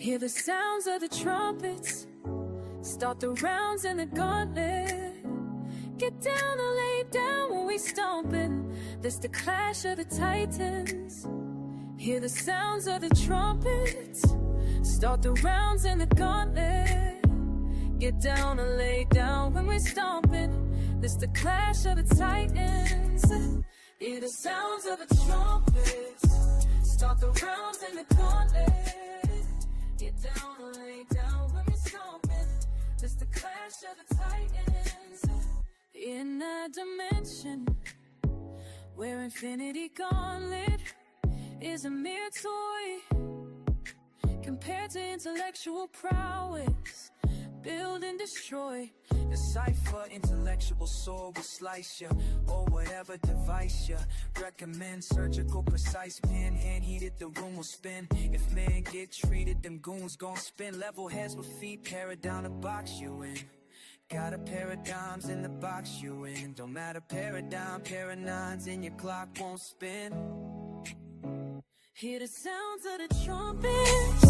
Hear the sounds of the trumpets, start the rounds in the gauntlet. Get down or lay down when we stomping. This the clash of the titans. Hear the sounds of the trumpets, start the rounds in the gauntlet. Get down or lay down when we stomping. This the clash of the titans. Hear the sounds of the trumpets, start the rounds in the gauntlet. Get down or lay down when we stomping. This the clash of the titans. In a dimension where infinity gauntlet is a mere toy compared to intellectual prowess. Build and destroy. Decipher, intellectual sword will slice ya, or whatever device ya. Recommend surgical, precise pen, hand heated, the room will spin. If men get treated, them goons gon' spin. Level heads with feet, paradigm to box you in. Got a pair of dimes in the box you in. Don't matter paradigm, pair of nines, and your clock won't spin. Hear the sounds of the trumpets,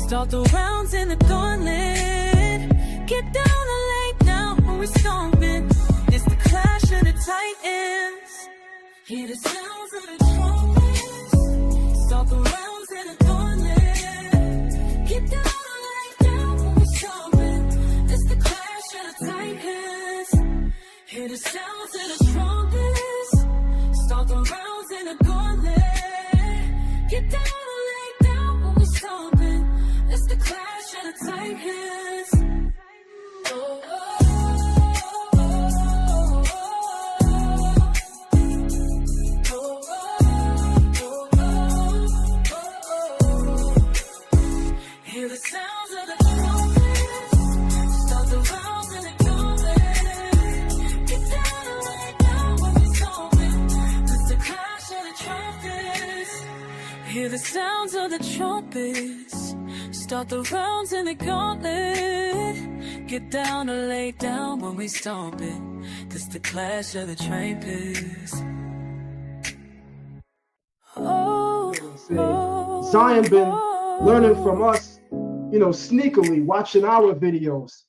start the rounds in the gauntlet. Get down and lay down when we stomping. It's the clash of the titans. Hear the sounds of the trumpets, start the rounds in the gauntlet. Get down and lay down when we stomping. It's the clash of the titans. Hear the sounds of the trumpets, start the rounds in the gauntlet. Get down and lay down when we stomping. It's the clash of the titans. Oh, oh, oh, oh, oh, oh. Hear the sounds of the trumpets, start the rounds in the gauntlet. Get down and lay down when we stomping. It's the clash of the trumpets. Hear the sounds of the trumpets, start the rounds in the gauntlet. Get down or lay down when we stomping. This the clash of the trumpets. Oh, oh, Zion been learning from us, sneakily watching our videos.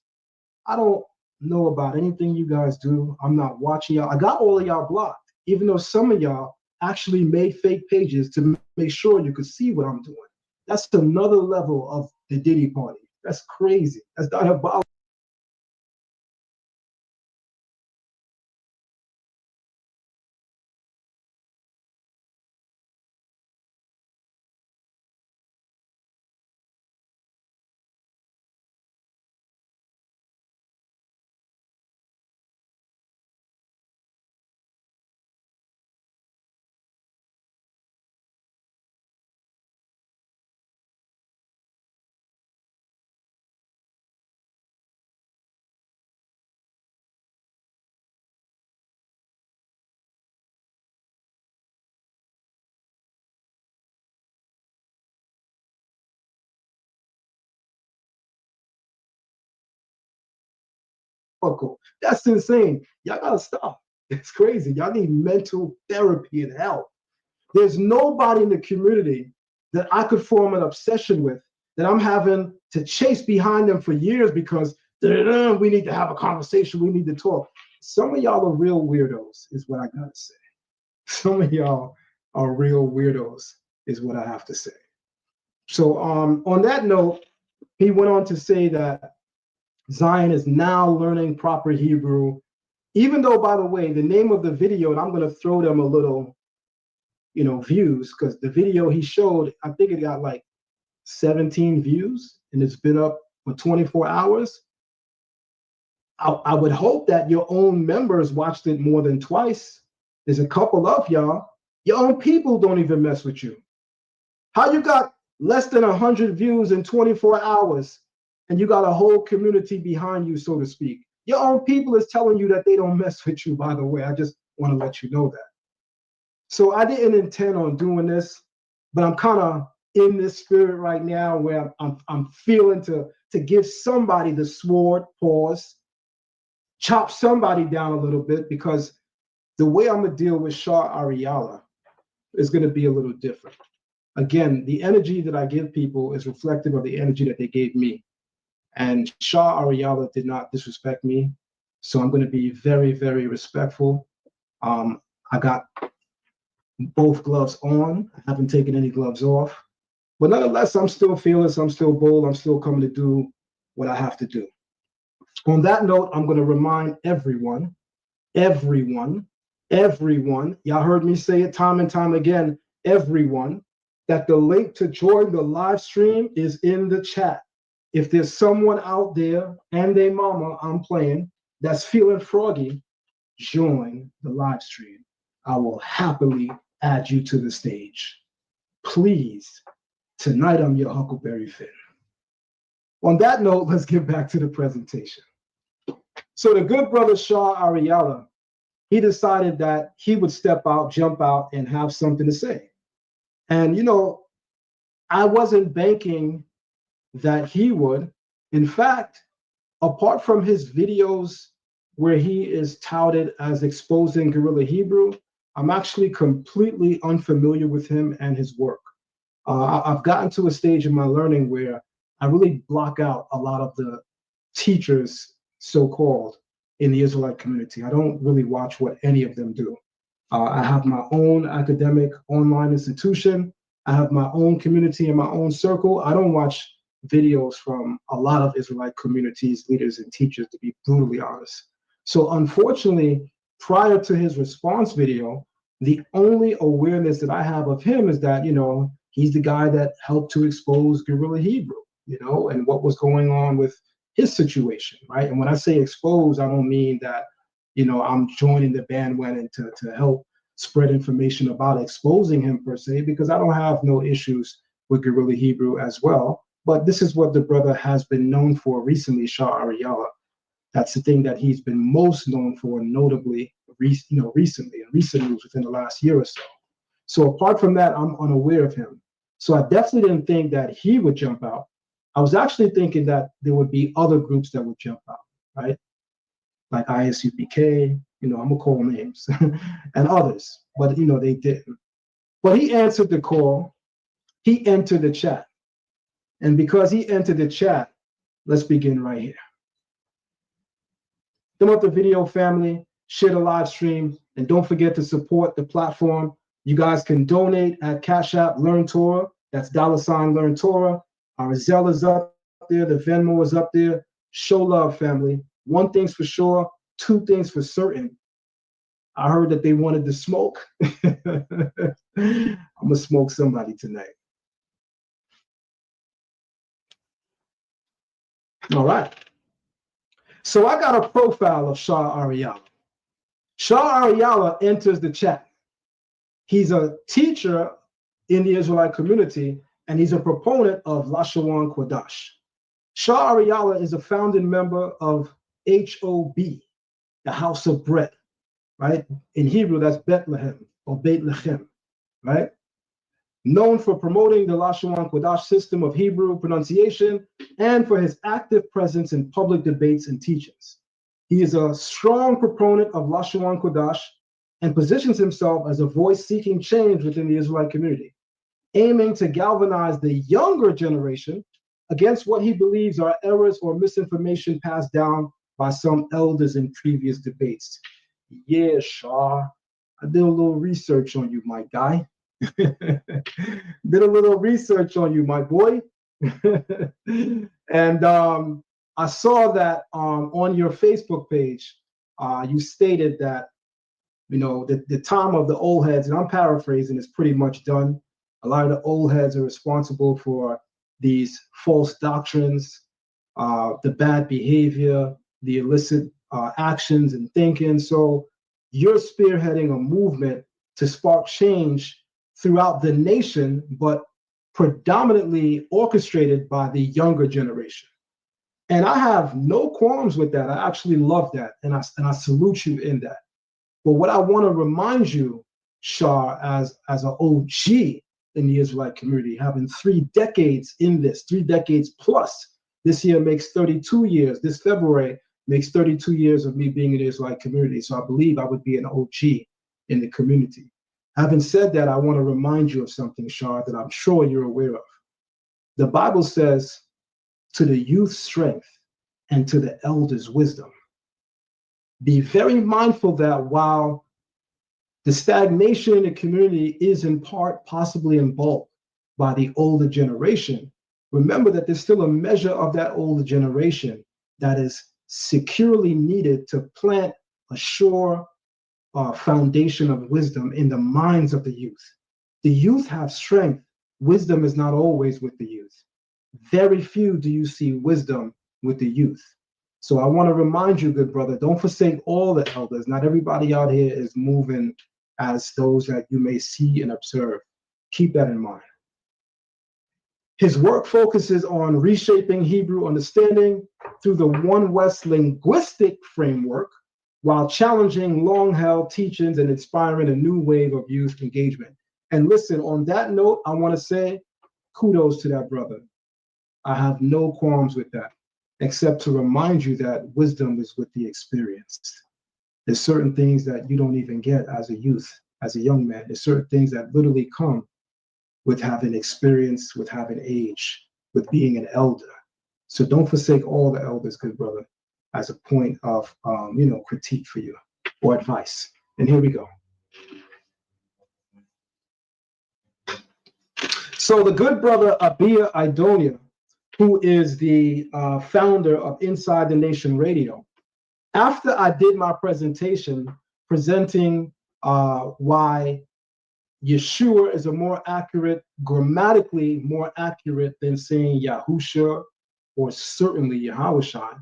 I don't know about anything you guys do. I'm not watching y'all. I got all of y'all blocked, even though some of y'all actually made fake pages to make sure you could see what I'm doing. That's another level of the Diddy party. That's crazy. That's diabolical. That's insane. Y'all gotta stop. It's crazy. Y'all need mental therapy and help. There's nobody in the community that I could form an obsession with that I'm having to chase behind them for years because we need to have a conversation. We need to talk. Some of y'all are real weirdos, is what I gotta say. Some of y'all are real weirdos, is what I have to say. So on that note, he went on to say that Zion is now learning proper Hebrew, even though, by the way, the name of the video, and I'm going to throw them a little, views, because the video he showed, I think it got like 17 views, and it's been up for 24 hours. I would hope that your own members watched it more than twice. There's a couple of y'all. Your own people don't even mess with you. How you got less than 100 views in 24 hours? And you got a whole community behind you, so to speak. Your own people is telling you that they don't mess with you, by the way. I just want to let you know that. So I didn't intend on doing this, but I'm kind of in this spirit right now where I'm feeling to give somebody the sword, pause, chop somebody down a little bit, because the way I'm going to deal with Shah Ariala is going to be a little different. again, the energy that I give people is reflective of the energy that they gave me. And Shah Ariala did not disrespect me. So I'm going to be very, very respectful. I got both gloves on. I haven't taken any gloves off. But nonetheless, I'm still fearless. I'm still bold. I'm still coming to do what I have to do. On that note, I'm going to remind everyone, y'all heard me say it time and time again, everyone, that the link to join the live stream is in the chat. If there's someone out there and their mama I'm playing that's feeling froggy, join the live stream. I will happily add you to the stage. Please, tonight I'm your Huckleberry Finn. On that note, let's get back to the presentation. So the good brother Shah Ariala, he decided that he would step out, jump out, and have something to say. And, you know, I wasn't banking that he would. In fact, apart from his videos where he is touted as exposing Guerrilla Hebrew, I'm actually completely unfamiliar with him and his work. I've gotten to a stage in my learning where I really block out a lot of the teachers, so-called, in the Israelite community. I don't really watch what any of them do. I have my own academic online institution. I have my own community and my own circle. I don't watch videos from a lot of Israelite communities, leaders, and teachers, to be brutally honest. So unfortunately, prior to his response video, the only awareness that I have of him is that, you know, he's the guy that helped to expose Guerrilla Hebrew, you know, and what was going on with his situation, right? And when I say expose, I don't mean that, you know, I'm joining the bandwagon to help spread information about exposing him per se, because I don't have no issues with Guerrilla Hebrew as well. But this is what the brother has been known for recently, Shah Ariala. That's the thing that he's been most known for, notably, recently, in recent news within the last year or so. So apart from that, I'm unaware of him. So I definitely didn't think that he would jump out. I was actually thinking that there would be other groups that would jump out, right? Like ISUPK, you know, I'm gonna call names, and others, but you know, they didn't. But he answered the call. He entered the chat. And because he entered the chat, let's begin right here. Thumb up the video, family, share the live stream, and don't forget to support the platform. You guys can donate at Cash App Learn Torah. That's $ Learn Torah. Our Zelle is up there. The Venmo is up there. Show love, family. One thing's for sure, two things for certain. I heard that they wanted to smoke. I'm going to smoke somebody tonight. All right. So I got a profile of Shah Ariala. Shah Ariala enters the chat. He's a teacher in the Israelite community, and he's a proponent of Lashawan Kodash. Shah Ariala is a founding member of HOB, the House of Bread, right? In Hebrew, that's Bethlehem or Beit Lechem, right? Known for promoting the Lashawan Kodash system of Hebrew pronunciation and for his active presence in public debates and teachings. He is a strong proponent of Lashawan Kodash and positions himself as a voice seeking change within the Israelite community, aiming to galvanize the younger generation against what he believes are errors or misinformation passed down by some elders in previous debates. Yeah, Shah, I did a little research on you, my guy. Did a little research on you, my boy. And I saw that on your Facebook page, you stated that, you know, the time of the old heads, and I'm paraphrasing, is pretty much done. A lot of the old heads are responsible for these false doctrines, the bad behavior, the illicit actions and thinking. So you're spearheading a movement to spark change throughout the nation, but predominantly orchestrated by the younger generation. And I have no qualms with that. I actually love that, and I salute you in that. But what I want to remind you, Shah, as an OG in the Israelite community, having 3 decades in this, 3 decades plus. This year makes 32 years. This February makes 32 years of me being in the Israelite community. So I believe I would be an OG in the community. Having said that, I want to remind you of something, Shah, that I'm sure you're aware of. The Bible says, to the youth strength and to the elders wisdom. Be very mindful that while the stagnation in the community is in part, possibly in bulk, by the older generation, remember that there's still a measure of that older generation that is securely needed to plant a sure foundation of wisdom in the minds of the youth. The youth have strength. Wisdom is not always with the youth. Very few do you see wisdom with the youth. So I want to remind you, good brother, don't forsake all the elders. Not everybody out here is moving as those that you may see and observe. Keep that in mind. His work focuses on reshaping Hebrew understanding through the One West linguistic framework, while challenging long-held teachings and inspiring a new wave of youth engagement. And listen, on that note, I want to say kudos to that brother. I have no qualms with that, except to remind you that wisdom is with the experienced. There's certain things that you don't even get as a youth, as a young man. There's certain things that literally come with having experience, with having age, with being an elder. So don't forsake all the elders, good brother, as a point of critique for you or advice. And here we go. So the good brother Abia Idonia, who is the founder of Inside the Nation Radio, after I did my presentation presenting why Yeshua is a more accurate, grammatically more accurate than saying Yahusha or certainly Yahushai,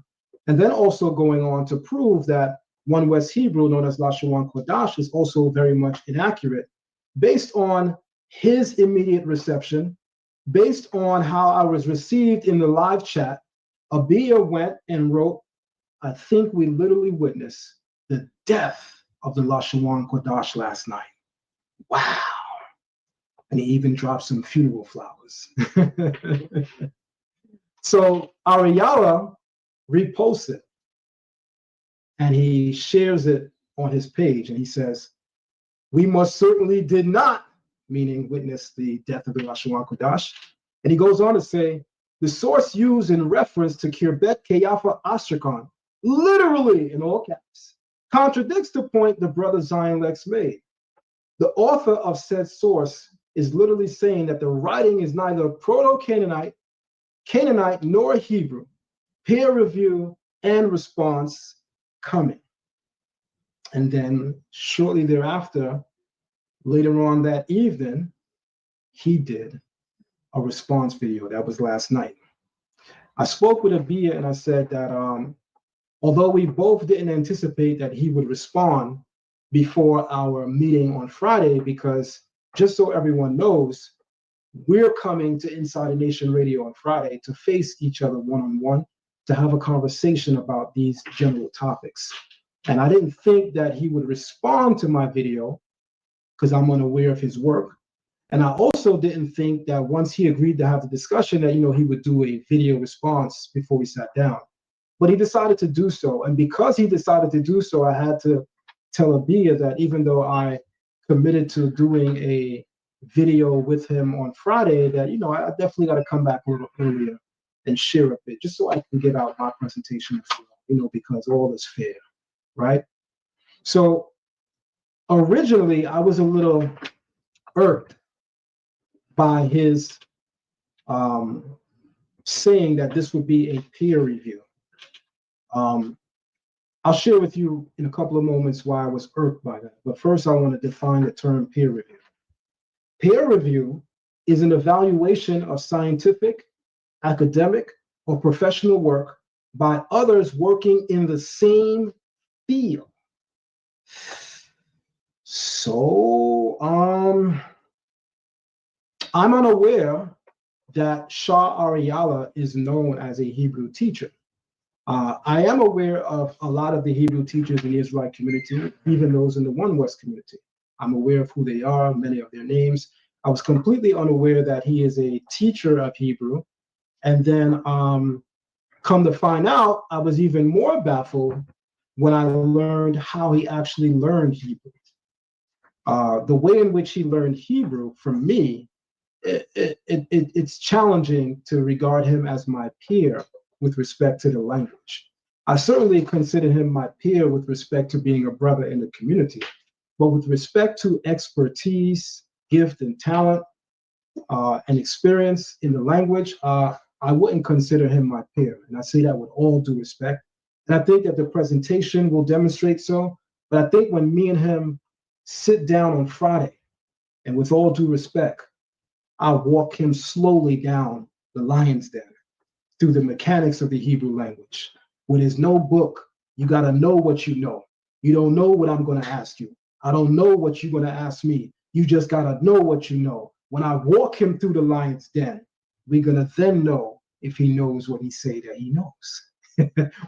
and then also going on to prove that One West Hebrew, known as Lashawan Kodash, is also very much inaccurate, based on his immediate reception, based on how I was received in the live chat. Abia went and wrote, I think we literally witnessed the death of the Lashawan Kodash last night. Wow. And he even dropped some funeral flowers. So Ariala reposts it and he shares it on his page, and he says, we most certainly did not, meaning witness the death of the Lashawan Kodash. And he goes on to say, the source used in reference to Kirbet Keyafa Astrakhan, literally in all caps, contradicts the point the brother Zion Lex made. The author of said source is literally saying that the writing is neither Proto-Canaanite, Canaanite, nor Hebrew. Peer review and response coming. And then shortly thereafter, later on that evening, he did a response video. That was last night. I spoke with Abia and I said that although we both didn't anticipate that he would respond before our meeting on Friday, because just so everyone knows, we're coming to Inside the Nation Radio on Friday to face each other one-on-one, to have a conversation about these general topics. And I didn't think that he would respond to my video because I'm unaware of his work. And I also didn't think that once he agreed to have the discussion that, he would do a video response before we sat down. But he decided to do so. And because he decided to do so, I had to tell Abia that even though I committed to doing a video with him on Friday, that, I definitely got to come back a little earlier and share a bit, just so I can get out my presentation as well, because all is fair, right? So originally, I was a little irked by his saying that this would be a peer review. I'll share with you in a couple of moments why I was irked by that. But first, I want to define the term peer review. Peer review is an evaluation of scientific, academic, or professional work by others working in the same field. So, I'm unaware that Shah Ariala is known as a Hebrew teacher. I am aware of a lot of the Hebrew teachers in the Israelite community, even those in the One West community. I'm aware of who they are, many of their names. I was completely unaware that he is a teacher of Hebrew. And then come to find out, I was even more baffled when I learned how he actually learned Hebrew. The way in which he learned Hebrew, for me, it's challenging to regard him as my peer with respect to the language. I certainly consider him my peer with respect to being a brother in the community, but with respect to expertise, gift, and talent, and experience in the language, I wouldn't consider him my peer. And I say that with all due respect. And I think that the presentation will demonstrate so. But I think when me and him sit down on Friday, and with all due respect, I'll walk him slowly down the lion's den through the mechanics of the Hebrew language. When there's no book, you got to know what you know. You don't know what I'm going to ask you. I don't know what you're going to ask me. You just got to know what you know. When I walk him through the lion's den, we're going to then know if he knows what he say that he knows.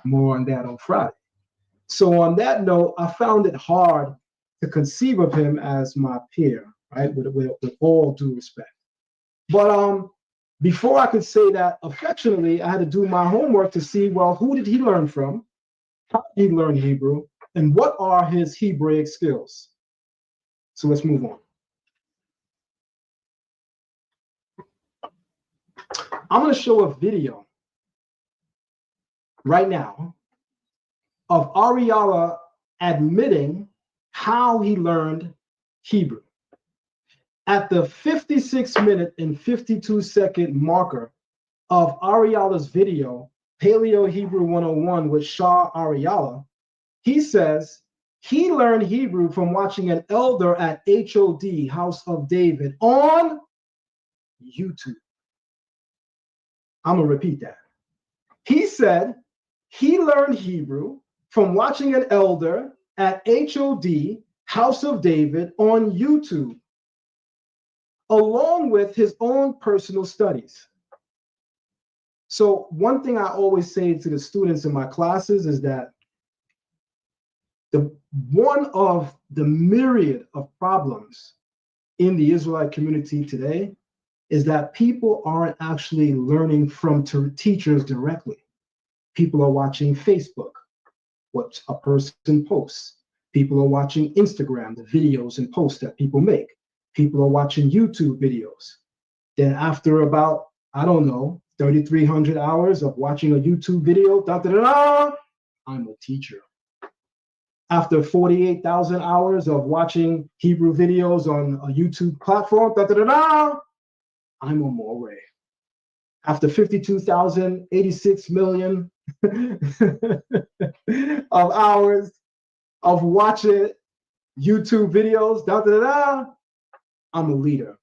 More on that on Friday. So on that note, I found it hard to conceive of him as my peer, right? With all due respect. But before I could say that affectionately, I had to do my homework to see, well, who did he learn from? How did he learn Hebrew? And what are his Hebraic skills? So let's move on. I'm going to show a video right now of Ariala admitting how he learned Hebrew. At the 56-minute and 52-second marker of Ariala's video, Paleo Hebrew 101 with Shah Ariala, he says he learned Hebrew from watching an elder at HOD, House of David, on YouTube. I'm going to repeat that. He said he learned Hebrew from watching an elder at HOD, House of David, on YouTube, along with his own personal studies. So one thing I always say to the students in my classes is that one of the myriad of problems in the Israelite community today is that people aren't actually learning from teachers directly. People are watching Facebook, what a person posts. People are watching Instagram, the videos and posts that people make. People are watching YouTube videos. Then after about, I don't know, 3,300 hours of watching a YouTube video, I'm a teacher. After 48,000 hours of watching Hebrew videos on a YouTube platform, I'm a Moreh. After 52,086 million of hours of watching YouTube videos, I'm a leader.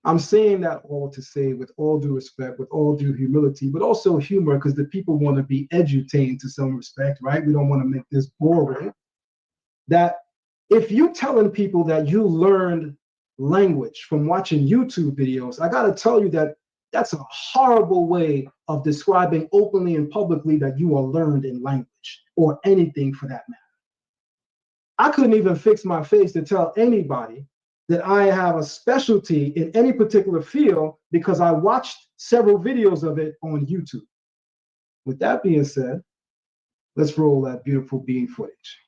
I'm saying that all to say, with all due respect, with all due humility, but also humor, because the people want to be edutained to some respect, right? We don't want to make this boring. That if you're telling people that you learned language from watching YouTube videos, I got to tell you that that's a horrible way of describing openly and publicly that you are learned in language or anything for that matter. I couldn't even fix my face to tell anybody that I have a specialty in any particular field because I watched several videos of it on YouTube. With that being said, let's roll that beautiful bean footage.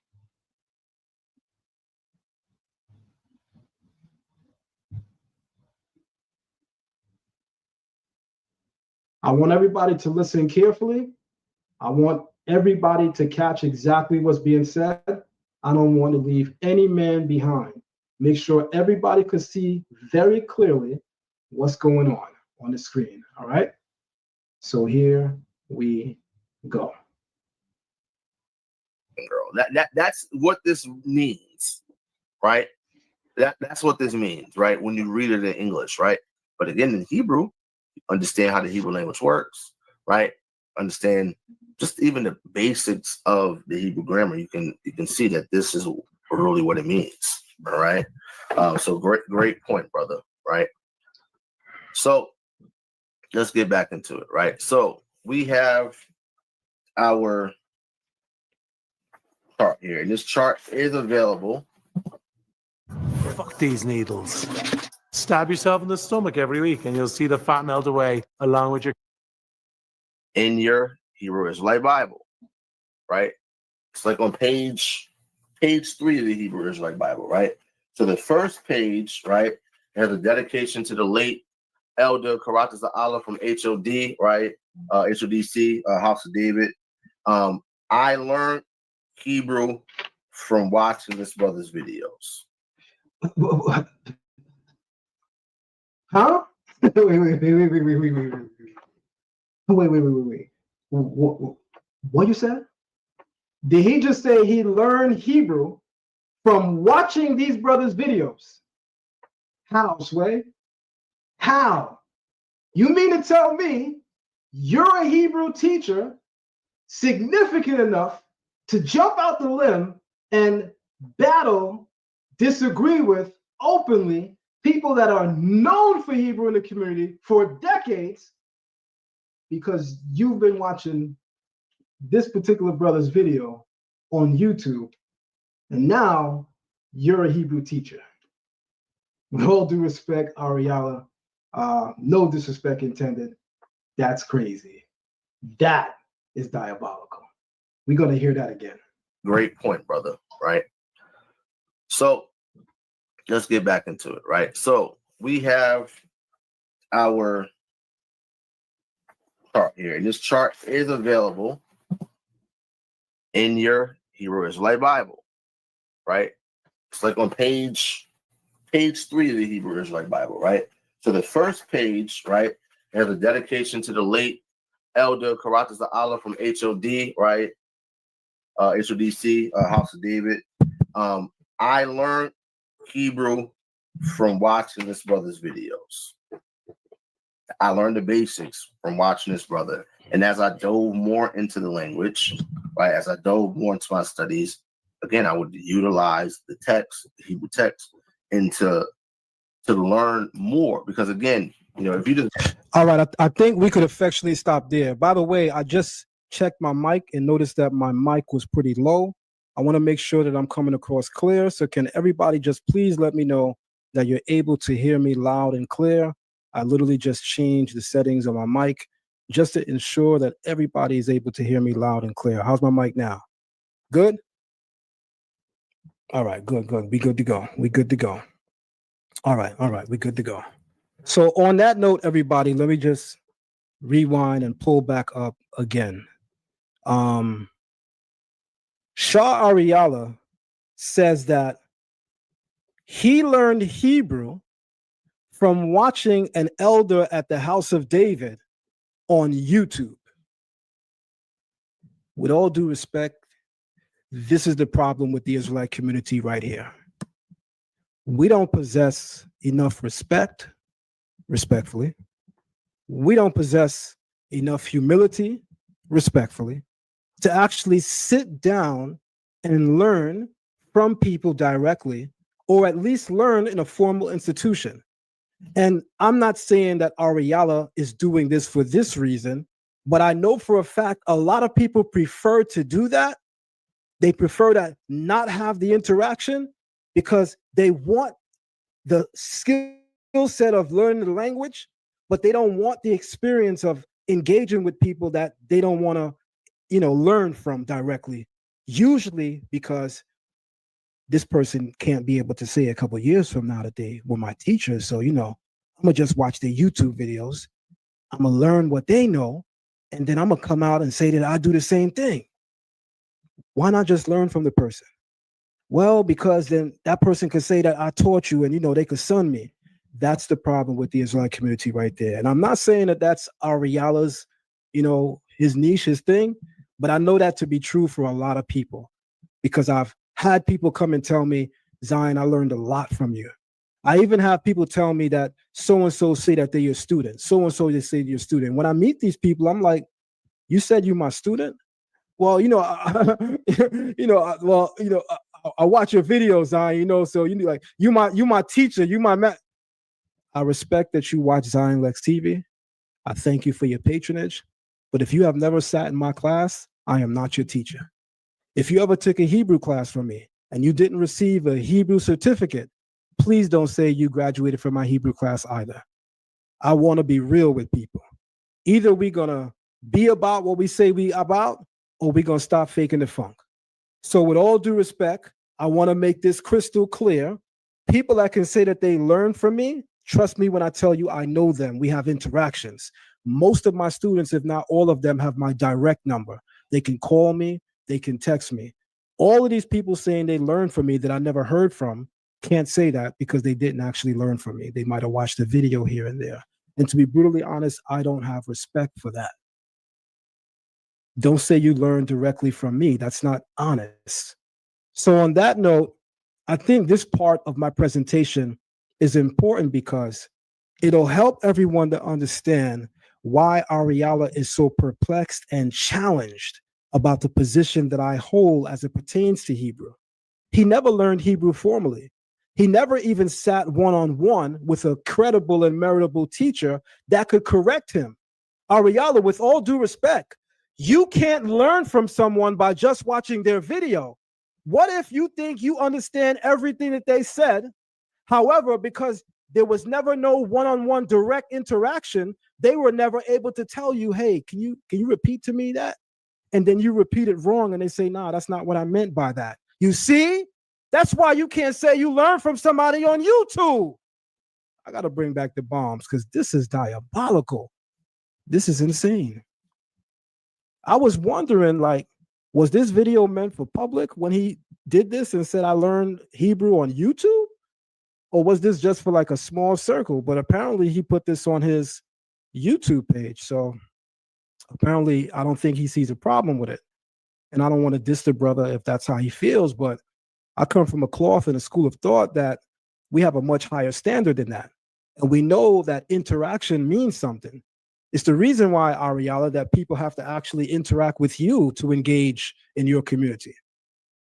I want everybody to listen carefully. I want everybody to catch exactly what's being said. I don't want to leave any man behind. Make sure everybody can see very clearly what's going on the screen, all right? So here we go. Girl, that's what this means, right? That's what this means, right? When you read it in English, right? But again, in Hebrew, understand how the Hebrew language works, right? Understand just even the basics of the Hebrew grammar. You can see that this is really what it means. All right. So great point, brother. Right. So let's get back into it. Right. So we have our chart here, and this chart is available. Fuck these needles. Stab yourself in the stomach every week, and you'll see the fat melt away along with your in your Hebrew Israelite Bible. Right. It's like on page 3 of the Hebrew Israelite Bible. Right. So the first page, right, has a dedication to the late Elder Karatas Allah from HOD, right? HODC, House of David. I learned Hebrew from watching this brother's videos. Huh? Wait. What you said? Did he just say he learned Hebrew from watching these brothers' videos? How, Sway? How? You mean to tell me you're a Hebrew teacher significant enough to jump out the limb and battle, disagree with openly people that are known for Hebrew in the community for decades because you've been watching this particular brother's video on YouTube, and now you're a Hebrew teacher? With all due respect, Ariala, no disrespect intended, that's crazy. That is diabolical. We're going to hear that again. Great point, brother, right? So let's get back into it, right? So we have our chart here, and this chart is available in your Hebrew Israelite Bible, right? It's like on page 3 of the Hebrew Israelite Bible, right? So the first page, right, has a dedication to the late Elder Karatas Allah from HOD, right? HODC, House of David. I learned Hebrew from watching this brother's videos. I learned the basics from watching this brother. And as I dove more into the language, right, as I dove more into my studies, again, I would utilize the text, the Hebrew text, and to learn more. Because again, if you just... All right, I think we could effectually stop there. By the way, I just checked my mic and noticed that my mic was pretty low. I want to make sure that I'm coming across clear. So can everybody just please let me know that you're able to hear me loud and clear? I literally just changed the settings on my mic just to ensure that everybody is able to hear me loud and clear. How's my mic now? Good? All right, good. We good to go. All right, we good to go. So on that note, everybody, let me just rewind and pull back up again. Shah Ariala says that he learned Hebrew from watching an elder at the House of David on YouTube. With all due respect, this is the problem with the Israelite community right here. We don't possess enough respect, respectfully. We don't possess enough humility, respectfully, to actually sit down and learn from people directly, or at least learn in a formal institution. And I'm not saying that Ariala is doing this for this reason, but I know for a fact a lot of people prefer to do that. They prefer to not have the interaction because they want the skill set of learning the language, but they don't want the experience of engaging with people that they don't want to, learn from directly. Usually because this person can't be able to say a couple of years from now that they were my teachers. So, I'm gonna just watch their YouTube videos. I'm gonna learn what they know, and then I'm gonna come out and say that I do the same thing. Why not just learn from the person? Well, because then that person could say that I taught you, and they could sun me. That's the problem with the Islamic community right there. And I'm not saying that that's Ariala's, his niche, his thing, but I know that to be true for a lot of people because I've had people come and tell me, Zion, I learned a lot from you. I even have people tell me that so-and-so say that they're your student. So-and-so they say you're a student. When I meet these people, I'm like, you said you're my student? Well, I watch your videos, Zion, so like you my teacher, you my man. I respect that you watch Zion Lex TV. I thank you for your patronage. But if you have never sat in my class, I am not your teacher. If you ever took a Hebrew class from me and you didn't receive a Hebrew certificate, please don't say you graduated from my Hebrew class either. I want to be real with people. Either we're going to be about what we say we about, or we're going to stop faking the funk. So with all due respect, I want to make this crystal clear People that can say that they learn from me, trust me when I tell you I know them. We have interactions. Most of my students, if not all of them, have my direct number. They can call me, they can text me. All of these people saying they learned from me that I never heard from can't say that because they didn't actually learn from me. They might have watched a video here and there. And to be brutally honest, I don't have respect for that. Don't say you learned directly from me. That's not honest. So on that note, I think this part of my presentation is important because it'll help everyone to understand why Ariala is so perplexed and challenged about the position that I hold as it pertains to Hebrew. He never learned Hebrew formally. He never even sat one-on-one with a credible and meritable teacher that could correct him. Ariala, with all due respect, you can't learn from someone by just watching their video. What if you think you understand everything that they said? However, because there was never no one-on-one direct interaction, they were never able to tell you, hey, can you repeat to me that? And then you repeat it wrong and they say, nah, that's not what I meant by that. You see? That's why you can't say you learn from somebody on YouTube. I got to bring back the bombs because this is diabolical. This is insane. I was wondering, like, was this video meant for public when he did this and said, I learned Hebrew on YouTube? Or was this just for like a small circle? But apparently he put this on his YouTube page. So apparently I don't think he sees a problem with it. And I don't want to diss the brother if that's how he feels, but I come from a cloth and a school of thought that we have a much higher standard than that. And we know that interaction means something. It's the reason why, Ariala, that people have to actually interact with you to engage in your community,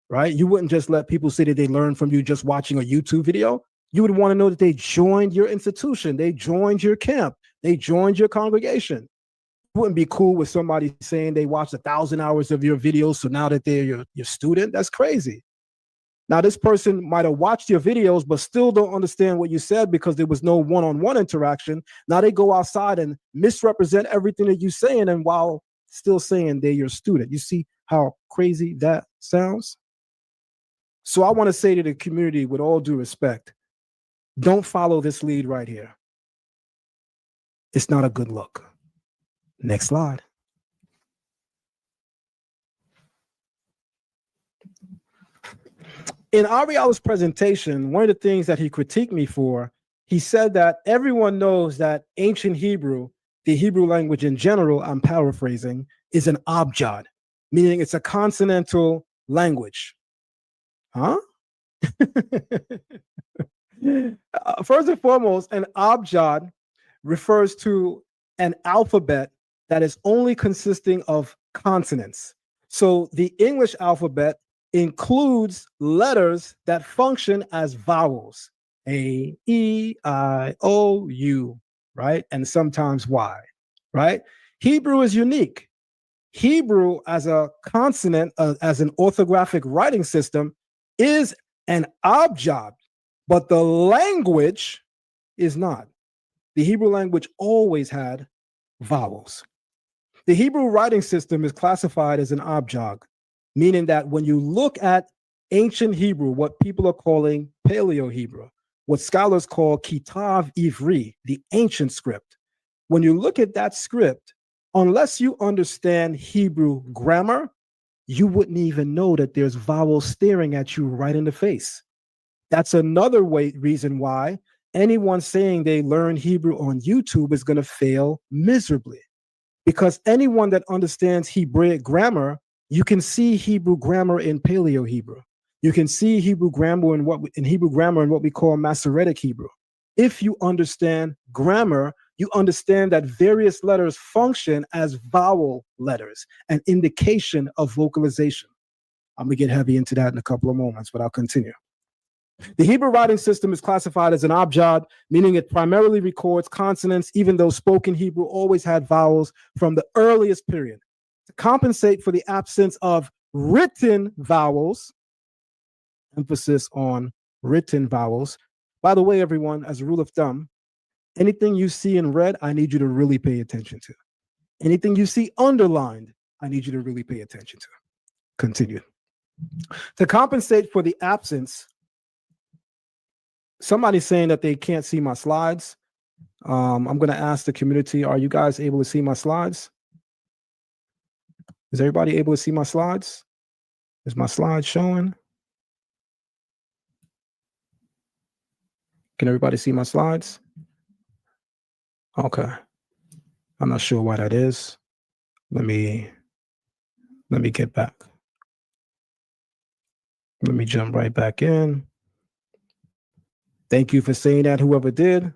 right? You wouldn't just let people say that they learn from you just watching a YouTube video. You would want to know that they joined your institution, they joined your camp, they joined your congregation. You wouldn't be cool with somebody saying they watched 1,000 hours of your videos, so now that they're your student. That's crazy. Now, this person might have watched your videos, but still don't understand what you said because there was no one-on-one interaction. Now they go outside and misrepresent everything that you're saying, and while still saying they're your student. You see how crazy that sounds? So I want to say to the community, with all due respect, don't follow this lead right here. It's not a good look. Next slide. In Ariala's presentation, one of the things that he critiqued me for, he said that everyone knows that ancient Hebrew, the Hebrew language in general, I'm paraphrasing, is an abjad, meaning it's a consonantal language. Huh? First and foremost, an abjad refers to an alphabet that is only consisting of consonants. So the English alphabet includes letters that function as vowels, A, E, I, O, U, right? And sometimes Y, right? Hebrew is unique. Hebrew as a consonant, as an orthographic writing system, is an abjad, but the language is not. The Hebrew language always had vowels. The Hebrew writing system is classified as an abjad, meaning that when you look at ancient Hebrew, what people are calling Paleo-Hebrew, what scholars call Kitav Ivri, the ancient script, when you look at that script, unless you understand Hebrew grammar, you wouldn't even know that there's vowels staring at you right in the face. That's another reason why anyone saying they learn Hebrew on YouTube is going to fail miserably. Because anyone that understands Hebraic grammar, you can see Hebrew grammar in Paleo-Hebrew. You can see Hebrew grammar in Hebrew grammar in what we call Masoretic Hebrew. If you understand grammar, you understand that various letters function as vowel letters, an indication of vocalization. I'm going to get heavy into that in a couple of moments, but I'll continue. The Hebrew writing system is classified as an abjad, meaning it primarily records consonants, even though spoken Hebrew always had vowels from the earliest period. To compensate for the absence of written vowels, emphasis on written vowels. By the way, everyone, as a rule of thumb, anything you see in red, I need you to really pay attention to. Anything you see underlined, I need you to really pay attention to. Continue. To compensate for the absence somebody's saying that they can't see my slides. I'm going to ask the community, are you guys able to see my slides? Is everybody able to see my slides? Is my slide showing? Can everybody see my slides? Okay. I'm not sure why that is. Let me get back. Let me jump right back in. Thank you for saying that, whoever did.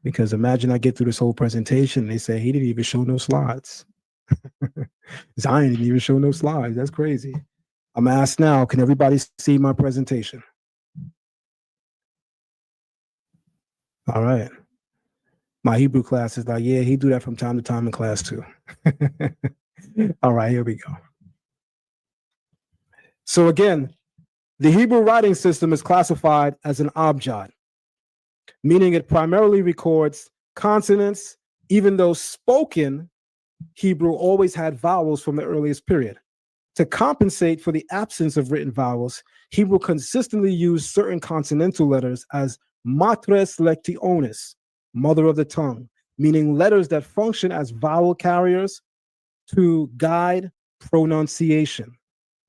Because imagine I get through this whole presentation and they say he didn't even show no slides. Zion didn't even show no slides. That's crazy. I'm asked now, can everybody see my presentation? All right. My Hebrew class is like, yeah, he do that from time to time in class too. All right, here we go. So again, the Hebrew writing system is classified as an abjad, meaning it primarily records consonants, even though spoken Hebrew always had vowels from the earliest period. To compensate for the absence of written vowels, Hebrew consistently used certain consonantal letters as matres lectionis, mother of the tongue, meaning letters that function as vowel carriers to guide pronunciation.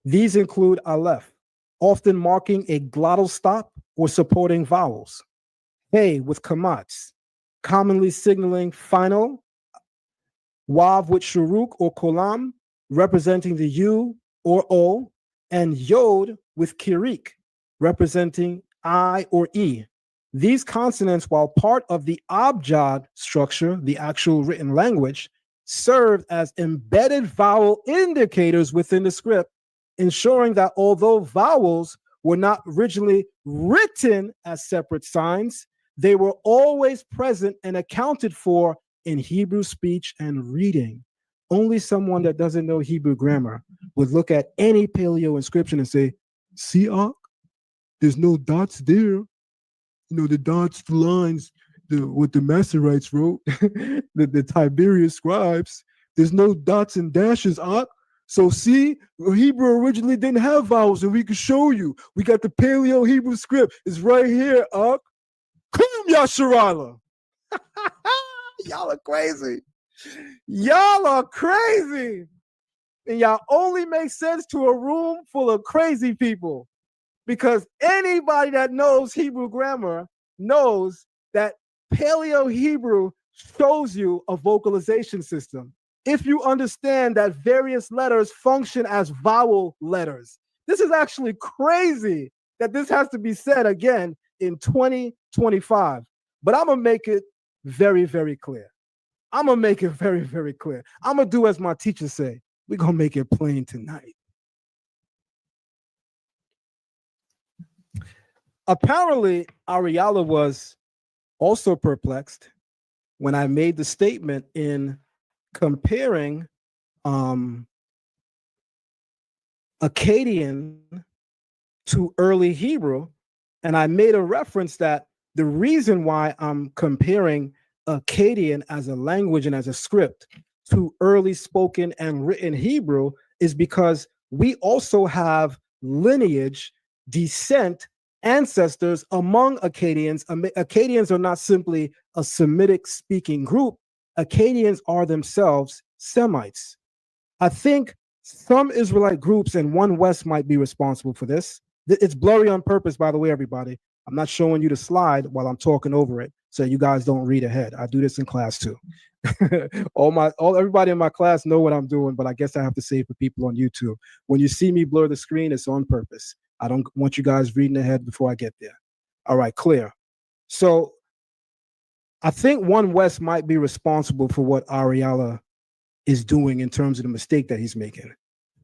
These include aleph, often marking a glottal stop or supporting vowels. Hey with kamats, commonly signaling final. Wav with shuruk or kolam, representing the U or O, and yod with kirik, representing I or E. These consonants, while part of the abjad structure, the actual written language, served as embedded vowel indicators within the script, ensuring that although vowels were not originally written as separate signs, they were always present and accounted for in Hebrew speech and reading. Only someone that doesn't know Hebrew grammar would look at any paleo inscription and say, see, there's no dots there. You know, the dots, the lines, what the Masoretes wrote, the Tiberius scribes, there's no dots and dashes, So see, Hebrew originally didn't have vowels, and we can show you. We got the Paleo Hebrew script. It's right here, Kum Yasharala. Y'all are crazy. Y'all are crazy. And y'all only make sense to a room full of crazy people. Because anybody that knows Hebrew grammar knows that Paleo Hebrew shows you a vocalization system. If you understand that various letters function as vowel letters, this is actually crazy that this has to be said again in 2025. But I'm going to make it very, very clear. I'm going to make it very, very clear. I'm going to do as my teachers say. We're going to make it plain tonight. Apparently, Ariala was also perplexed when I made the statement in comparing Akkadian to early Hebrew, and I made a reference that the reason why I'm comparing Akkadian as a language and as a script to early spoken and written Hebrew is because we also have lineage, descent, ancestors among Akkadians. Akkadians are not simply a Semitic speaking group. Akkadians are themselves Semites. I think some Israelite groups and One West might be responsible for this. It's blurry on purpose, by the way, everybody. I'm not showing you the slide while I'm talking over it, so you guys don't read ahead. I do this in class too. Everybody in my class know what I'm doing, but I guess I have to say it for people on YouTube. When you see me blur the screen, it's on purpose. I don't want you guys reading ahead before I get there. All right, clear. So I think One West might be responsible for what Ariala is doing in terms of the mistake that he's making.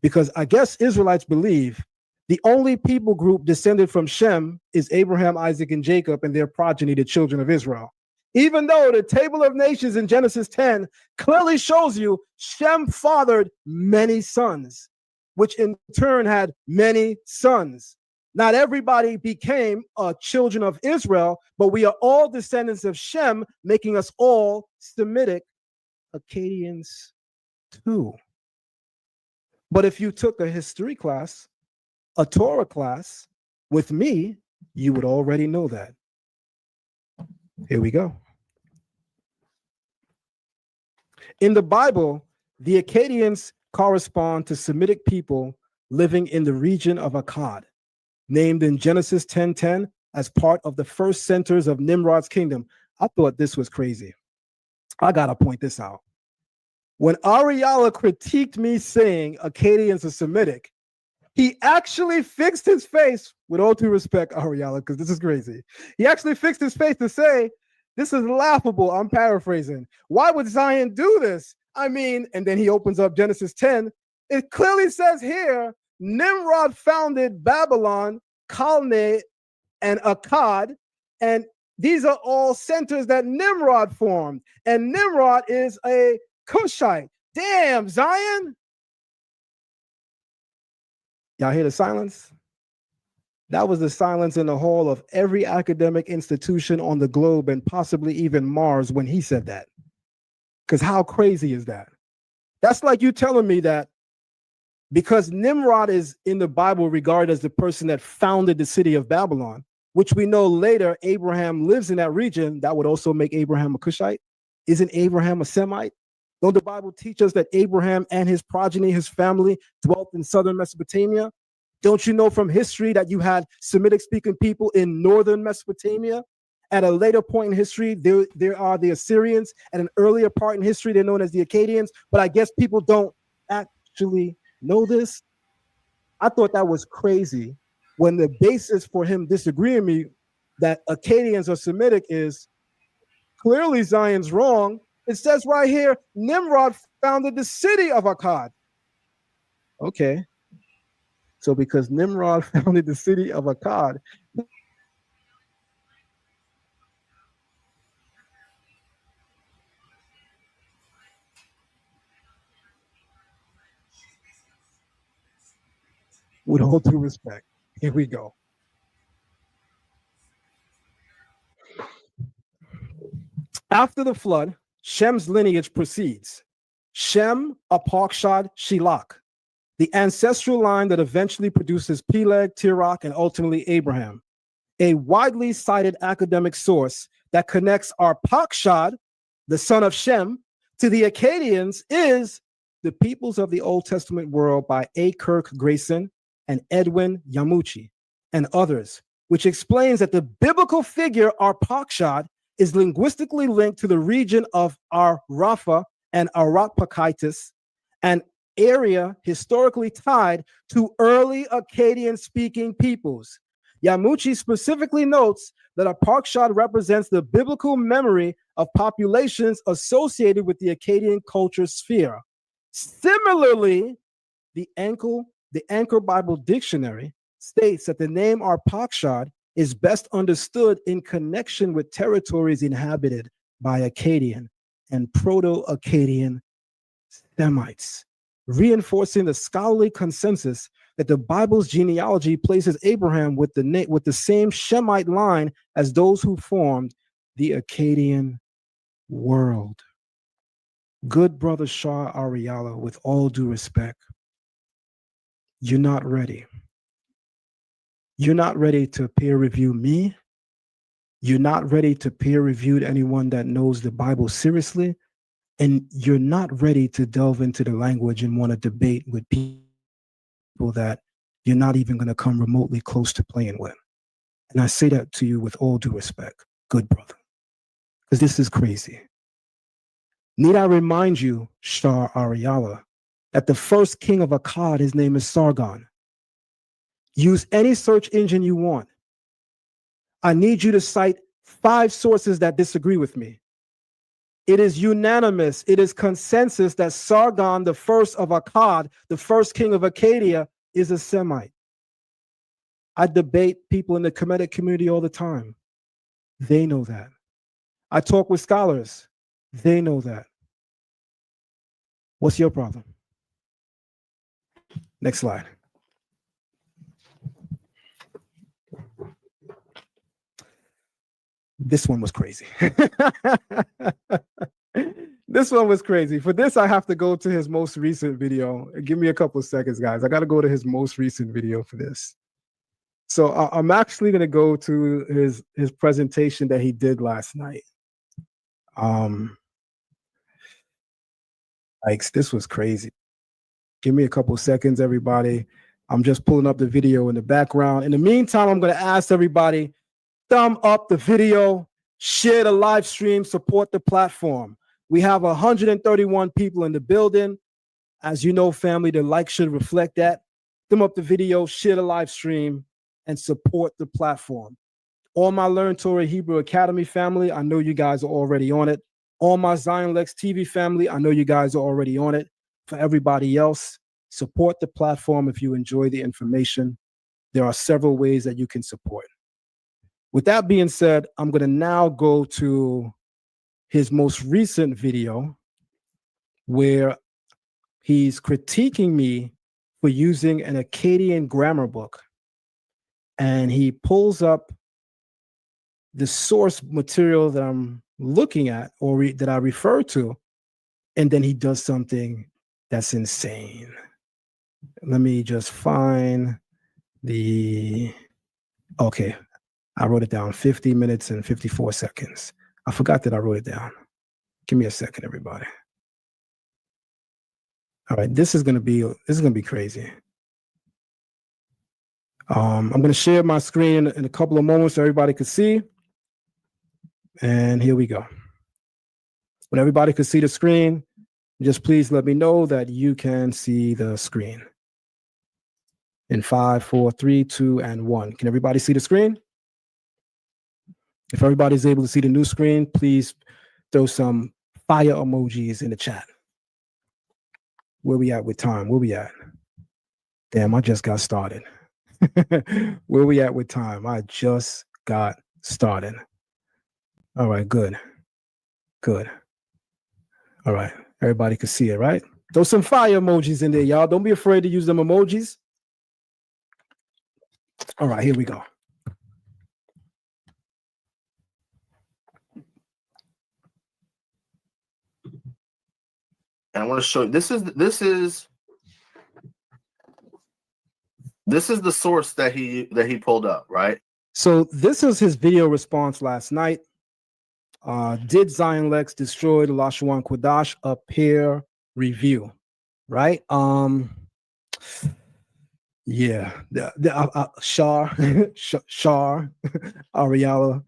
Because I guess Israelites believe the only people group descended from Shem is Abraham, Isaac, and Jacob and their progeny, the children of Israel. Even though the Table of Nations in Genesis 10 clearly shows you Shem fathered many sons, which in turn had many sons. Not everybody became children of Israel, but we are all descendants of Shem, making us all Semitic Akkadians too. But if you took a history class, a Torah class with me, You would already know that. Here we go. In the Bible, the Akkadians correspond to Semitic people living in the region of Akkad, named in Genesis 10:10 as part of the first centers of Nimrod's kingdom. I thought this was crazy. I gotta point this out. When Ariala critiqued me saying Akkadians are Semitic, he actually fixed his face, with all due respect, Ariala, because this is crazy. He actually fixed his face to say, this is laughable. I'm paraphrasing. Why would Zion do this? I mean, and then he opens up Genesis 10. It clearly says here, Nimrod founded Babylon, Calneh, and Akkad, and these are all centers that Nimrod formed. And Nimrod is a Cushite. Damn, Zion. Y'all hear the silence? That was the silence in the hall of every academic institution on the globe and possibly even Mars when he said that. Because how crazy is that? That's like you telling me that because Nimrod is in the Bible regarded as the person that founded the city of Babylon, which we know later Abraham lives in that region, that would also make Abraham a Cushite. Isn't Abraham a Semite? Don't the Bible teach us that Abraham and his progeny, his family, dwelt in southern Mesopotamia? Don't you know from history that you had Semitic-speaking people in northern Mesopotamia? At a later point in history, there are the Assyrians. At an earlier part in history, they're known as the Akkadians. But I guess people don't actually know this. I thought that was crazy when the basis for him disagreeing with me that Akkadians are Semitic is clearly Zion's wrong. It says right here, Nimrod founded the city of Akkad. Okay. So because Nimrod founded the city of Akkad, with all due respect, here we go. After the flood, Shem's lineage proceeds. Shem, Arpachshad, Shilach, the ancestral line that eventually produces Peleg, Tirach, and ultimately Abraham. A widely cited academic source that connects Arpachshad, the son of Shem, to the Akkadians is The Peoples of the Old Testament World by A. Kirk Grayson and Edwin Yamuchi and others, which explains that the biblical figure Arpachshad is linguistically linked to the region of Ar-Rapha and Arapakaitis, an area historically tied to early Akkadian-speaking peoples. Yamuchi specifically notes that Arpachshad represents the biblical memory of populations associated with the Akkadian culture sphere. Similarly, the Anchor Bible Dictionary states that the name Arpachshad is best understood in connection with territories inhabited by Akkadian and Proto-Akkadian Semites, reinforcing the scholarly consensus that the Bible's genealogy places Abraham with the same Shemite line as those who formed the Akkadian world. Good brother Shah Ariala, with all due respect, you're not ready. You're not ready to peer review me. You're not ready to peer review anyone that knows the Bible seriously. And you're not ready to delve into the language and want to debate with people that you're not even going to come remotely close to playing with. And I say that to you with all due respect, good brother, because this is crazy. Need I remind you, Shah Ariala, that the first king of Akkad, his name is Sargon. Use any search engine you want. I need you to cite 5 sources that disagree with me. It is unanimous, it is consensus that Sargon, the first of Akkad, the first king of Akkadia, is a Semite. I debate people in the Kemetic community all the time. They know that. I talk with scholars. They know that. What's your problem? Next slide. This one was crazy. This one was crazy. For this, I have to go to his most recent video. Give me a couple of seconds, guys. I got to go to his most recent video for this. So I'm actually going to go to his presentation that he did last night. Like, this was crazy. Give me a couple seconds, everybody. I'm just pulling up the video in the background. In the meantime, I'm going to ask everybody, thumb up the video, share the live stream, support the platform. We have 131 people in the building. As you know, family, the like should reflect that. Thumb up the video, share the live stream, and support the platform. All my Learn Torah Hebrew Academy family, I know you guys are already on it. All my Zion Lex TV family, I know you guys are already on it. For everybody else, support the platform if you enjoy the information. There are several ways that you can support. With that being said, I'm going to now go to his most recent video where he's critiquing me for using an Akkadian grammar book. And he pulls up the source material that I'm looking at or that I refer to, and then he does something that's insane. Let me just find the, okay, I wrote it down, 50 minutes and 54 seconds. I forgot that I wrote it down. Give me a second, everybody. All right, this is gonna be crazy. I'm gonna share my screen in a couple of moments so everybody can see. And here we go. When everybody can see the screen, just please let me know that you can see the screen. In 5, 4, 3, 2, and 1. Can everybody see the screen? If everybody's able to see the new screen, please throw some fire emojis in the chat. Where we at with time? Where we at? Damn, I just got started. Where we at with time? I just got started. All right, good. Good. All right, everybody can see it, right? Throw some fire emojis in there, y'all. Don't be afraid to use them emojis. All right, here we go. And I want to show you, this is the source that he pulled up, right? So this is his video response last night. Did Zion Lex destroy the Lashon Kodash? A peer review, right? Yeah, Shar Ariella.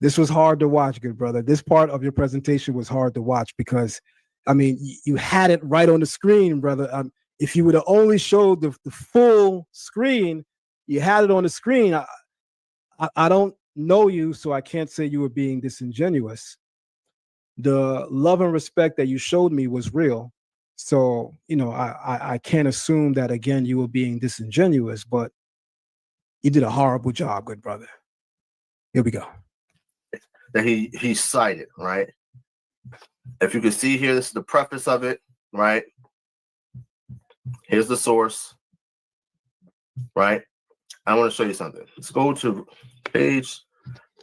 This was hard to watch, good brother. This part of your presentation was hard to watch because, I mean, you had it right on the screen, brother. If you would have only showed the full screen, you had it on the screen. I don't know you, so I can't say you were being disingenuous. The love and respect that you showed me was real. So, you know, I can't assume that, again, you were being disingenuous, but you did a horrible job, good brother. Here we go. That he cited, right? If you can see here, this is the preface of it, right? Here's the source, right? I want to show you something. Let's go to page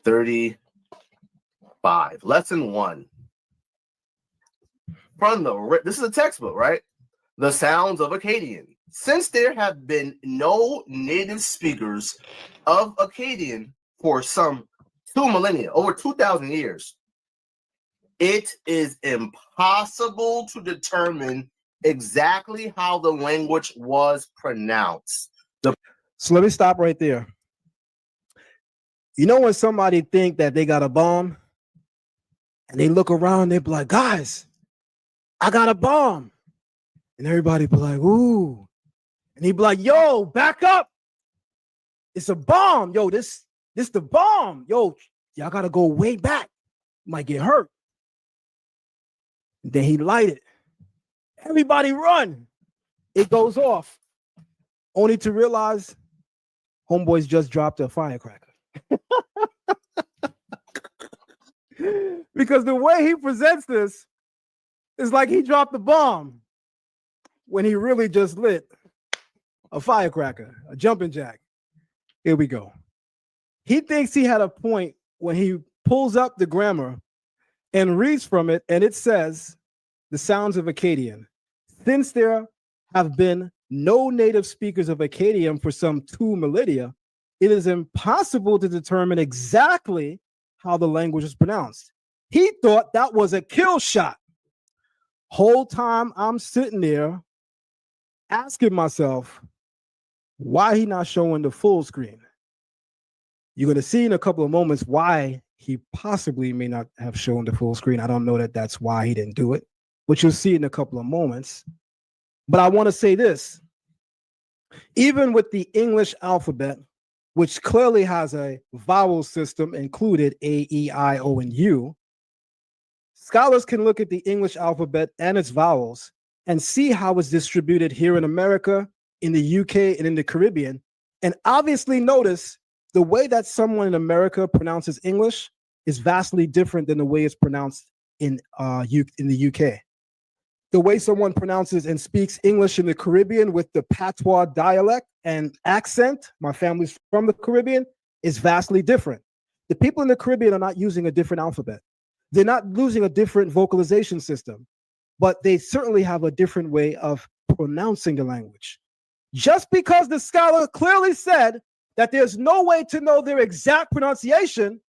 35, lesson 1. This is a textbook, right? The sounds of Akkadian. Since there have been no native speakers of Akkadian for some 2 millennia, over 2,000 years, it is impossible to determine exactly how the language was pronounced. So let me stop right there. You know when somebody think that they got a bomb and they look around, they be like, guys, I got a bomb. And everybody be like, ooh. And he be like, yo, back up. It's a bomb. Yo, this the bomb. Yo, y'all got to go way back. Might get hurt. Then he light it. Everybody run. It goes off. Only to realize homeboys just dropped a firecracker. Because the way he presents this is like he dropped the bomb when he really just lit a firecracker, a jumping jack. Here we go. He thinks he had a point when he pulls up the grammar and reads from it, and it says, the sounds of Akkadian. Since there have been no native speakers of Akkadian for some 2 millennia, it is impossible to determine exactly how the language is pronounced. He thought that was a kill shot. Whole time I'm sitting there asking myself, why he not showing the full screen? You're going to see in a couple of moments why he possibly may not have shown the full screen. I don't know that that's why he didn't do it, but you'll see in a couple of moments. But I want to say this. Even with the English alphabet, which clearly has a vowel system included, A, E, I, O, and U, scholars can look at the English alphabet and its vowels and see how it's distributed here in America, in the UK, and in the Caribbean, and obviously notice the way that someone in America pronounces English is vastly different than the way it's pronounced in the UK. The way someone pronounces and speaks English in the Caribbean with the patois dialect and accent, my family's from the Caribbean, is vastly different. The people in the Caribbean are not using a different alphabet. They're not using a different vocalization system, but they certainly have a different way of pronouncing the language. Just because the scholar clearly said that there's no way to know their exact pronunciation,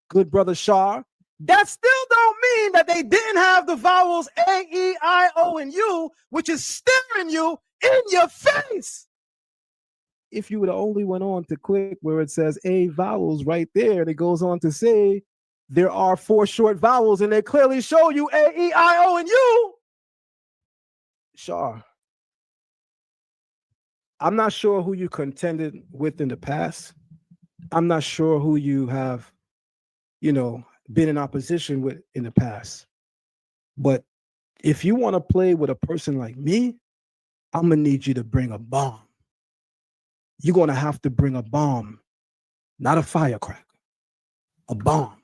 good brother Shar, that still don't mean that they didn't have the vowels A, E, I, O, and U, which is staring you in your face. If you would have only went on to click where it says A vowels right there, and it goes on to say there are 4 short vowels, and they clearly show you A, E, I, O, and U. Shar, I'm not sure who you contended with in the past. I'm not sure who you have, been in opposition with in the past. But if you want to play with a person like me, I'm going to need you to bring a bomb. You're going to have to bring a bomb, not a firecracker, a bomb.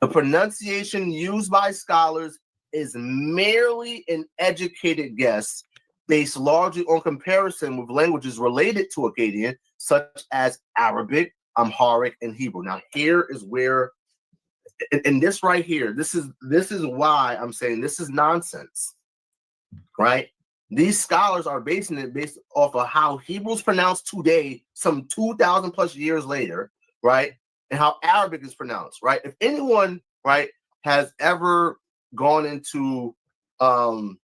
The pronunciation used by scholars is merely an educated guess based largely on comparison with languages related to Akkadian, such as Arabic, Amharic, and Hebrew. Now, here is where, and this right here, this is why I'm saying this is nonsense, right? These scholars are basing it based off of how Hebrew's pronounced today, some 2,000 plus years later, right? And how Arabic is pronounced, right? If anyone, right, has ever gone into, all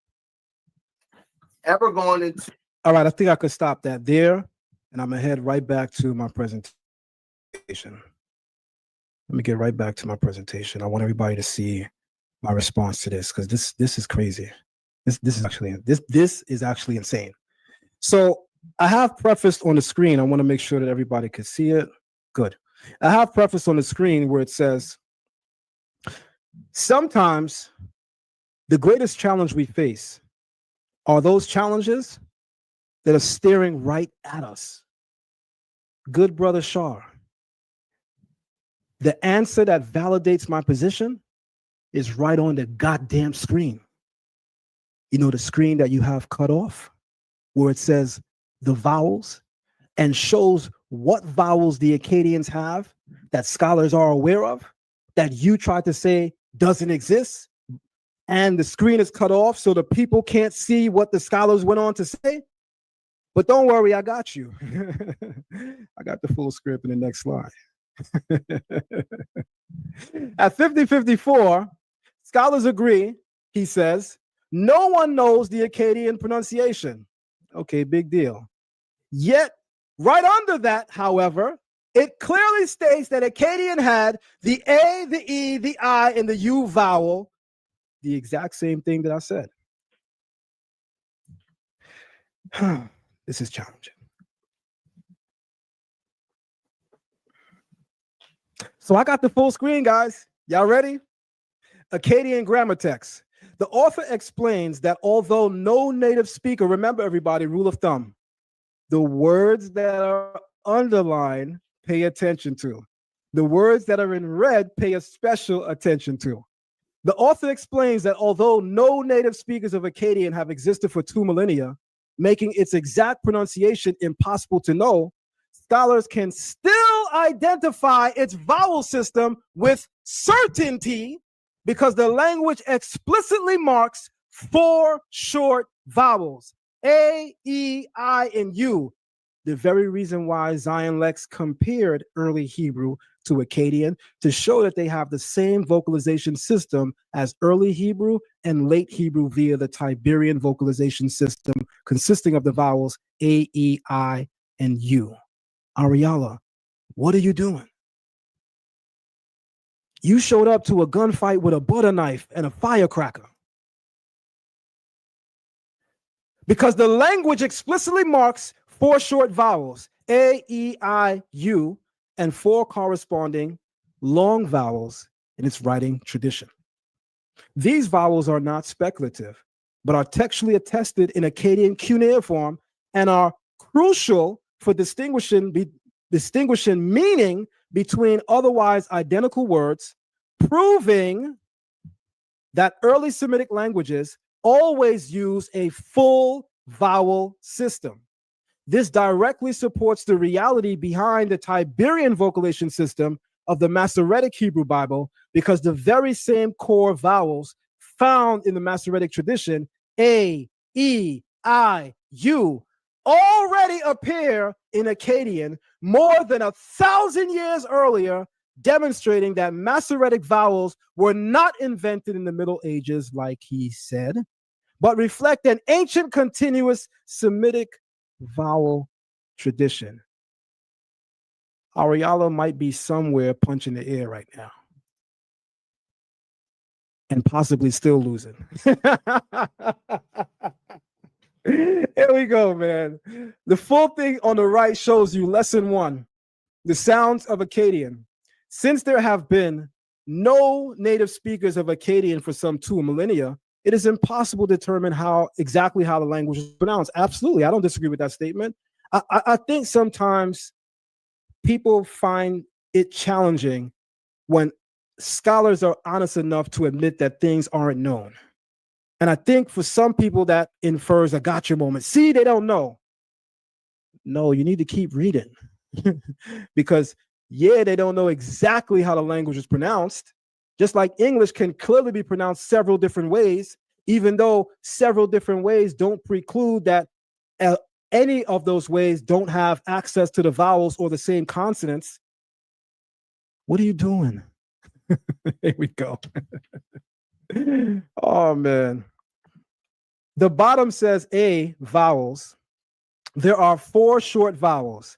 right, I think I could stop that there, and I'm gonna head right back to my presentation. Let me get right back to my presentation. I want everybody to see my response to this, because this is crazy. This is actually insane. So I have prefaced on the screen. I want to make sure that everybody can see it. Good. I have prefaced on the screen where it says, sometimes the greatest challenge we face are those challenges that are staring right at us. Good brother Shar, the answer that validates my position is right on the goddamn screen. You know, the screen that you have cut off where it says the vowels and shows what vowels the Akkadians have that scholars are aware of, that you tried to say doesn't exist, and the screen is cut off so the people can't see what the scholars went on to say. But don't worry, I got you. I got the full script in the next slide. At 5054, scholars agree, he says, no one knows the Akkadian pronunciation. Okay, big deal. Yet, right under that, however, it clearly states that Akkadian had the A, the E, the I, and the U vowel, the exact same thing that I said. This is challenging. So I got the full screen, guys. Y'all ready? Akkadian grammar text. The author explains that although no native speaker, remember everybody, rule of thumb, the words that are underlined, pay attention to. The words that are in red, pay a special attention to. The author explains that although no native speakers of Akkadian have existed for 2 millennia, making its exact pronunciation impossible to know, scholars can still identify its vowel system with certainty because the language explicitly marks 4 short vowels, A, E, I, and U. the very reason why Zion Lex compared early Hebrew to Akkadian to show that they have the same vocalization system as early Hebrew and late Hebrew via the Tiberian vocalization system consisting of the vowels A, E, I, and U. Ariala, what are you doing? You showed up to a gunfight with a butter knife and a firecracker. Because the language explicitly marks 4 short vowels, A, E, I, U, and 4 corresponding long vowels in its writing tradition. These vowels are not speculative, but are textually attested in Akkadian cuneiform and are crucial for distinguishing meaning between otherwise identical words, proving that early Semitic languages always use a full vowel system. This directly supports the reality behind the Tiberian vocalization system of the Masoretic Hebrew Bible, because the very same core vowels found in the Masoretic tradition, A, E, I, U, already appear in Akkadian more than 1,000 years earlier, demonstrating that Masoretic vowels were not invented in the Middle Ages, like he said, but reflect an ancient continuous Semitic vowel tradition. Ariala might be somewhere punching the air right now and possibly still losing. Here we go, man. The full thing on the right shows you lesson 1, the sounds of Akkadian. Since there have been no native speakers of Akkadian for some 2 millennia, it is impossible to determine exactly how the language is pronounced. Absolutely, I don't disagree with that statement. I think sometimes people find it challenging when scholars are honest enough to admit that things aren't known. And I think for some people that infers a gotcha moment. See, they don't know. No, you need to keep reading because they don't know exactly how the language is pronounced. Just like English can clearly be pronounced several different ways, even though several different ways don't preclude that any of those ways don't have access to the vowels or the same consonants. What are you doing? Here we go. Oh, man. The bottom says A, vowels. There are 4 short vowels,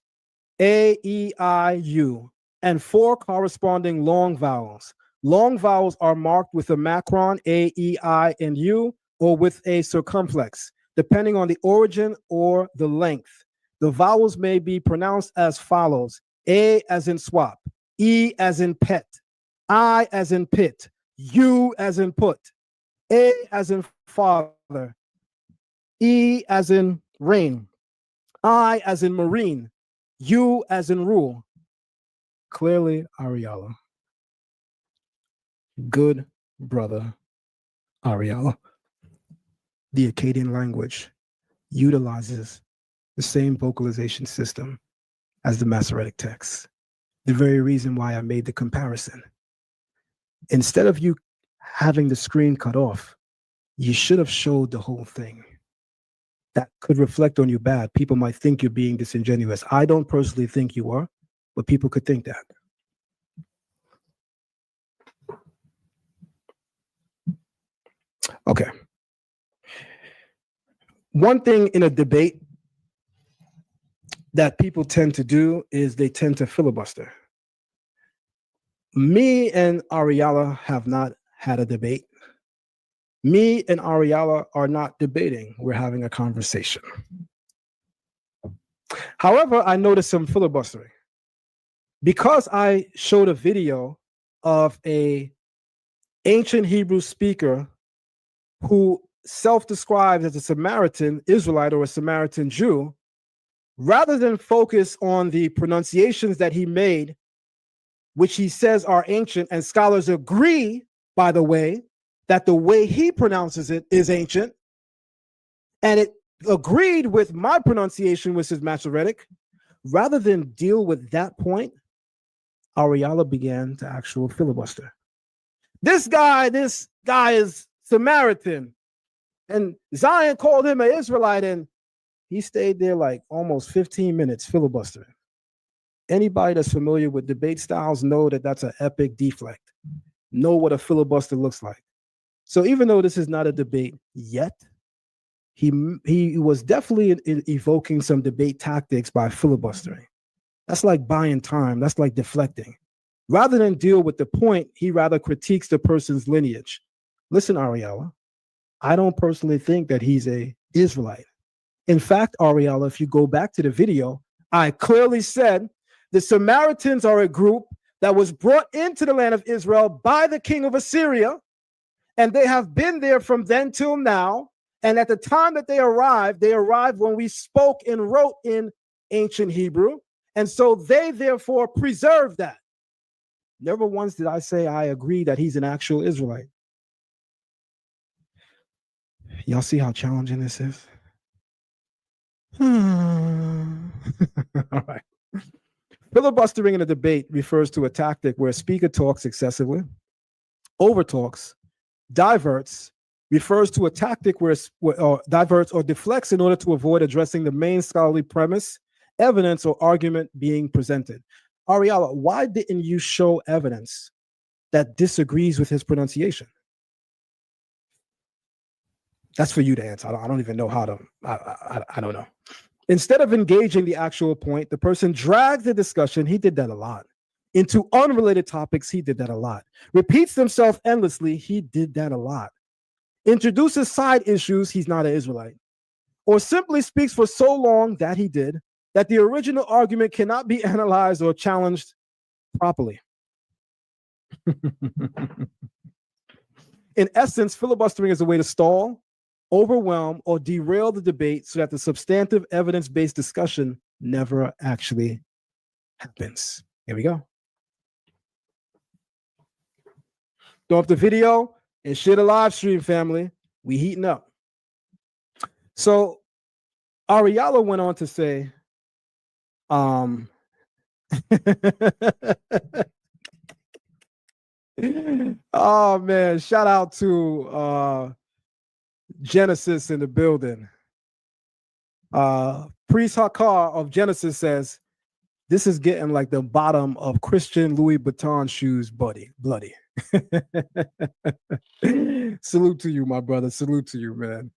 A, E, I, U, and 4 corresponding long vowels. Long vowels are marked with a macron, A, E, I, and U, or with a circumflex, depending on the origin or the length. The vowels may be pronounced as follows: A as in swap, E as in pet, I as in pit, U as in put, A as in father, E as in rain, I as in marine, U as in rule. Clearly, Ariala. Good brother Ariala. The Akkadian language utilizes the same vocalization system as the Masoretic text. The very reason why I made the comparison. Instead of you having the screen cut off, you should have showed the whole thing. That could reflect on you bad. People might think you're being disingenuous. I don't personally think you are, but people could think that. Okay. One thing in a debate that people tend to do is they tend to filibuster. Me and Ariala have not had a debate. Me and Ariala are not debating. We're having a conversation. However, I noticed some filibustering because I showed a video of an ancient Hebrew speaker who self-describes as a Samaritan Israelite or a Samaritan Jew. Rather than focus on the pronunciations that he made, which he says are ancient, and scholars agree, by the way, that the way he pronounces it is ancient, and it agreed with my pronunciation, which is Masoretic. Rather than deal with that point, Ariala began to actual filibuster. This guy is Samaritan, and Zion called him an Israelite, and He stayed there like almost 15 minutes filibustering. Anybody that's familiar with debate styles know that that's an epic deflect. Know what a filibuster looks like. So even though this is not a debate yet, he was definitely evoking some debate tactics by filibustering. That's like buying time. That's like deflecting. Rather than deal with the point, he rather critiques the person's lineage. Listen, Ariella, I don't personally think that he's a Israelite. In fact, Ariella, if you go back to the video, I clearly said the Samaritans are a group that was brought into the land of Israel by the king of Assyria, and they have been there from then till now. And at the time that they arrived when we spoke and wrote in ancient Hebrew. And so they therefore preserve that. Never once did I say I agree that he's an actual Israelite. Y'all see how challenging this is? All right. Filibustering in a debate refers to a tactic where a speaker talks excessively, overtalks, diverts, refers to a tactic where diverts or deflects in order to avoid addressing the main scholarly premise, evidence, or argument being presented. Ariella, why didn't you show evidence that disagrees with his pronunciation? That's for you to answer. I don't even know how to, I don't know. Instead of engaging the actual point, the person drags the discussion, he did that a lot, into unrelated topics, he did that a lot. Repeats himself endlessly, he did that a lot. Introduces side issues, he's not an Israelite. Or simply speaks for so long that he did, that the original argument cannot be analyzed or challenged properly. In essence, filibustering is a way to stall, overwhelm, or derail the debate so that the substantive evidence-based discussion never actually happens. Here we go. Throw up the video and share the live stream, family. We heating up. So Ariella went on to say, oh man, shout out to Genesis in the building. Priest Hakar of Genesis says, this is getting like the bottom of Christian Louis Vuitton shoes, bloody. Salute to you, my brother. Salute to you, man.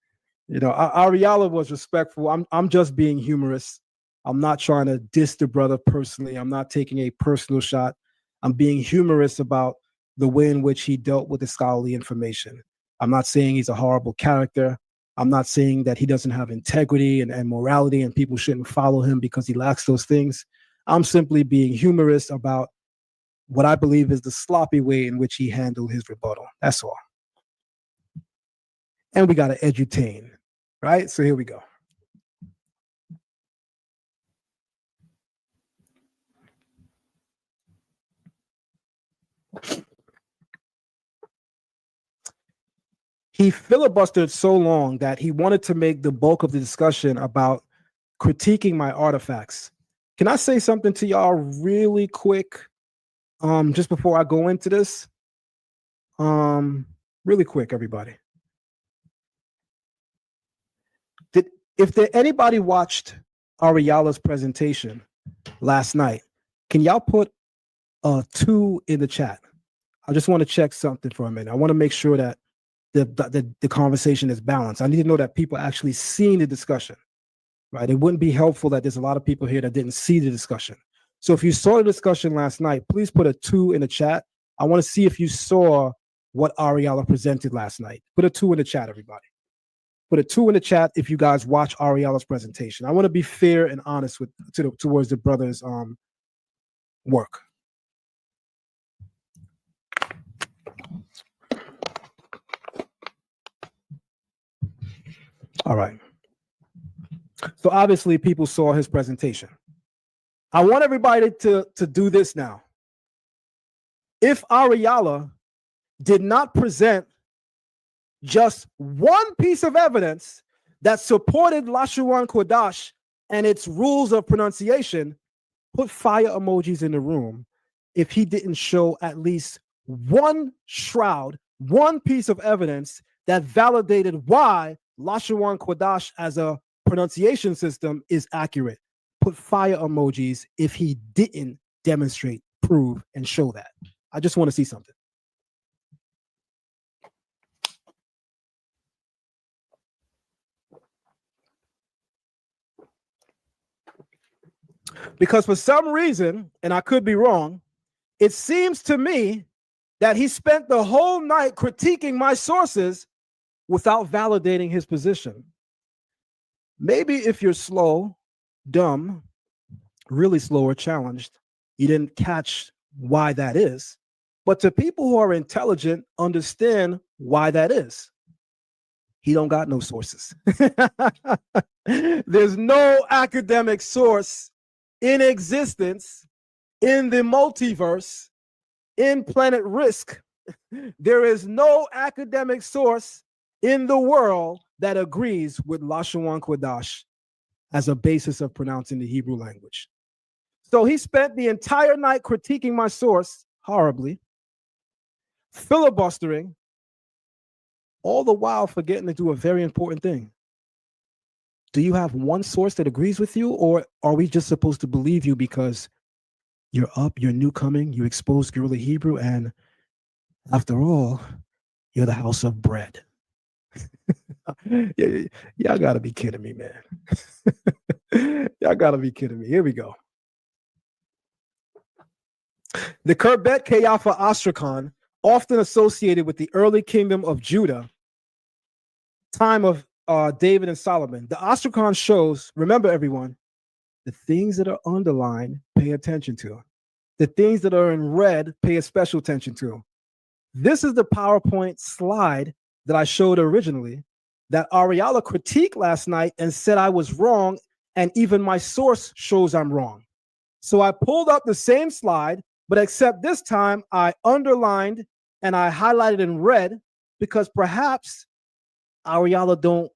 You know, Ariella was respectful. I'm just being humorous. I'm not trying to diss the brother personally. I'm not taking a personal shot. I'm being humorous about the way in which he dealt with the scholarly information. I'm not saying he's a horrible character. I'm not saying that he doesn't have integrity and morality and people shouldn't follow him because he lacks those things. I'm simply being humorous about what I believe is the sloppy way in which he handled his rebuttal. That's all. And we got to edutain, right? So here we go. He filibustered so long that he wanted to make the bulk of the discussion about critiquing my artifacts. Can I say something to y'all really quick? Just before I go into this, really quick, everybody. If anybody watched Ariella's presentation last night, can y'all put 2 in the chat? I just want to check something for a minute. I want to make sure that the conversation is balanced. I need to know that people actually seen the discussion, right? It wouldn't be helpful that there's a lot of people here that didn't see the discussion. So if you saw the discussion last night, please put a 2 in the chat. I want to see if you saw what Ariella presented last night. Put a 2 in the chat, everybody. Put a 2 in the chat if you guys watch Ariella's presentation. I want to be fair and honest towards the brother's work. All right. So obviously people saw his presentation. I want everybody to do this now. If Ariella did not present just one piece of evidence that supported Lashon Kodash and its rules of pronunciation, put fire emojis in the room if he didn't show at least one shroud, one piece of evidence that validated why Lashon Kodash as a pronunciation system is accurate. Put fire emojis if he didn't demonstrate, prove, and show that. I just want to see something. Because for some reason, and I could be wrong, it seems to me that he spent the whole night critiquing my sources without validating his position. Maybe if you're slow, dumb, really slow or challenged, you didn't catch why that is. But to people who are intelligent, understand why that is. He don't got no sources. There's no academic source in existence, in the multiverse, in Planet Risk. There is no academic source in the world that agrees with Lashon Kodash as a basis of pronouncing the Hebrew language. So he spent the entire night critiquing my source horribly, filibustering, all the while forgetting to do a very important thing. Do you have one source that agrees with you, or are we just supposed to believe you because you're up, you're new coming, you exposed guerrilla Hebrew, and after all, you're the house of bread? Y'all gotta be kidding me, man. Y'all gotta be kidding me. Here we go. The Kerbet Keyafa Astrakhan, often associated with the early kingdom of Judah, time of David and Solomon. The Astrakhan shows, remember everyone, the things that are underlined, pay attention to. The things that are in red, pay a special attention to. This is the PowerPoint slide that I showed originally that Ariala critiqued last night and said I was wrong, and even my source shows I'm wrong. So I pulled up the same slide, but except this time I underlined and I highlighted in red because perhaps Ariala don't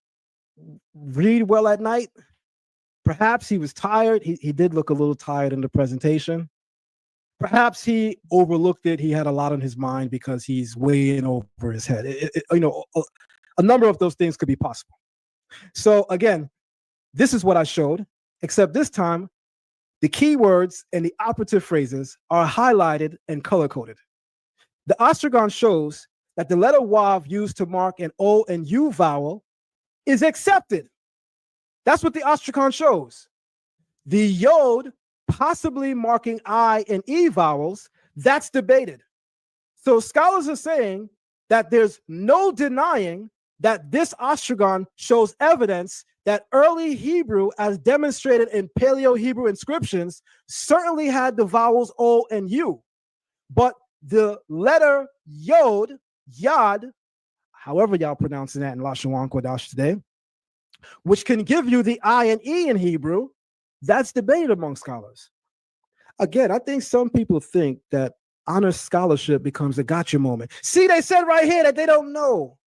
read well at night. Perhaps he was tired. He did look a little tired in the presentation. Perhaps he overlooked it. He had a lot on his mind because he's way in over his head. A number of those things could be possible. So again, this is what I showed, except this time, the keywords and the operative phrases are highlighted and color-coded. The Astrakhan shows that the letter Wav used to mark an O and U vowel is accepted. That's what the Astrakhan shows. The Yod, possibly marking I and E vowels, that's debated. So scholars are saying that there's no denying that this Astrakhan shows evidence that early Hebrew, as demonstrated in Paleo-Hebrew inscriptions, certainly had the vowels O and U. But the letter Yod, Yad, however y'all pronouncing that in Lashon Kodash today, which can give you the I and E in Hebrew, that's debated among scholars. Again, I think some people think that honest scholarship becomes a gotcha moment. See, they said right here that they don't know.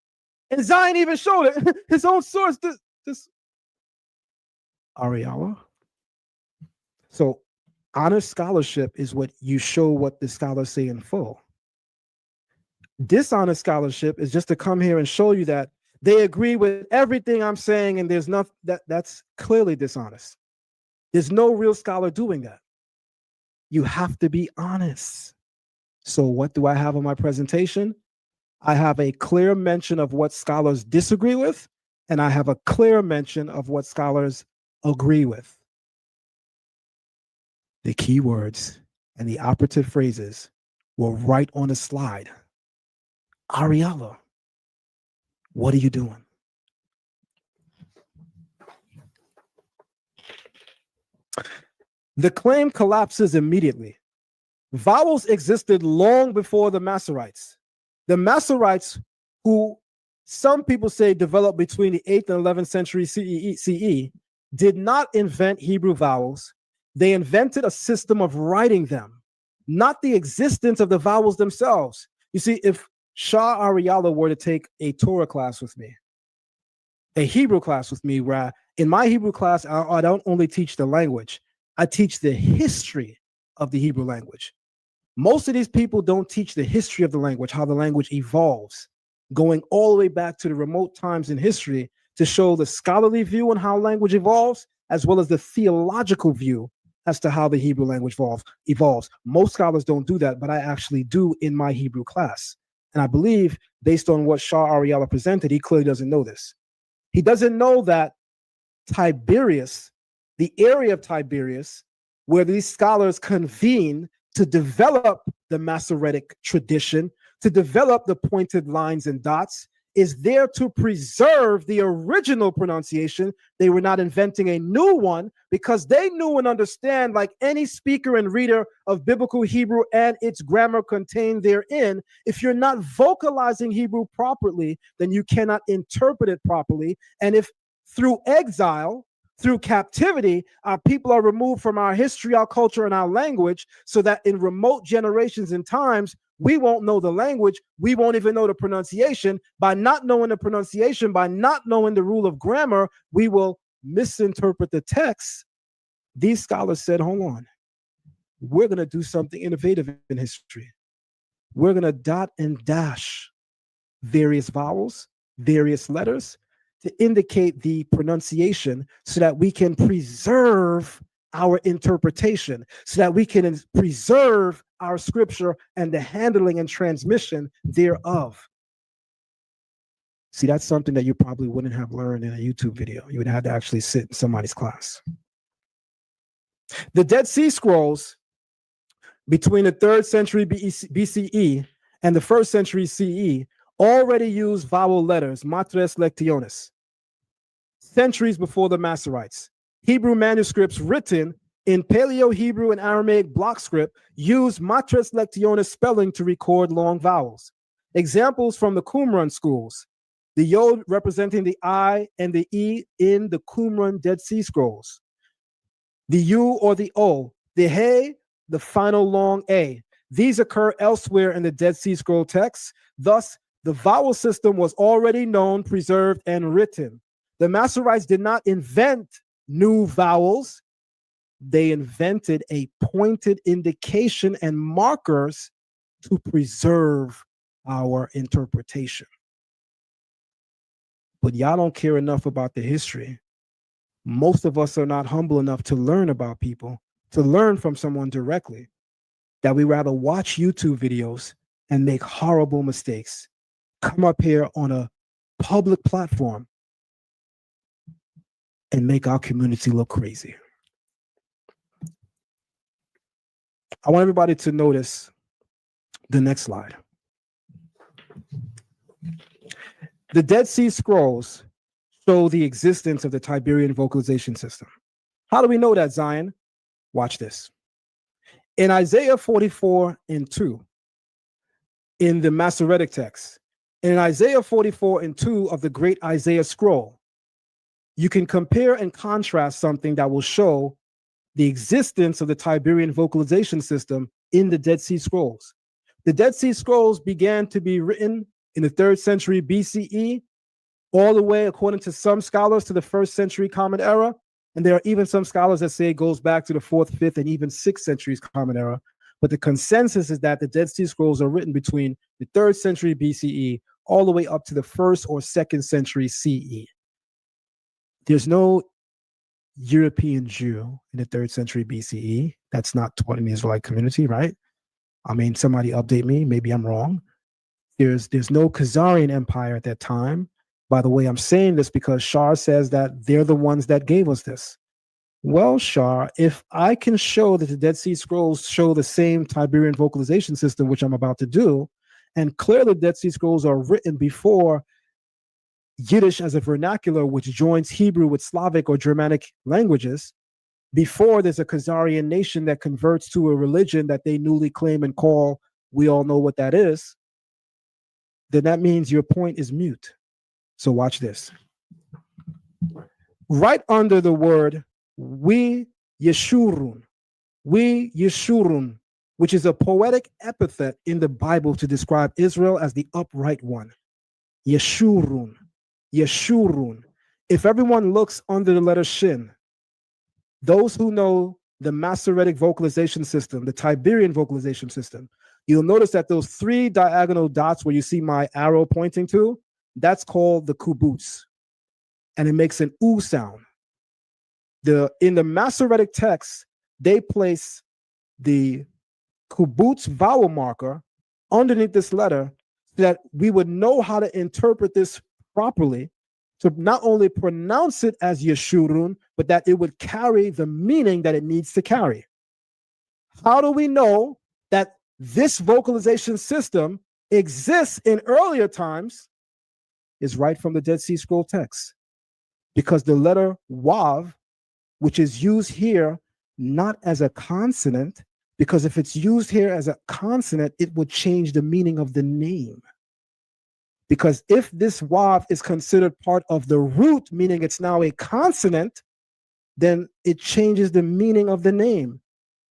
And Zion even showed it. His own source, this Ariala. So honest scholarship is what you show what the scholars say in full. Dishonest scholarship is just to come here and show you that they agree with everything I'm saying, and there's nothing that's clearly dishonest. There's no real scholar doing that. You have to be honest. So what do I have on my presentation? I have a clear mention of what scholars disagree with, and I have a clear mention of what scholars agree with. The keywords and the operative phrases were right on the slide. Ariala, what are you doing? The claim collapses immediately. Vowels existed long before the Masoretes. The Masoretes, who some people say developed between the 8th and 11th century CE, did not invent Hebrew vowels. They invented a system of writing them, not the existence of the vowels themselves. You see, if Shah Ariala were to take a Torah class with me, a Hebrew class with me, where in my Hebrew class, I don't only teach the language, I teach the history of the Hebrew language. Most of these people don't teach the history of the language, how the language evolves, going all the way back to the remote times in history to show the scholarly view on how language evolves, as well as the theological view as to how the Hebrew language evolves. Most scholars don't do that, but I actually do in my Hebrew class. And I believe, based on what Shah Ariella presented, he clearly doesn't know this. He doesn't know that Tiberias, the area of Tiberias, where these scholars convene to develop the Masoretic tradition, to develop the pointed lines and dots, is there to preserve the original pronunciation. They were not inventing a new one, because they knew and understand, like any speaker and reader of biblical Hebrew and its grammar contained therein, if you're not vocalizing Hebrew properly, then you cannot interpret it properly. And if through exile, through captivity, our people are removed from our history, our culture, and our language, so that in remote generations and times, we won't know the language. We won't even know the pronunciation. By not knowing the pronunciation, by not knowing the rule of grammar, we will misinterpret the text. These scholars said, hold on, we're going to do something innovative in history. We're going to dot and dash various vowels, various letters to indicate the pronunciation, so that we can preserve our interpretation, so that we can preserve our scripture and the handling and transmission thereof. See, that's something that you probably wouldn't have learned in a YouTube video. You would have to actually sit in somebody's class. The Dead Sea Scrolls between the 3rd century BCE and the 1st century CE already used vowel letters, matres lectionis, centuries before the Masoretes. Hebrew manuscripts written in Paleo-Hebrew and Aramaic block script use matres lectionis spelling to record long vowels. Examples from the Qumran schools: the yod representing the I and the E in the Qumran Dead Sea Scrolls, the U or the O, the He, the final long A. These occur elsewhere in the Dead Sea Scroll texts. Thus, the vowel system was already known, preserved, and written. The Masoretes did not invent new vowels. They invented a pointed indication and markers to preserve our interpretation. But y'all don't care enough about the history. Most of us are not humble enough to learn about people, to learn from someone directly, that we rather watch YouTube videos and make horrible mistakes, come up here on a public platform and make our community look crazy. I want everybody to notice the next slide. The Dead Sea Scrolls show the existence of the Tiberian vocalization system. How do we know that, Zion? Watch this. In Isaiah 44:2, in the Masoretic text, in Isaiah 44:2 of the Great Isaiah Scroll, you can compare and contrast something that will show the existence of the Tiberian vocalization system in the Dead Sea Scrolls. The Dead Sea Scrolls began to be written in the 3rd century BCE, all the way, according to some scholars, to the 1st century Common Era. And there are even some scholars that say it goes back to the 4th, 5th, and even 6th centuries Common Era. But the consensus is that the Dead Sea Scrolls are written between the 3rd century BCE all the way up to the 1st or 2nd century CE. There's no European Jew in the 3rd century BCE that's not taught in the Israelite community, right? I mean, somebody update me, maybe I'm wrong. There's no Khazarian Empire at that time. By the way, I'm saying this because Shar says that they're the ones that gave us this. Well, Shar, if I can show that the Dead Sea Scrolls show the same Tiberian vocalization system, which I'm about to do, and clearly the Dead Sea Scrolls are written before Yiddish as a vernacular, which joins Hebrew with Slavic or Germanic languages, before there's a Khazarian nation that converts to a religion that they newly claim and call, we all know what that is, then that means your point is mute. So watch this. Right under the word we Yeshurun, which is a poetic epithet in the Bible to describe Israel as the upright one. Yeshurun. If everyone looks under the letter Shin, those who know the Masoretic vocalization system, the Tiberian vocalization system, you'll notice that those 3 diagonal dots where you see my arrow pointing to, that's called the kibbutz. and it makes an oo sound. In the Masoretic text, they place the kibbutz vowel marker underneath this letter so that we would know how to interpret this properly, to not only pronounce it as Yeshurun, but that it would carry the meaning that it needs to carry. How do we know that this vocalization system exists in earlier times? Is right from the Dead Sea Scroll text. Because the letter Wav, which is used here not as a consonant, because if it's used here as a consonant, it would change the meaning of the name. Because if this Wav is considered part of the root, meaning it's now a consonant, then it changes the meaning of the name.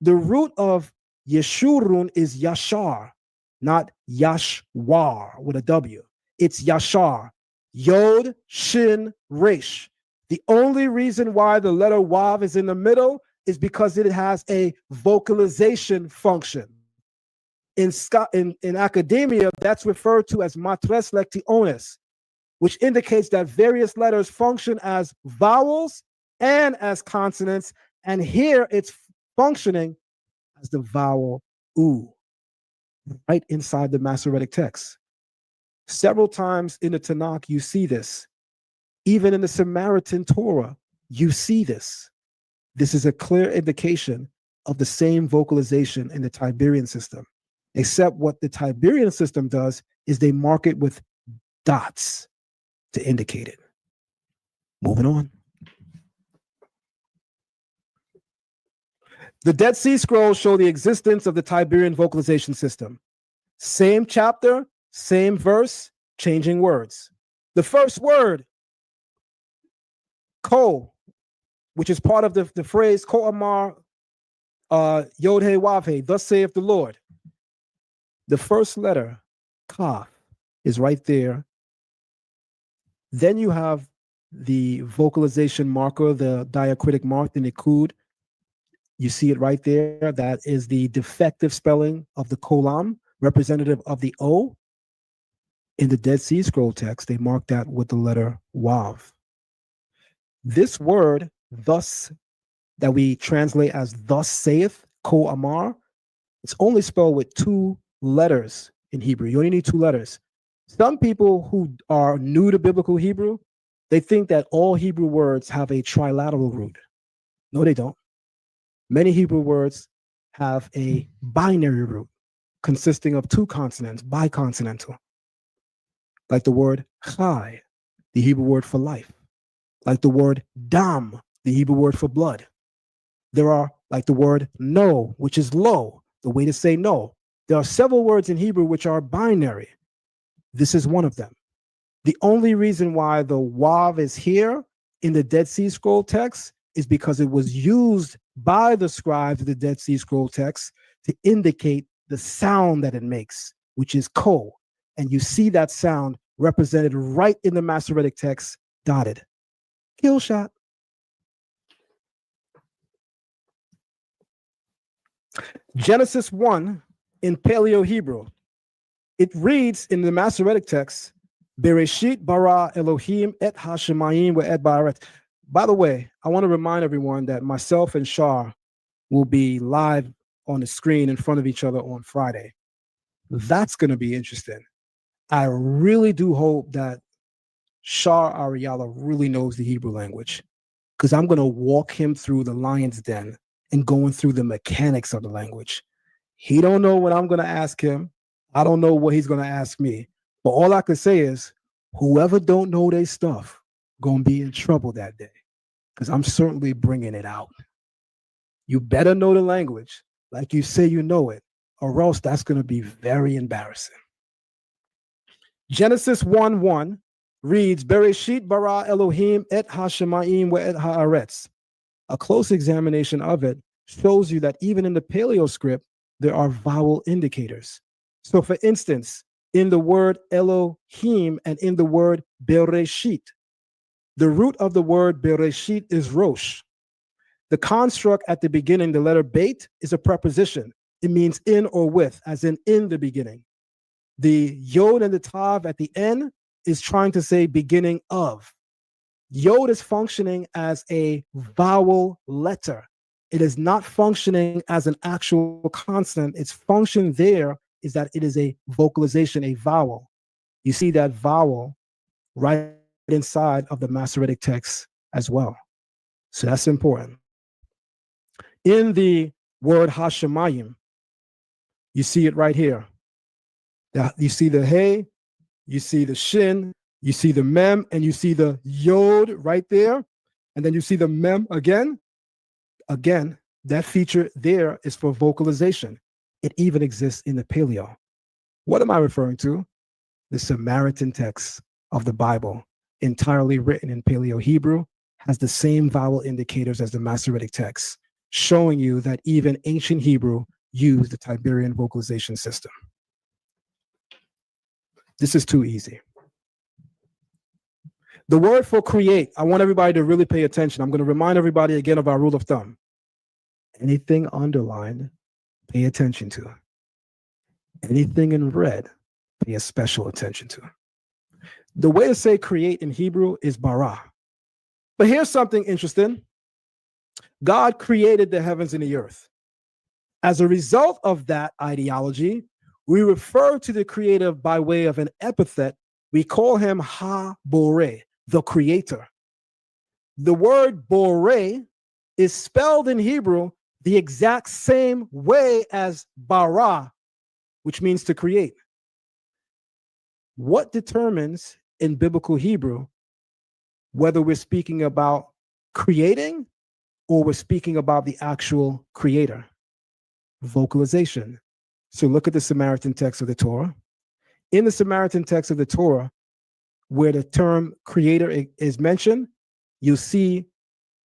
The root of Yeshurun is Yashar, not Yashwar with a W. It's Yashar, Yod, Shin, Resh. The only reason why the letter Wav is in the middle is because it has a vocalization function. In academia, that's referred to as matres lectiones, which indicates that various letters function as vowels and as consonants, and here it's functioning as the vowel oo, right inside the Masoretic text. Several times in the Tanakh, you see this. Even in the Samaritan Torah, you see this. This is a clear indication of the same vocalization in the Tiberian system, except what the Tiberian system does is they mark it with dots to indicate it. Moving on. The Dead Sea Scrolls show the existence of the Tiberian vocalization system. Same chapter, same verse, changing words. The first word, ko, which is part of the phrase ko amar yod he wav he, thus saith the Lord. The first letter, kaf, is right there. Then you have the vocalization marker, the diacritic mark, the nikud. You see it right there. That is the defective spelling of the kolam, representative of the O. In the Dead Sea Scroll text, they mark that with the letter wav. This word, thus, that we translate as thus saith, ko amar, it's only spelled with 2 letters in Hebrew. You only need 2 letters. Some people who are new to biblical Hebrew, they think that all Hebrew words have a trilateral root. No, they don't. Many Hebrew words have a binary root consisting of 2 consonants, biconsonantal. Like the word chai, the Hebrew word for life. Like the word dam, the Hebrew word for blood. There are, like the word no, which is low, the way to say no. There are several words in Hebrew which are binary. This is one of them. The only reason why the wav is here in the Dead Sea Scroll text is because it was used by the scribes of the Dead Sea Scroll text to indicate the sound that it makes, which is ko. And you see that sound represented right in the Masoretic text, dotted. Kill shot. Genesis 1 in Paleo Hebrew. It reads in the Masoretic text, Bereshit bara Elohim et hashemayim ve'et ba'aretz. By the way, I want to remind everyone that myself and Shar will be live on the screen in front of each other on Friday. That's going to be interesting. I really do hope that Shar Ariala really knows the Hebrew language, because I'm going to walk him through the lion's den and going through the mechanics of the language. He don't know what I'm going to ask him. I don't know what he's going to ask me. But all I can say is, whoever don't know their stuff going to be in trouble that day, because I'm certainly bringing it out. You better know the language like you say you know it, or else that's going to be very embarrassing. Genesis 1:1 reads, Bereshit bara Elohim et hashemayim ve'et haaretz. A close examination of it shows you that even in the Paleo script, there are vowel indicators. So for instance, in the word Elohim and in the word Bereshit, the root of the word Bereshit is Rosh. The construct at the beginning, the letter Beit, is a preposition. It means in or with, as in the beginning. The Yod and the Tav at the end is trying to say beginning of. Yod is functioning as a vowel letter. It is not functioning as an actual consonant. Its function there is that it is a vocalization, a vowel. You see that vowel right inside of the Masoretic text as well. So that's important. In the word Hashemayim, you see it right here. You see the Hey, you see the Shin, you see the Mem, and you see the Yod right there. And then you see the Mem again. Again, that feature there is for vocalization. It even exists in the Paleo. What am I referring to? The Samaritan text of the Bible, entirely written in Paleo Hebrew, has the same vowel indicators as the Masoretic text, showing you that even ancient Hebrew used the Tiberian vocalization system. This is too easy. The word for create, I want everybody to really pay attention. I'm going to remind everybody again of our rule of thumb. Anything underlined, pay attention to. Anything in red, pay a special attention to. The way to say create in Hebrew is bara. But here's something interesting. God created the heavens and the earth. As a result of that ideology, we refer to the creator by way of an epithet. We call him Ha-Boreh, the creator. The word Boreh is spelled in Hebrew the exact same way as bara, which means to create. What determines in biblical Hebrew whether we're speaking about creating or we're speaking about the actual creator? Vocalization. So look at the Samaritan text of the Torah. In the Samaritan text of the Torah, where the term creator is mentioned, you'll see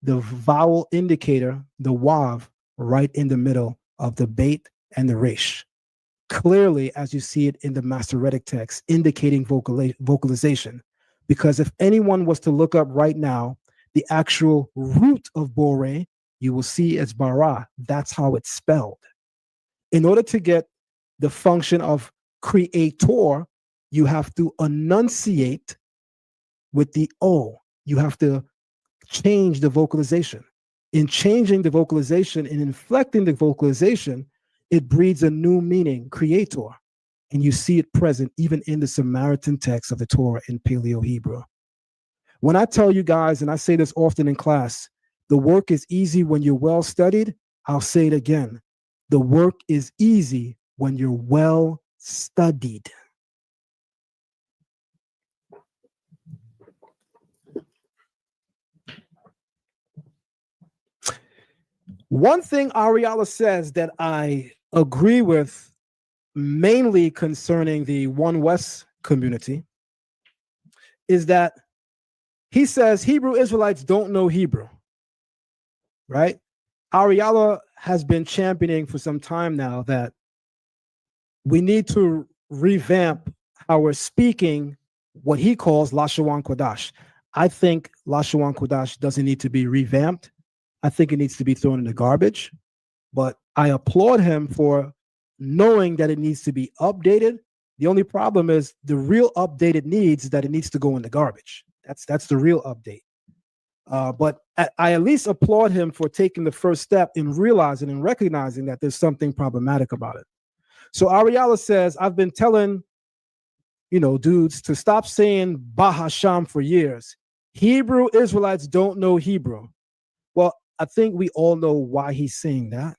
the vowel indicator, the wav, right in the middle of the beit and the resh. Clearly, as you see it in the Masoretic text, indicating vocalization. Because if anyone was to look up right now, the actual root of boreh, you will see as bara. That's how it's spelled. In order to get the function of creator, you have to enunciate with the O. You have to change the vocalization. In changing the vocalization and inflecting the vocalization, it breeds a new meaning, creator. And you see it present even in the Samaritan text of the Torah in Paleo Hebrew. When I tell you guys, and I say this often in class, the work is easy when you're well studied, I'll say it again. The work is easy when you're well studied. One thing Ariala says that I agree with, mainly concerning the One West community, is that he says Hebrew Israelites don't know Hebrew, right? Ariala has been championing for some time now that we need to revamp how we're speaking what he calls Lashawan Kodash. I think Lashawan Kodash doesn't need to be revamped. I think it needs to be thrown in the garbage, but I applaud him for knowing that it needs to be updated. The only problem is the real update it needs is that it needs to go in the garbage. That's the real update. But I at least applaud him for taking the first step in realizing and recognizing that there's something problematic about it. So Ariala says, I've been telling, dudes to stop saying Bahasham for years. Hebrew Israelites don't know Hebrew. Well, I think we all know why he's saying that.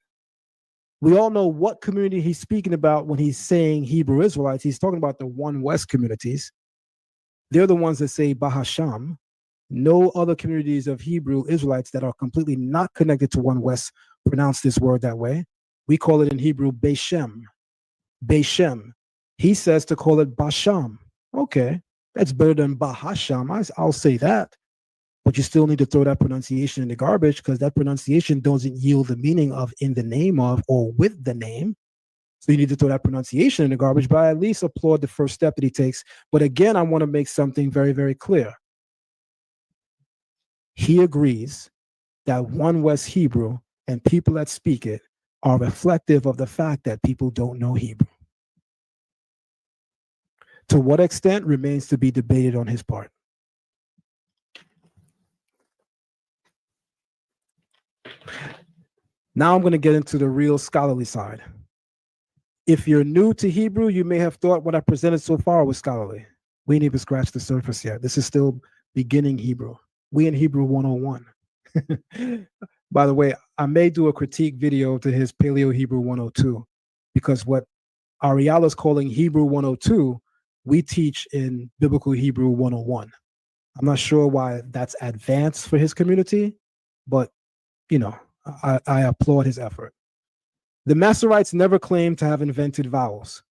We all know what community he's speaking about when he's saying Hebrew Israelites. He's talking about the One West communities. They're the ones that say Bahasham. No other communities of Hebrew Israelites that are completely not connected to One West pronounce this word that way. We call it in Hebrew Beishem. Beishem. He says to call it Basham. Okay, that's better than Bahasham. I'll say that. But you still need to throw that pronunciation in the garbage because that pronunciation doesn't yield the meaning of in the name of or with the name. So you need to throw that pronunciation in the garbage, but I at least applaud the first step that he takes. But again, I want to make something very, very clear. He agrees that One West Hebrew and people that speak it are reflective of the fact that people don't know Hebrew. To what extent remains to be debated on his part. Now I'm going to get into the real scholarly side. If you're new to Hebrew, you may have thought what I presented so far was scholarly. We ain't even scratched the surface yet. This is still beginning Hebrew. We in Hebrew 101. By the way, I may do a critique video to his Paleo Hebrew 102, because what Ariala is calling Hebrew 102, we teach in Biblical Hebrew 101. I'm not sure why that's advanced for his community, but you know, I applaud his effort. The Masoretes never claimed to have invented vowels.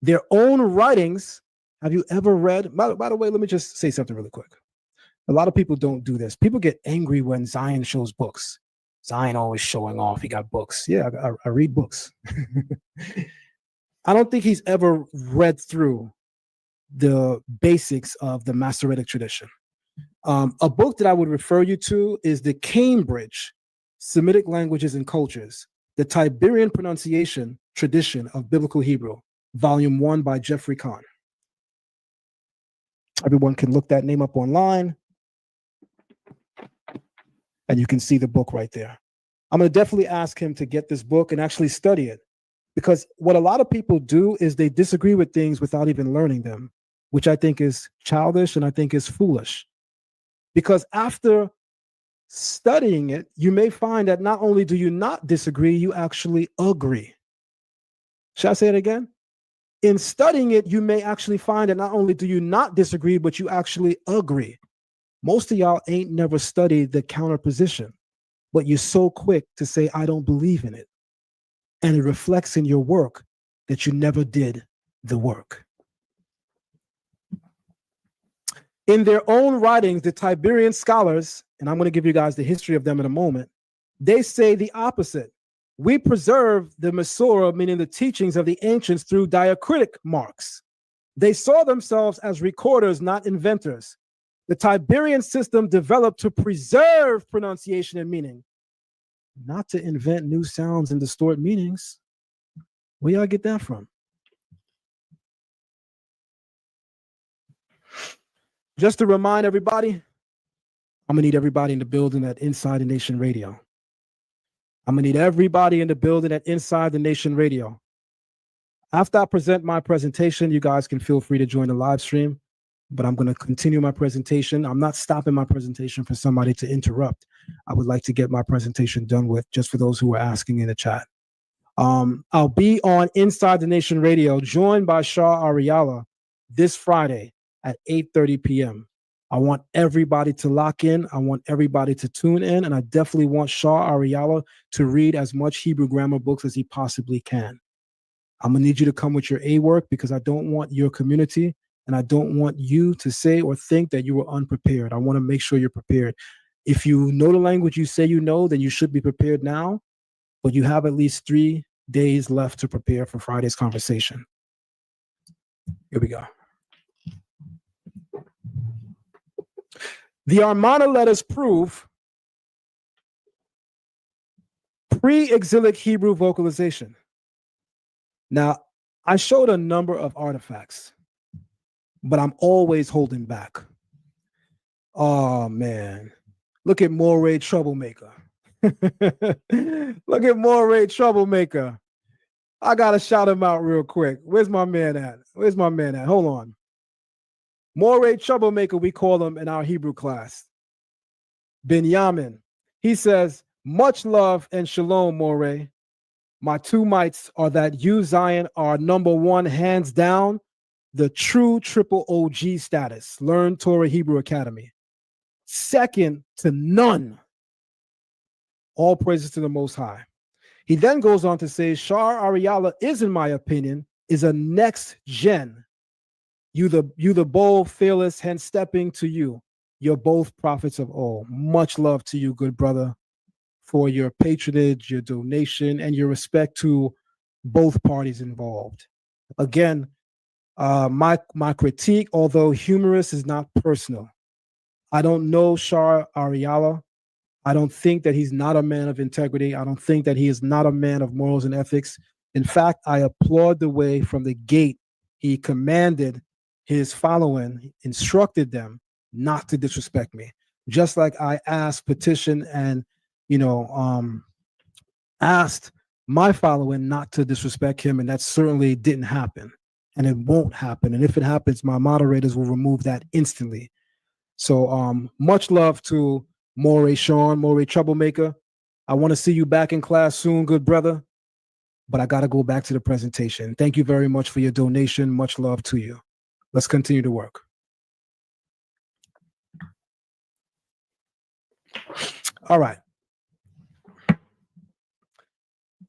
Their own writings, have you ever read? By the way, let me just say something really quick. A lot of people don't do this. People get angry when Zion shows books. Zion always showing off. He got books. Yeah, I read books. I don't think he's ever read through the basics of the Masoretic tradition. A book that I would refer you to is the Cambridge Semitic Languages and Cultures, the Tiberian Pronunciation Tradition of Biblical Hebrew, Volume 1 by Jeffrey Kahn. Everyone can look that name up online, and you can see the book right there. I'm going to definitely ask him to get this book and actually study it, because what a lot of people do is they disagree with things without even learning them, which I think is childish and I think is foolish. Because after studying it, you may find that not only do you not disagree, you actually agree. Shall I say it again? In studying it, you may actually find that not only do you not disagree, but you actually agree. Most of y'all ain't never studied the counterposition, but you're so quick to say, I don't believe in it. And it reflects in your work that you never did the work. In their own writings, the Tiberian scholars, and I'm going to give you guys the history of them in a moment, they say the opposite. We preserve the Masorah, meaning the teachings of the ancients, through diacritic marks. They saw themselves as recorders, not inventors. The Tiberian system developed to preserve pronunciation and meaning, not to invent new sounds and distort meanings. Where y'all get that from? Just to remind everybody, I'm going to need everybody in the building at Inside the Nation Radio. I'm going to need everybody in the building at Inside the Nation Radio. After I present my presentation, you guys can feel free to join the live stream, but I'm going to continue my presentation. I'm not stopping my presentation for somebody to interrupt. I would like to get my presentation done with, just for those who are asking in the chat. I'll be on Inside the Nation Radio, joined by Shah Ariala this Friday at 8:30 p.m. I want everybody to lock in. I want everybody to tune in. And I definitely want Shah Ariala to read as much Hebrew grammar books as he possibly can. I'm going to need you to come with your A work, because I don't want your community and I don't want you to say or think that you were unprepared. I want to make sure you're prepared. If you know the language you say you know, then you should be prepared now. But you have at least 3 days left to prepare for Friday's conversation. Here we go. The Armana letters prove pre-exilic Hebrew vocalization. Now, I showed a number of artifacts, but I'm always holding back. Oh, man. Look at Moray Troublemaker. Look at Moray Troublemaker. I got to shout him out real quick. Where's my man at? Where's my man at? Hold on. Moray Troublemaker, we call him in our Hebrew class. Binyamin. He says, much love and shalom, Moray. My two mites are that you, Zion, are number one, hands down, the true triple OG status. Learn Torah Hebrew Academy. Second to none. All praises to the Most High. He then goes on to say, Shah Ariala is, in my opinion, is a next gen. You the bold, fearless, hence stepping to you. You're both prophets of all. Much love to you, good brother, for your patronage, your donation, and your respect to both parties involved. Again, my critique, although humorous, is not personal. I don't know Shah Ariala. I don't think that he's not a man of integrity. I don't think that he is not a man of morals and ethics. In fact, I applaud the way from the gate he commanded his following, instructed them not to disrespect me. Just like I asked, petition, and asked my following not to disrespect him, and that certainly didn't happen, and it won't happen. And if it happens, my moderators will remove that instantly. So much love to Moray Sean, Moray Troublemaker. I want to see you back in class soon, good brother. But I got to go back to the presentation. Thank you very much for your donation. Much love to you. Let's continue to work. All right.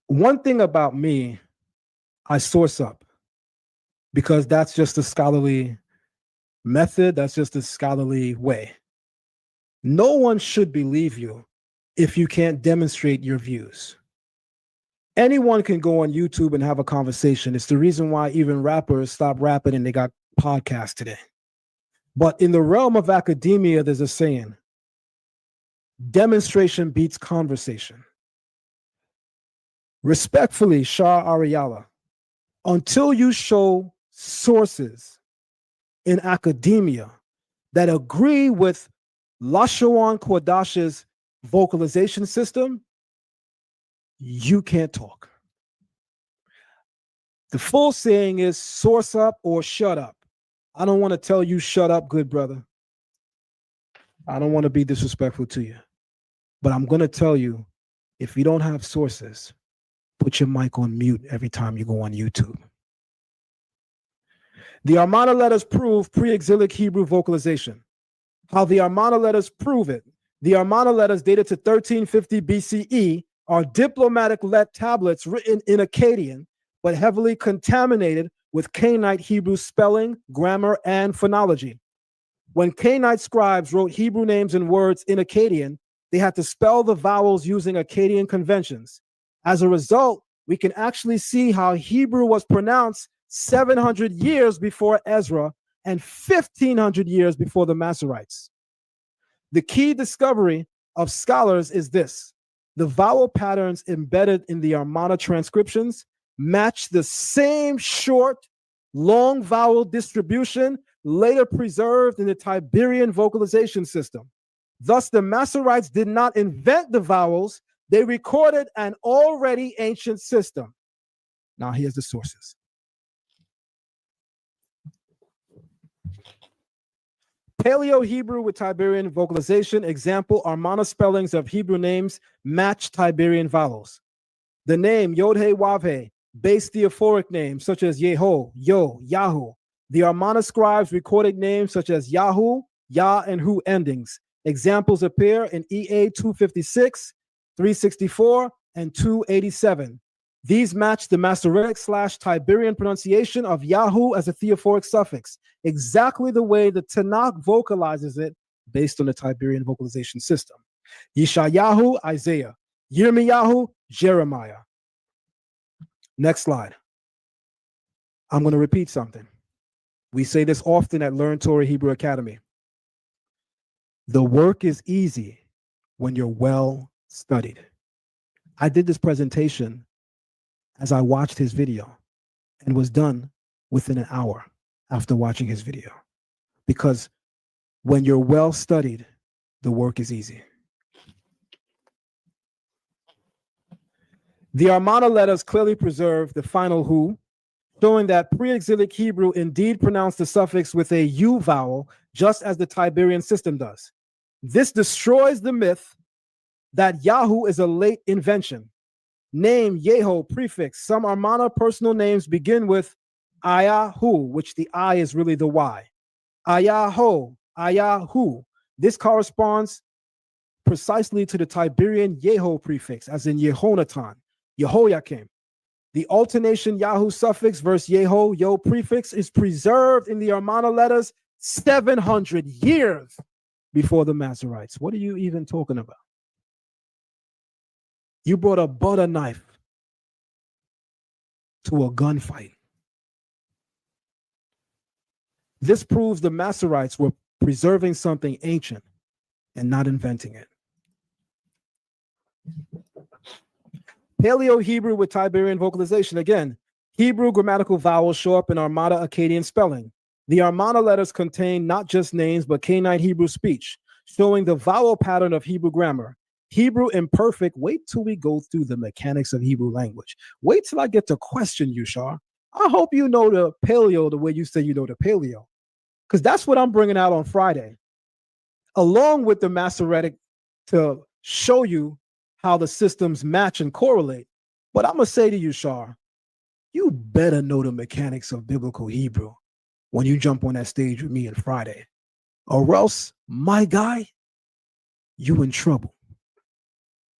One thing about me, I source up because that's just a scholarly method. That's just a scholarly way. No one should believe you if you can't demonstrate your views. Anyone can go on YouTube and have a conversation. It's the reason why even rappers stop rapping and they got podcasts today. But in the realm of academia, there's a saying, demonstration beats conversation. Respectfully, Shah Ariala, until you show sources in academia that agree with Lashawan Qadash's vocalization system, you can't talk. The full saying is source up or shut up. I don't want to tell you shut up, good brother. I don't want to be disrespectful to you. But I'm going to tell you, if you don't have sources, put your mic on mute every time you go on YouTube. The Armana letters prove pre-exilic Hebrew vocalization. How the Armana letters prove it. The Armana letters dated to 1350 BCE are diplomatic tablets written in Akkadian, but heavily contaminated with Canaanite Hebrew spelling, grammar, and phonology. When Canaanite scribes wrote Hebrew names and words in Akkadian, they had to spell the vowels using Akkadian conventions. As a result, we can actually see how Hebrew was pronounced 700 years before Ezra and 1500 years before the Masoretes. The key discovery of scholars is this: the vowel patterns embedded in the Armana transcriptions match the same short, long vowel distribution later preserved in the Tiberian vocalization system. Thus, the Masoretes did not invent the vowels, they recorded an already ancient system. Now, here's the sources. Paleo-Hebrew with Tiberian vocalization. Example, Armana spellings of Hebrew names match Tiberian vowels. The name Yod-He Wav-He, base theophoric names such as Yeho, Yo, Yahu. The Armana scribes recorded names such as Yahu, Ya, and Hu endings. Examples appear in EA 256, 364, and 287. These match the Masoretic/Tiberian pronunciation of Yahu as a theophoric suffix, exactly the way the Tanakh vocalizes it based on the Tiberian vocalization system. Yeshayahu, Isaiah. Yirmiyahu, Jeremiah. Next slide. I'm going to repeat something. We say this often at Learn Torah Hebrew Academy. The work is easy when you're well studied. I did this presentation as I watched his video and was done within an hour after watching his video. Because when you're well studied, the work is easy. The Armana letters clearly preserve the final hu, showing that pre-exilic Hebrew indeed pronounced the suffix with a U vowel, just as the Tiberian system does. This destroys the myth that Yahu is a late invention. Name, Yeho, prefix. Some Armana personal names begin with Ayahu, which the I is really the Y. Ayaho, Ayahu. This corresponds precisely to the Tiberian Yeho prefix, as in Yehonatan, Yehoiakim. The alternation Yahu suffix versus Yeho, Yo prefix is preserved in the Armana letters 700 years before the Masoretes. What are you even talking about? You brought a butter knife to a gunfight. This proves the Masoretes were preserving something ancient and not inventing it. Paleo-Hebrew with Tiberian vocalization. Again, Hebrew grammatical vowels show up in Armada Akkadian spelling. The Armana letters contain not just names, but Canaanite Hebrew speech, showing the vowel pattern of Hebrew grammar. Hebrew imperfect. Wait till we go through the mechanics of Hebrew language. Wait till I get to question you, Shar. I hope you know the paleo the way you say you know the paleo, because that's what I'm bringing out on Friday, along with the Masoretic, to show you how the systems match and correlate. But I'm going to say to you, Shar, you better know the mechanics of biblical Hebrew when you jump on that stage with me on Friday. Or else, my guy, you in trouble.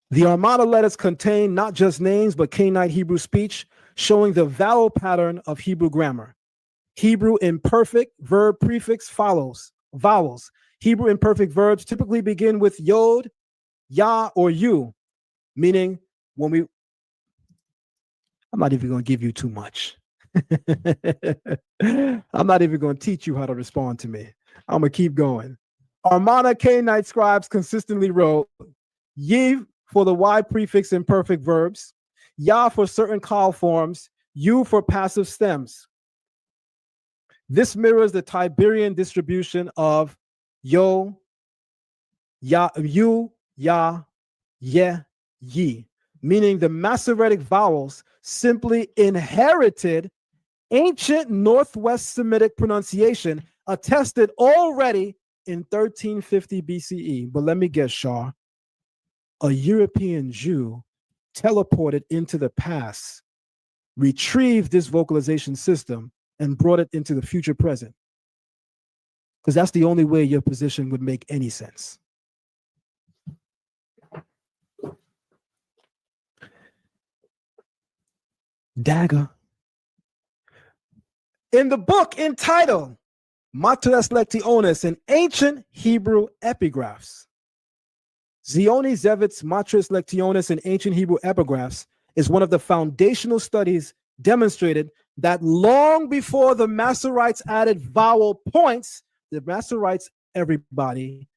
The Armada letters contain not just names, but Canaanite Hebrew speech, showing the vowel pattern of Hebrew grammar. Hebrew imperfect verb prefix follows vowels. Hebrew imperfect verbs typically begin with yod, ya, or you, meaning when we, I'm not even going to give you too much. I'm not even going to teach you how to respond to me. I'm going to keep going. Armada Canaanite scribes consistently wrote Yiv for the Y prefix imperfect verbs, Ya for certain call forms, U for passive stems. This mirrors the Tiberian distribution of Yo, Ya, You, Ya, Ye, Yi, meaning the Masoretic vowels simply inherited ancient Northwest Semitic pronunciation attested already in 1350 BCE. But let me guess, Shah, a European Jew teleported into the past, retrieved this vocalization system, and brought it into the future present. Because that's the only way your position would make any sense. Dagger. In the book entitled Matres Lectionis, in ancient Hebrew epigraphs, Zioni Zevit's Matres Lectionis in ancient Hebrew epigraphs is one of the foundational studies demonstrated that long before the Masoretes added vowel points, the Masoretes, everybody,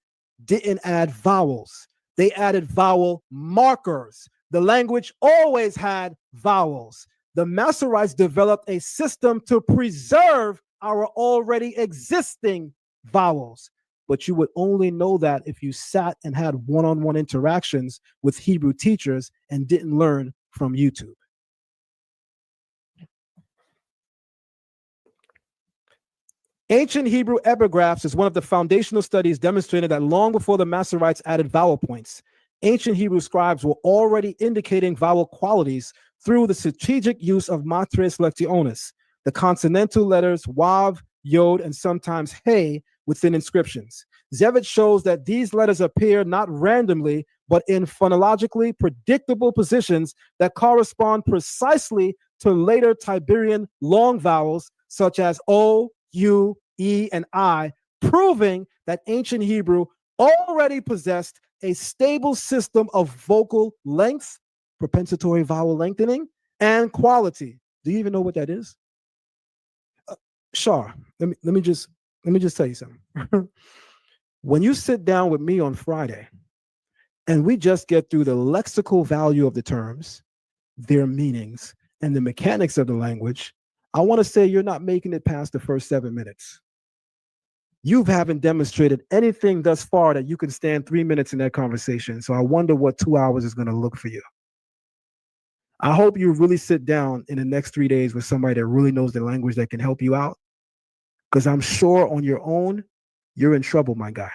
didn't add vowels. They added vowel markers. The language always had vowels. The Masoretes developed a system to preserve our already existing vowels. But you would only know that if you sat and had one-on-one interactions with Hebrew teachers and didn't learn from YouTube. Ancient Hebrew epigraphs is one of the foundational studies demonstrating that long before the Masoretes added vowel points, ancient Hebrew scribes were already indicating vowel qualities through the strategic use of Matres Lectionis, the consonantal letters Wav, Yod, and sometimes Hey within inscriptions. Zevit shows that these letters appear not randomly, but in phonologically predictable positions that correspond precisely to later Tiberian long vowels such as O, U, E, and I, proving that ancient Hebrew already possessed a stable system of vocal length, propensatory vowel lengthening, and quality. Do you even know what that is? Shar, let me just tell you something. When you sit down with me on Friday and we just get through the lexical value of the terms, their meanings, and the mechanics of the language, I want to say you're not making it past the first 7 minutes. You haven't demonstrated anything thus far that you can stand 3 minutes in that conversation. So I wonder what 2 hours is going to look for you. I hope you really sit down in the next 3 days with somebody that really knows the language that can help you out. Because I'm sure on your own, you're in trouble, my guy.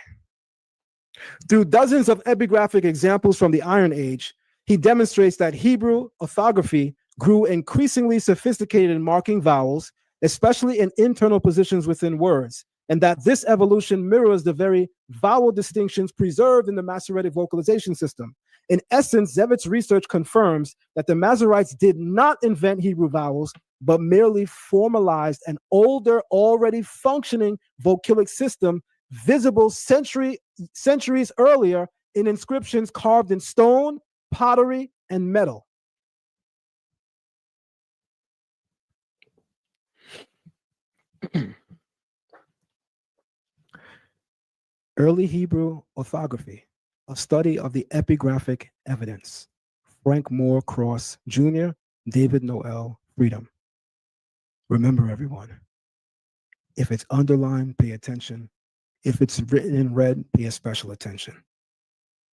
Through dozens of epigraphic examples from the Iron Age, he demonstrates that Hebrew orthography grew increasingly sophisticated in marking vowels, especially in internal positions within words, and that this evolution mirrors the very vowel distinctions preserved in the Masoretic vocalization system. In essence, Zevit's research confirms that the Masoretes did not invent Hebrew vowels, but merely formalized an older, already functioning vocalic system visible centuries earlier in inscriptions carved in stone, pottery, and metal. Early Hebrew orthography, a study of the epigraphic evidence. Frank Moore Cross Jr., David Noel Freedom. Remember, everyone, if it's underlined, pay attention. If it's written in red, pay special attention.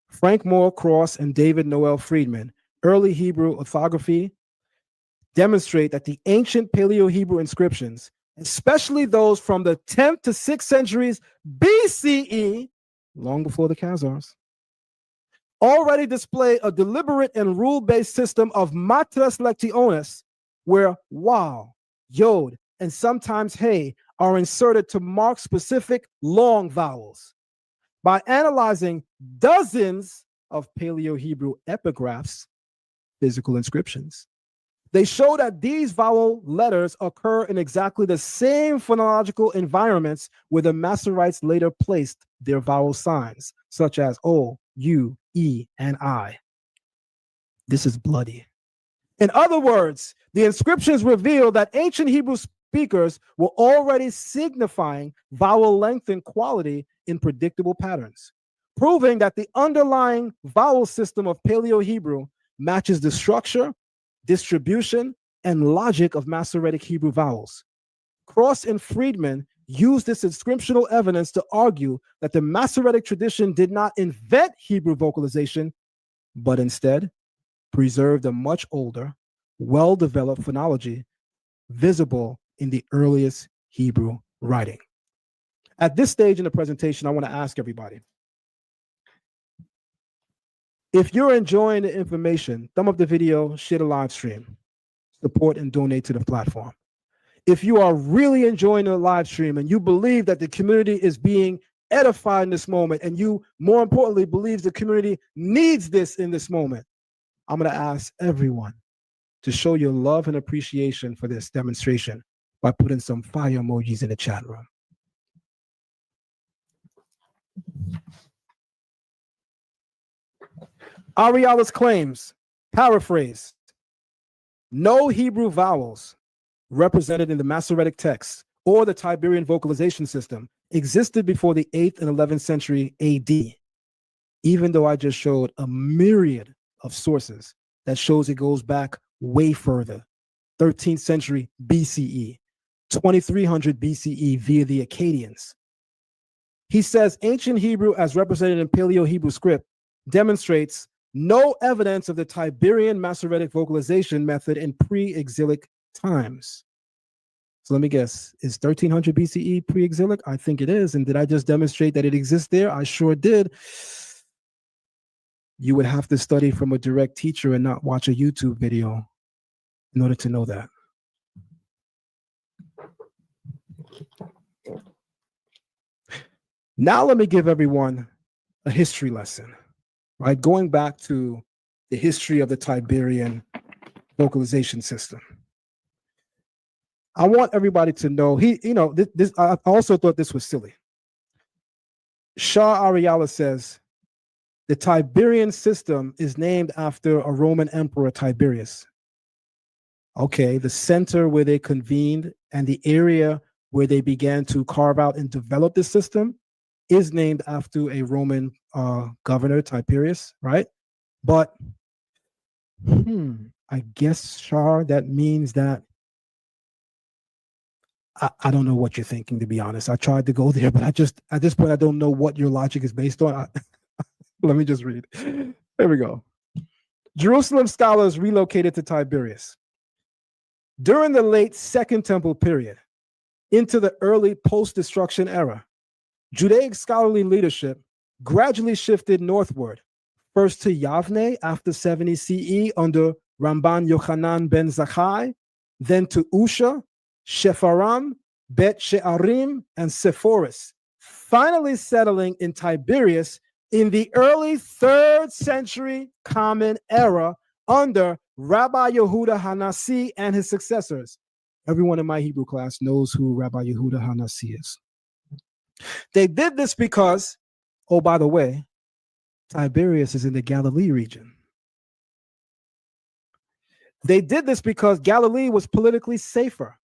Frank Moore Cross and David Noel Friedman, Early Hebrew Orthography, demonstrate that the ancient Paleo-Hebrew inscriptions, especially those from the 10th to 6th centuries BCE, long before the Khazars, already display a deliberate and rule-based system of matras lectiones, where waw, yod, and sometimes hey are inserted to mark specific long vowels. By analyzing dozens of Paleo-Hebrew epigraphs, physical inscriptions, they show that these vowel letters occur in exactly the same phonological environments where the Masoretes later placed their vowel signs, such as O, U, E, and I. This is bloody. In other words, the inscriptions reveal that ancient Hebrew speakers were already signifying vowel length and quality in predictable patterns, proving that the underlying vowel system of Paleo-Hebrew matches the structure, distribution, and logic of Masoretic Hebrew vowels. Cross and Friedman used this inscriptional evidence to argue that the Masoretic tradition did not invent Hebrew vocalization, but instead preserved a much older, well-developed phonology visible in the earliest Hebrew writing. At this stage in the presentation, I want to ask everybody, if you're enjoying the information, thumb up the video, share the live stream, support and donate to the platform. If you are really enjoying the live stream and you believe that the community is being edified in this moment, and you, more importantly, believes the community needs this in this moment, I'm going to ask everyone to show your love and appreciation for this demonstration by putting some fire emojis in the chat room. Ariala's claims, paraphrase: no Hebrew vowels represented in the Masoretic text or the Tiberian vocalization system existed before the 8th and 11th century AD, even though I just showed a myriad of sources that shows it goes back way further, 13th century BCE, 2300 BCE via the Akkadians. He says ancient Hebrew as represented in Paleo-Hebrew script demonstrates no evidence of the Tiberian Masoretic vocalization method in pre-exilic times. So let me guess, is 1300 BCE pre-exilic? I think it is. And did I just demonstrate that it exists there? I sure did. You would have to study from a direct teacher and not watch a YouTube video in order to know that. Now let me give everyone a history lesson, right? Going back to the history of the Tiberian vocalization system. I want everybody to know, I also thought this was silly. Shah Ariala says, the Tiberian system is named after a Roman emperor, Tiberius. Okay, the center where they convened and the area where they began to carve out and develop the system is named after a Roman governor, Tiberius, right? But I guess, Shah, that means that I don't know what you're thinking, to be honest. I tried to go there, but at this point, I don't know what your logic is based on. Let me just read. There we go. Jerusalem scholars relocated to Tiberias. During the late Second Temple period, into the early post-destruction era, Judaic scholarly leadership gradually shifted northward, first to Yavne after 70 CE under Ramban Yochanan ben Zakkai, then to Usha, Shefaram, Bet She'arim, and Sepphoris, finally settling in Tiberias in the early 3rd century Common Era under Rabbi Yehuda Hanassi and his successors. Everyone in my Hebrew class knows who Rabbi Yehuda Hanassi is. They did this because, oh, by the way, Tiberias is in the Galilee region. They did this because Galilee was politically safer,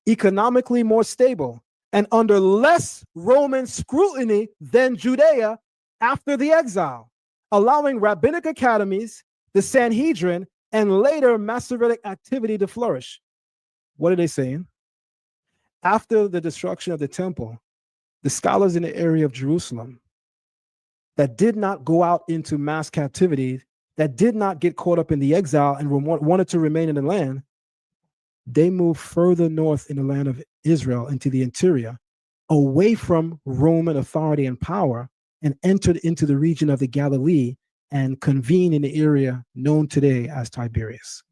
economically more stable, and under less Roman scrutiny than Judea after the exile, allowing rabbinic academies, the Sanhedrin, and later Masoretic activity to flourish. What are they saying? After the destruction of the temple, the scholars in the area of Jerusalem that did not go out into mass captivity, that did not get caught up in the exile and wanted to remain in the land, they moved further north in the land of Israel into the interior, away from Roman authority and power, and entered into the region of the Galilee and convened in the area known today as Tiberias.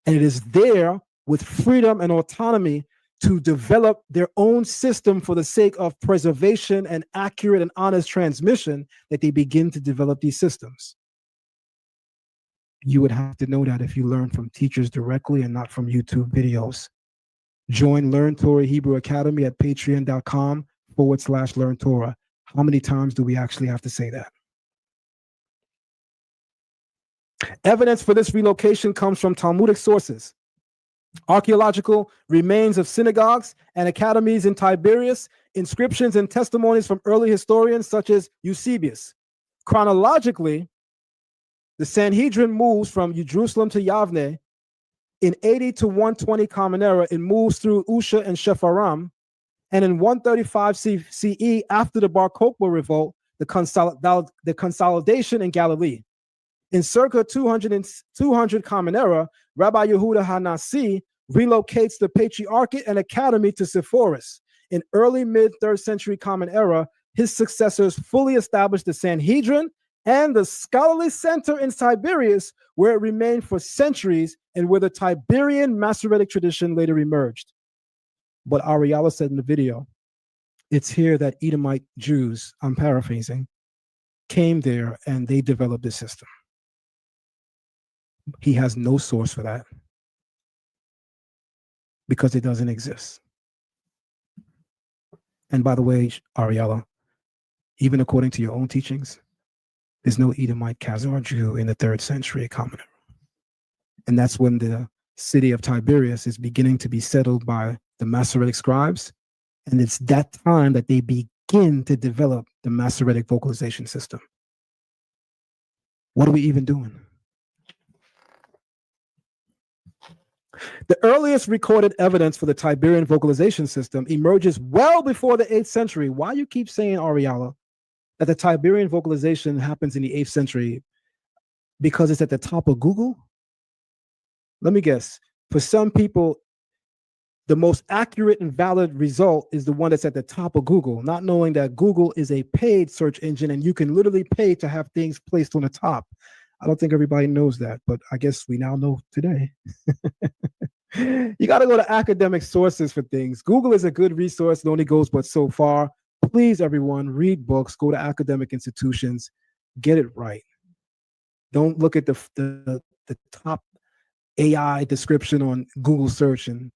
And it is there, with freedom and autonomy, to develop their own system for the sake of preservation and accurate and honest transmission, that they begin to develop these systems. You would have to know that if you learn from teachers directly and not from YouTube videos. Join Learn Torah Hebrew Academy at patreon.com/Learn Torah. How many times do we actually have to say that? Evidence for this relocation comes from Talmudic sources. Archaeological remains of synagogues and academies in Tiberias, inscriptions and testimonies from early historians such as Eusebius. Chronologically, the Sanhedrin moves from Jerusalem to Yavne in 80 to 120 Common Era. It moves through Usha and Shepharam. And in 135 CE, after the Bar Kokhba revolt, the consolidation in Galilee. In circa 200 Common Era, Rabbi Yehuda HaNasi relocates the Patriarchate and Academy to Sepphoris. In early mid-3rd century Common Era, his successors fully established the Sanhedrin and the scholarly center in Tiberias, where it remained for centuries and where the Tiberian Masoretic tradition later emerged. But Ariala said in the video, it's here that Edomite Jews, I'm paraphrasing, came there and they developed this system. He has no source for that because it doesn't exist. And by the way, Ariella, even according to your own teachings, there's no Edomite Khazar Jew in the 3rd century Common Era. And that's when the city of Tiberias is beginning to be settled by the Masoretic scribes. And it's that time that they begin to develop the Masoretic vocalization system. What are we even doing? The earliest recorded evidence for the Tiberian vocalization system emerges well before the 8th century. Why you keep saying, Ariala, that the Tiberian vocalization happens in the 8th century? Because it's at the top of Google? Let me guess. For some people, the most accurate and valid result is the one that's at the top of Google, not knowing that Google is a paid search engine and you can literally pay to have things placed on the top. I don't think everybody knows that, but I guess we now know today. You got to go to academic sources for things. Google is a good resource. It only goes but so far. Please, everyone, read books, go to academic institutions, get it right. Don't look at the top AI description on Google search and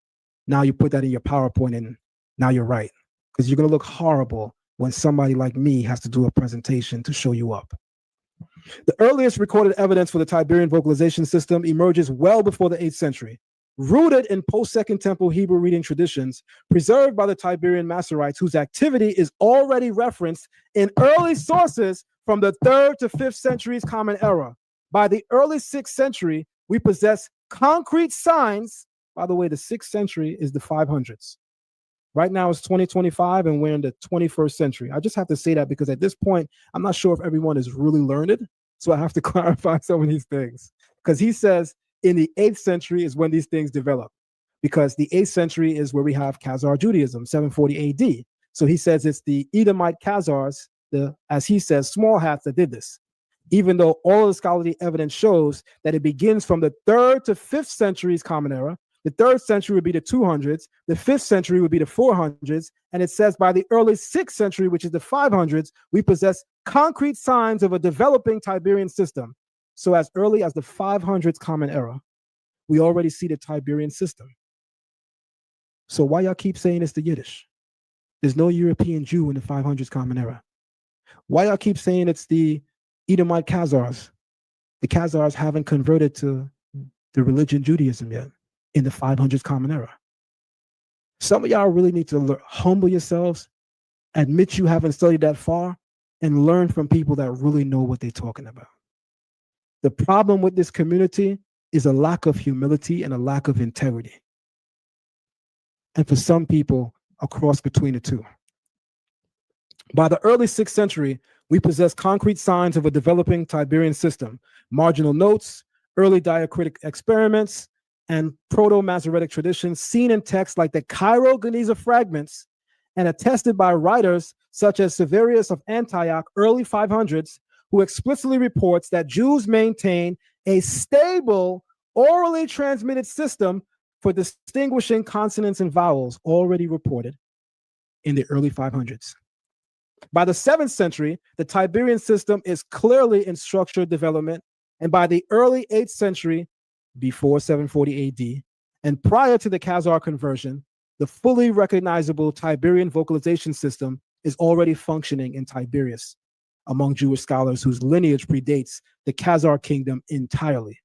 now you put that in your PowerPoint and now you're right. Because you're going to look horrible when somebody like me has to do a presentation to show you up. The earliest recorded evidence for the Tiberian vocalization system emerges well before the 8th century. Rooted in post-Second Temple Hebrew reading traditions, preserved by the Tiberian Masoretes, whose activity is already referenced in early sources from the 3rd to 5th centuries Common Era. By the early 6th century, we possess concrete signs. By the way, the 6th century is the 500s. Right now it's 2025 and we're in the 21st century. I just have to say that because at this point, I'm not sure if everyone is really learned. So I have to clarify some of these things. Because he says in the 8th century is when these things develop. Because the 8th century is where we have Khazar Judaism, 740 AD. So he says it's the Edomite Khazars, as he says, small hats that did this. Even though all of the scholarly evidence shows that it begins from the 3rd to 5th centuries Common Era. The 3rd century would be the 200s, the 5th century would be the 400s, and it says by the early 6th century, which is the 500s, we possess concrete signs of a developing Tiberian system. So as early as the 500s Common Era, we already see the Tiberian system. So why y'all keep saying it's the Yiddish? There's no European Jew in the 500s Common Era. Why y'all keep saying it's the Edomite Khazars? The Khazars haven't converted to the religion Judaism yet. In the 500s Common Era. Some of y'all really need to humble yourselves, admit you haven't studied that far, and learn from people that really know what they're talking about. The problem with this community is a lack of humility and a lack of integrity. And for some people, a cross between the two. By the early 6th century, we possess concrete signs of a developing Tiberian system, marginal notes, early diacritic experiments, and proto-Masoretic traditions seen in texts like the Cairo-Geniza fragments and attested by writers such as Severius of Antioch, early 500s, who explicitly reports that Jews maintain a stable, orally transmitted system for distinguishing consonants and vowels, already reported in the early 500s. By the 7th century, the Tiberian system is clearly in structured development, and by the early 8th century, before 740 AD, and prior to the Khazar conversion, the fully recognizable Tiberian vocalization system is already functioning in Tiberias among Jewish scholars whose lineage predates the Khazar kingdom entirely.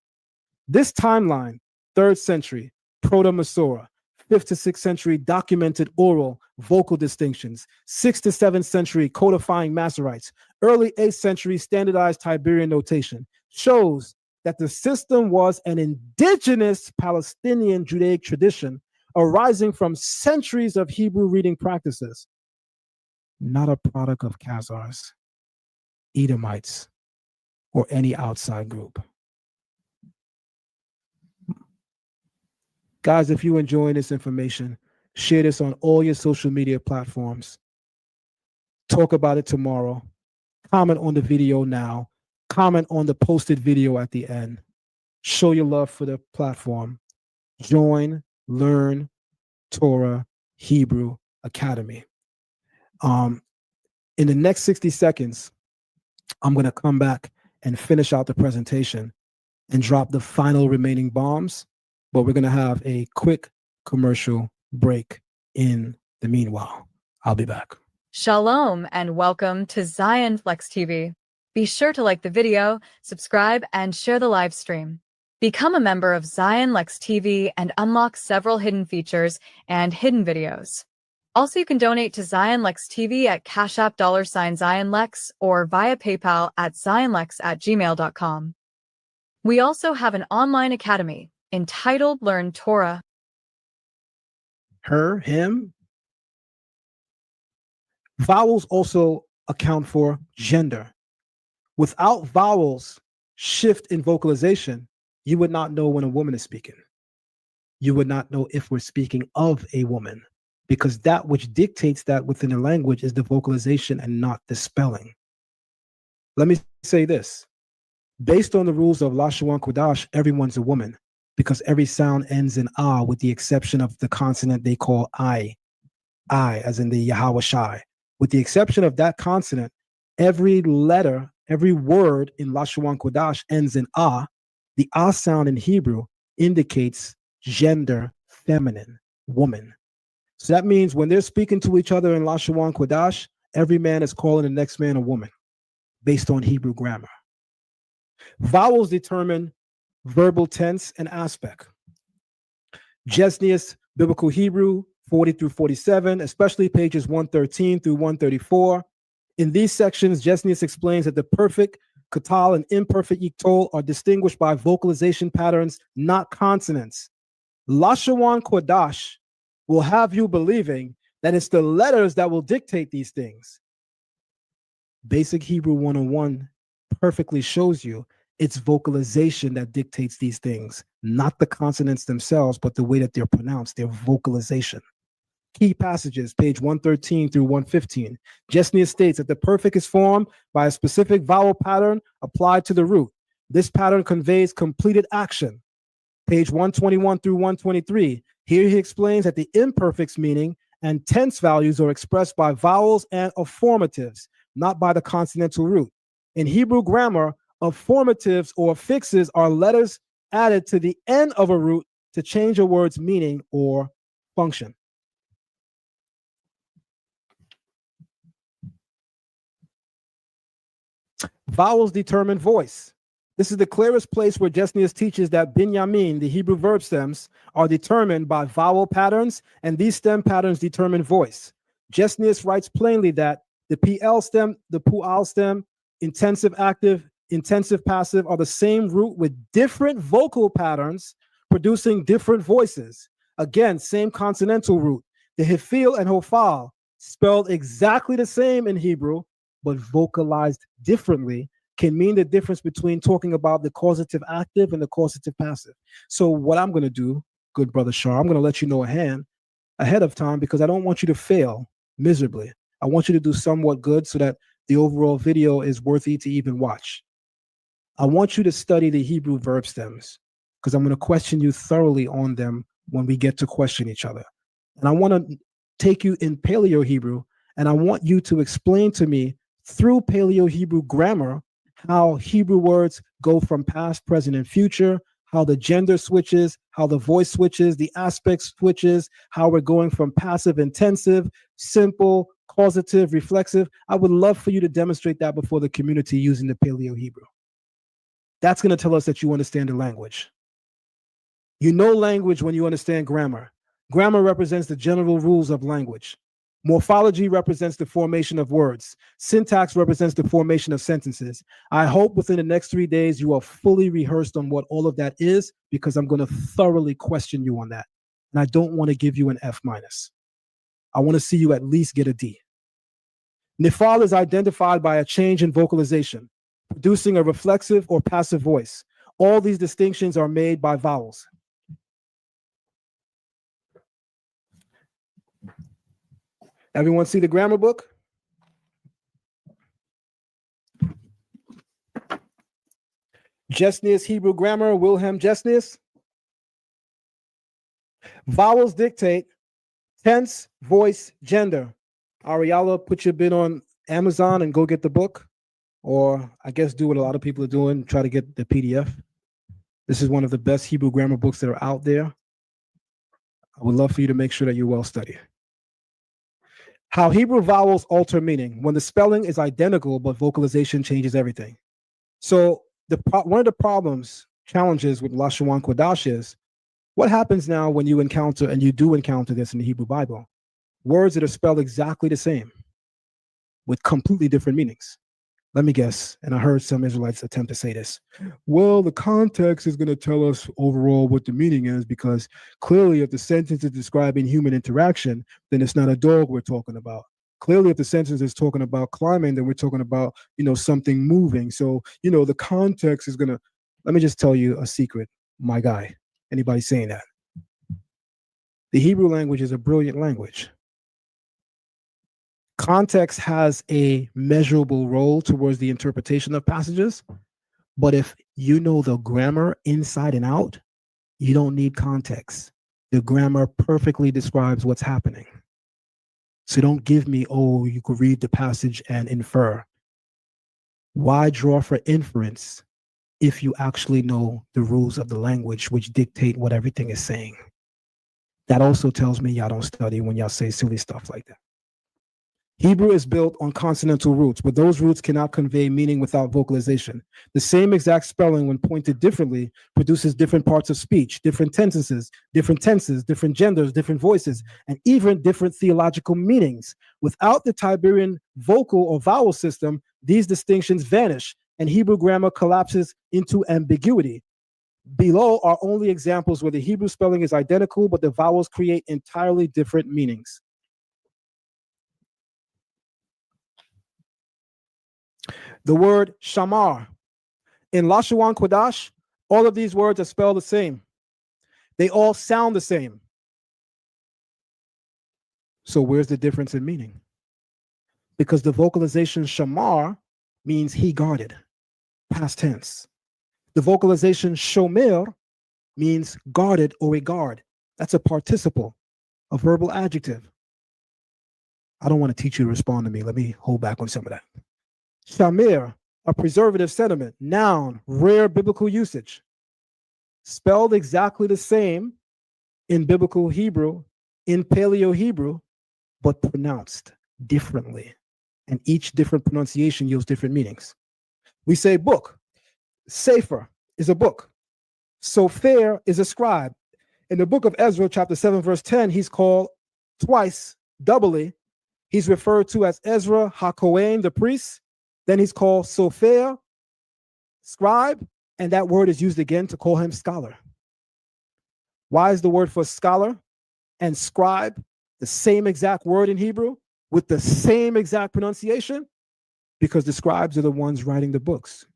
This timeline, 3rd century, Proto-Masorah, 5th to 6th century documented oral vocal distinctions, 6th to 7th century codifying Masoretes, early 8th century standardized Tiberian notation, shows that the system was an indigenous Palestinian Judaic tradition arising from centuries of Hebrew reading practices, not a product of Khazars, Edomites, or any outside group. Guys, if you're enjoying this information, share this on all your social media platforms. Talk about it tomorrow. Comment on the video now. Comment on the posted video at the end. Show your love for the platform. Join, learn, Torah, Hebrew Academy. In the next 60 seconds, I'm going to come back and finish out the presentation and drop the final remaining bombs, but we're going to have a quick commercial break in the meanwhile. I'll be back. Shalom and welcome to Zion Flex TV. Be sure to like the video, subscribe, and share the live stream. Become a member of Zion Lex TV and unlock several hidden features and hidden videos. Also, you can donate to Zion Lex TV at Cash App $ZionLex or via PayPal at zionlex@gmail.com. We also have an online academy entitled Learn Torah. Her, him. Vowels also account for gender. Without vowels shift in vocalization, you would not know when a woman is speaking. You would not know if we're speaking of a woman, because that which dictates that within a language is the vocalization and not the spelling. Let me say this. Based on the rules of Lashon Kodash, everyone's a woman, because every sound ends in ah, with the exception of the consonant they call I, as in the Yahweh Shai. With the exception of that consonant, every letter, every word in Lashon Kodash ends in ah. The ah sound in Hebrew indicates gender, feminine, woman. So that means when they're speaking to each other in Lashon Kodash, every man is calling the next man a woman based on Hebrew grammar. Vowels determine verbal tense and aspect. Jesnius Biblical Hebrew 40 through 47, especially pages 113 through 134. In these sections, Jesnius explains that the perfect katal and imperfect yiktol are distinguished by vocalization patterns, not consonants. Lashon Kodash will have you believing that it's the letters that will dictate these things. Basic Hebrew 101 perfectly shows you it's vocalization that dictates these things, not the consonants themselves, but the way that they're pronounced, their vocalization. Key passages, page 113 through 115. Jesnius states that the perfect is formed by a specific vowel pattern applied to the root. This pattern conveys completed action. Page 121 through 123. Here he explains that the imperfect's meaning and tense values are expressed by vowels and affirmatives, not by the consonantal root. In Hebrew grammar, affirmatives or affixes are letters added to the end of a root to change a word's meaning or function. Vowels determine voice. This is the clearest place where Jesnius teaches that binyamin, the Hebrew verb stems, are determined by vowel patterns, and these stem patterns determine voice. Jesnius writes plainly that the PL stem, the pu'al stem, intensive active, intensive passive are the same root with different vocal patterns producing different voices. Again, same consonantal root. The hefil and hofal spelled exactly the same in Hebrew, but vocalized differently, can mean the difference between talking about the causative active and the causative passive. So what I'm going to do, good brother Shar, I'm going to let you know ahead of time, because I don't want you to fail miserably. I want you to do somewhat good so that the overall video is worthy to even watch. I want you to study the Hebrew verb stems, because I'm going to question you thoroughly on them when we get to question each other. And I want to take you in Paleo Hebrew, and I want you to explain to me through Paleo Hebrew grammar how Hebrew words go from past, present, and future, how the gender switches, how the voice switches, the aspect switches, how we're going from passive, intensive, simple, causative, reflexive. I would love for you to demonstrate that before the community using the Paleo Hebrew. That's going to tell us that you understand the language. You know language when you understand grammar. Grammar represents the general rules of language. Morphology represents the formation of words. Syntax represents the formation of sentences. I hope within the next 3 days you are fully rehearsed on what all of that is, because I'm going to thoroughly question you on that. And I don't want to give you an F-. I want to see you at least get a D. Nifal is identified by a change in vocalization, producing a reflexive or passive voice. All these distinctions are made by vowels. Everyone see the grammar book? Jesnius Hebrew Grammar, Wilhelm Jesnius. Vowels dictate tense, voice, gender. Ariella, put your bid on Amazon and go get the book. Or I guess do what a lot of people are doing, try to get the PDF. This is one of the best Hebrew grammar books that are out there. I would love for you to make sure that you're well studied. How Hebrew vowels alter meaning when the spelling is identical, but vocalization changes everything. So one of the challenges with Lashon Kodash is, what happens now when you encounter, and you do encounter this in the Hebrew Bible, words that are spelled exactly the same with completely different meanings? Let me guess, and I heard some Israelites attempt to say this. Well, the context is going to tell us overall what the meaning is, because clearly if the sentence is describing human interaction, then it's not a dog we're talking about. Clearly if the sentence is talking about climbing, then we're talking about, something moving. So, the context is going to, let me just tell you a secret, my guy. Anybody saying that? The Hebrew language is a brilliant language. Context has a measurable role towards the interpretation of passages, but if you know the grammar inside and out, you don't need context. The grammar perfectly describes what's happening. So don't give me, you could read the passage and infer. Why draw for inference if you actually know the rules of the language which dictate what everything is saying? That also tells me y'all don't study when y'all say silly stuff like that. Hebrew is built on consonantal roots, but those roots cannot convey meaning without vocalization. The same exact spelling, when pointed differently, produces different parts of speech, different tenses, different genders, different voices, and even different theological meanings. Without the Tiberian vocal or vowel system, these distinctions vanish, and Hebrew grammar collapses into ambiguity. Below are only examples where the Hebrew spelling is identical, but the vowels create entirely different meanings. The word shamar. In Lashon Kodash, all of these words are spelled the same. They all sound the same. So where's the difference in meaning? Because the vocalization shamar means he guarded, past tense. The vocalization shomer means guarded or a guard. That's a participle, a verbal adjective. I don't want to teach you to respond to me. Let me hold back on some of that. Shamir, a preservative sentiment, noun, rare biblical usage. Spelled exactly the same in biblical Hebrew, in Paleo Hebrew, but pronounced differently. And each different pronunciation yields different meanings. We say book. Sefer is a book. Sofer is a scribe. In the book of Ezra, chapter 7, verse 10, he's called twice, doubly. He's referred to as Ezra HaKohen, the priest. Then he's called Sofer, scribe, and that word is used again to call him scholar. Why is the word for scholar and scribe the same exact word in Hebrew? with the same exact pronunciation? Because the scribes are the ones writing the books.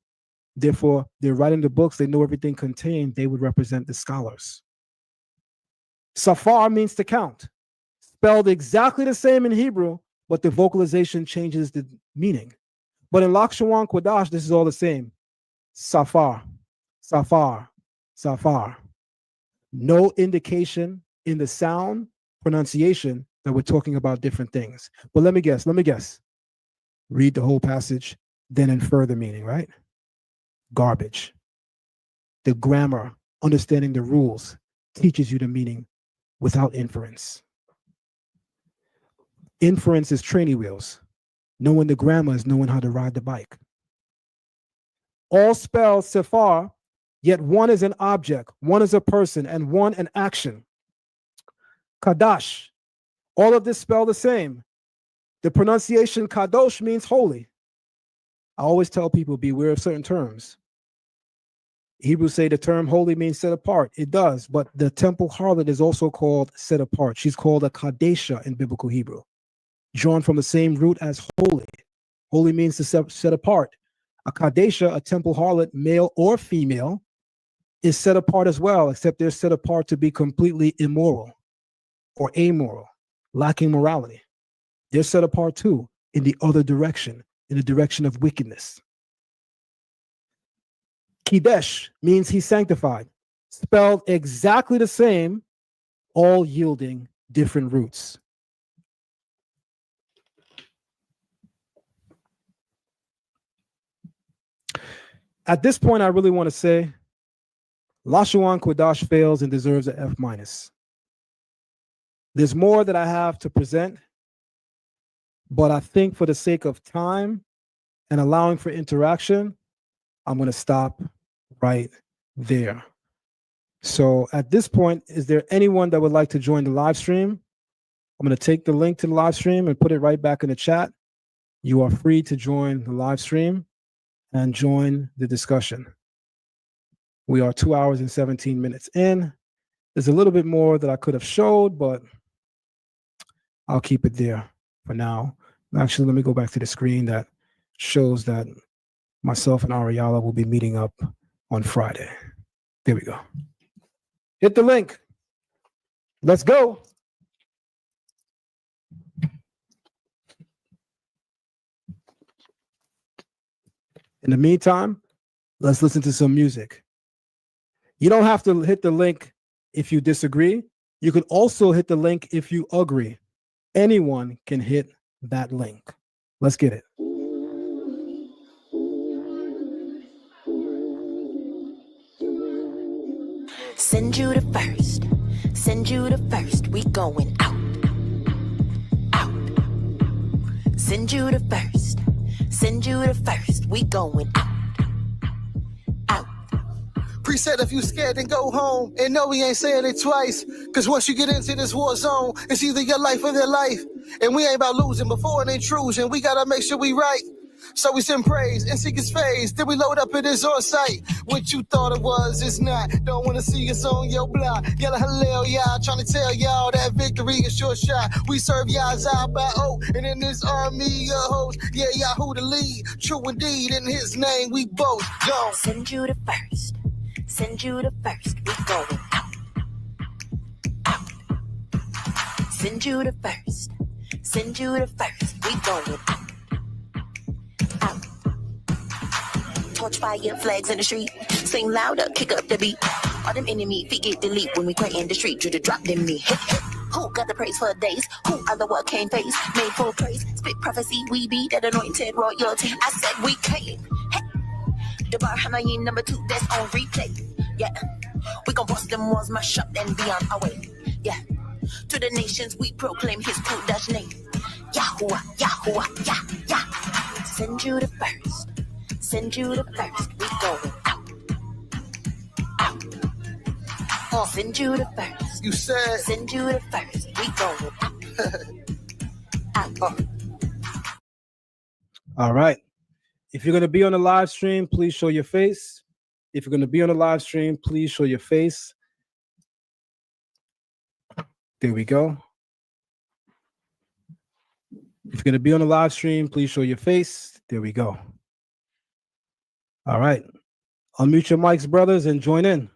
Therefore, they're writing the books, they know everything contained, they would represent the scholars. Safar means to count, spelled exactly the same in Hebrew, but the vocalization changes the meaning. But in Lakshawan Kodash, this is all the same. Safar, Safar, Safar. No indication in the sound pronunciation that we're talking about different things. But let me guess. Read the whole passage, then infer the meaning, right? Garbage. The grammar, understanding the rules, teaches you the meaning without inference. Inference is training wheels. Knowing the grammar is knowing how to ride the bike. All spell Safar, yet one is an object, one is a person, and one an action. Kadash, all of this spell the same. The pronunciation Kadosh means holy. I always tell people, beware of certain terms. Hebrews say the term holy means set apart. It does, but the temple harlot is also called set apart. She's called a Kadesha in biblical Hebrew, drawn from the same root as holy. Holy means to set apart. A Kadesha, a temple harlot, male or female, is set apart as well, except they're set apart to be completely immoral or amoral, lacking morality. They're set apart too, in the other direction, in the direction of wickedness. Kidesh means he's sanctified, spelled exactly the same, all yielding different roots. At this point, I really want to say, Lashawan Kodash fails and deserves an F-. There's more that I have to present, but I think for the sake of time and allowing for interaction, I'm going to stop right there. So at this point, is there anyone that would like to join the live stream? I'm going to take the link to the live stream and put it right back in the chat. You are free to join the live stream and join the discussion. We are 2 hours and 17 minutes in. There's a little bit more that I could have showed, but I'll keep it there for now. Actually, let me go back to the screen that shows that myself and Ariala will be meeting up on Friday. There we go. Hit the link. Let's go. In the meantime, let's listen to some music. You don't have to hit the link if you disagree. You can also hit the link if you agree. Anyone can hit that link. Let's get it. Send you the first. Send you the first. We going out. Out. Send you the first. Send you the first. We going out. Out. Preset, if you scared, then go home. And no, we ain't saying it twice. Cause once you get into this war zone, it's either your life or their life. And we ain't about losing before an intrusion. We gotta make sure we right. So we send praise and seek his face. Then we load up in his on site. What you thought it was, it's not. Don't wanna see us on your block. Yellow hallelujah, trying to tell y'all that victory is your shot. We serve y'all's out by oath. And in this army of hosts, yeah, Yahoo the lead. True indeed, in his name we both go. Send you the first. Send you the first. We going out. Out. Send you the first. Send you the first. We going out. Out. Torch fire, flags in the street. Sing louder, kick up the beat. All them enemy feet get delete when we cray in the street. Do the drop them me. Who got the praise for days? Who are the what came face? Made full praise. Spit prophecy, we be that anointed royalty. I said we came. Hey. The bar Hamayin number 2, that's on replay. Yeah. We gon' bust them walls, mash up and be on our way. Yeah. To the nations we proclaim his Kodash name. Yahuwah, Yahuwah, Yah, Yah. Send you the first. Send you the first. We going out. Out. Send you the first. You said. Send you the first. We going out. Out. All right. If you're going to be on the live stream, please show your face. If you're going to be on the live stream, please show your face. There we go. If you're going to be on the live stream, please show your face. There we go. All right. Unmute your mics, brothers, and join in.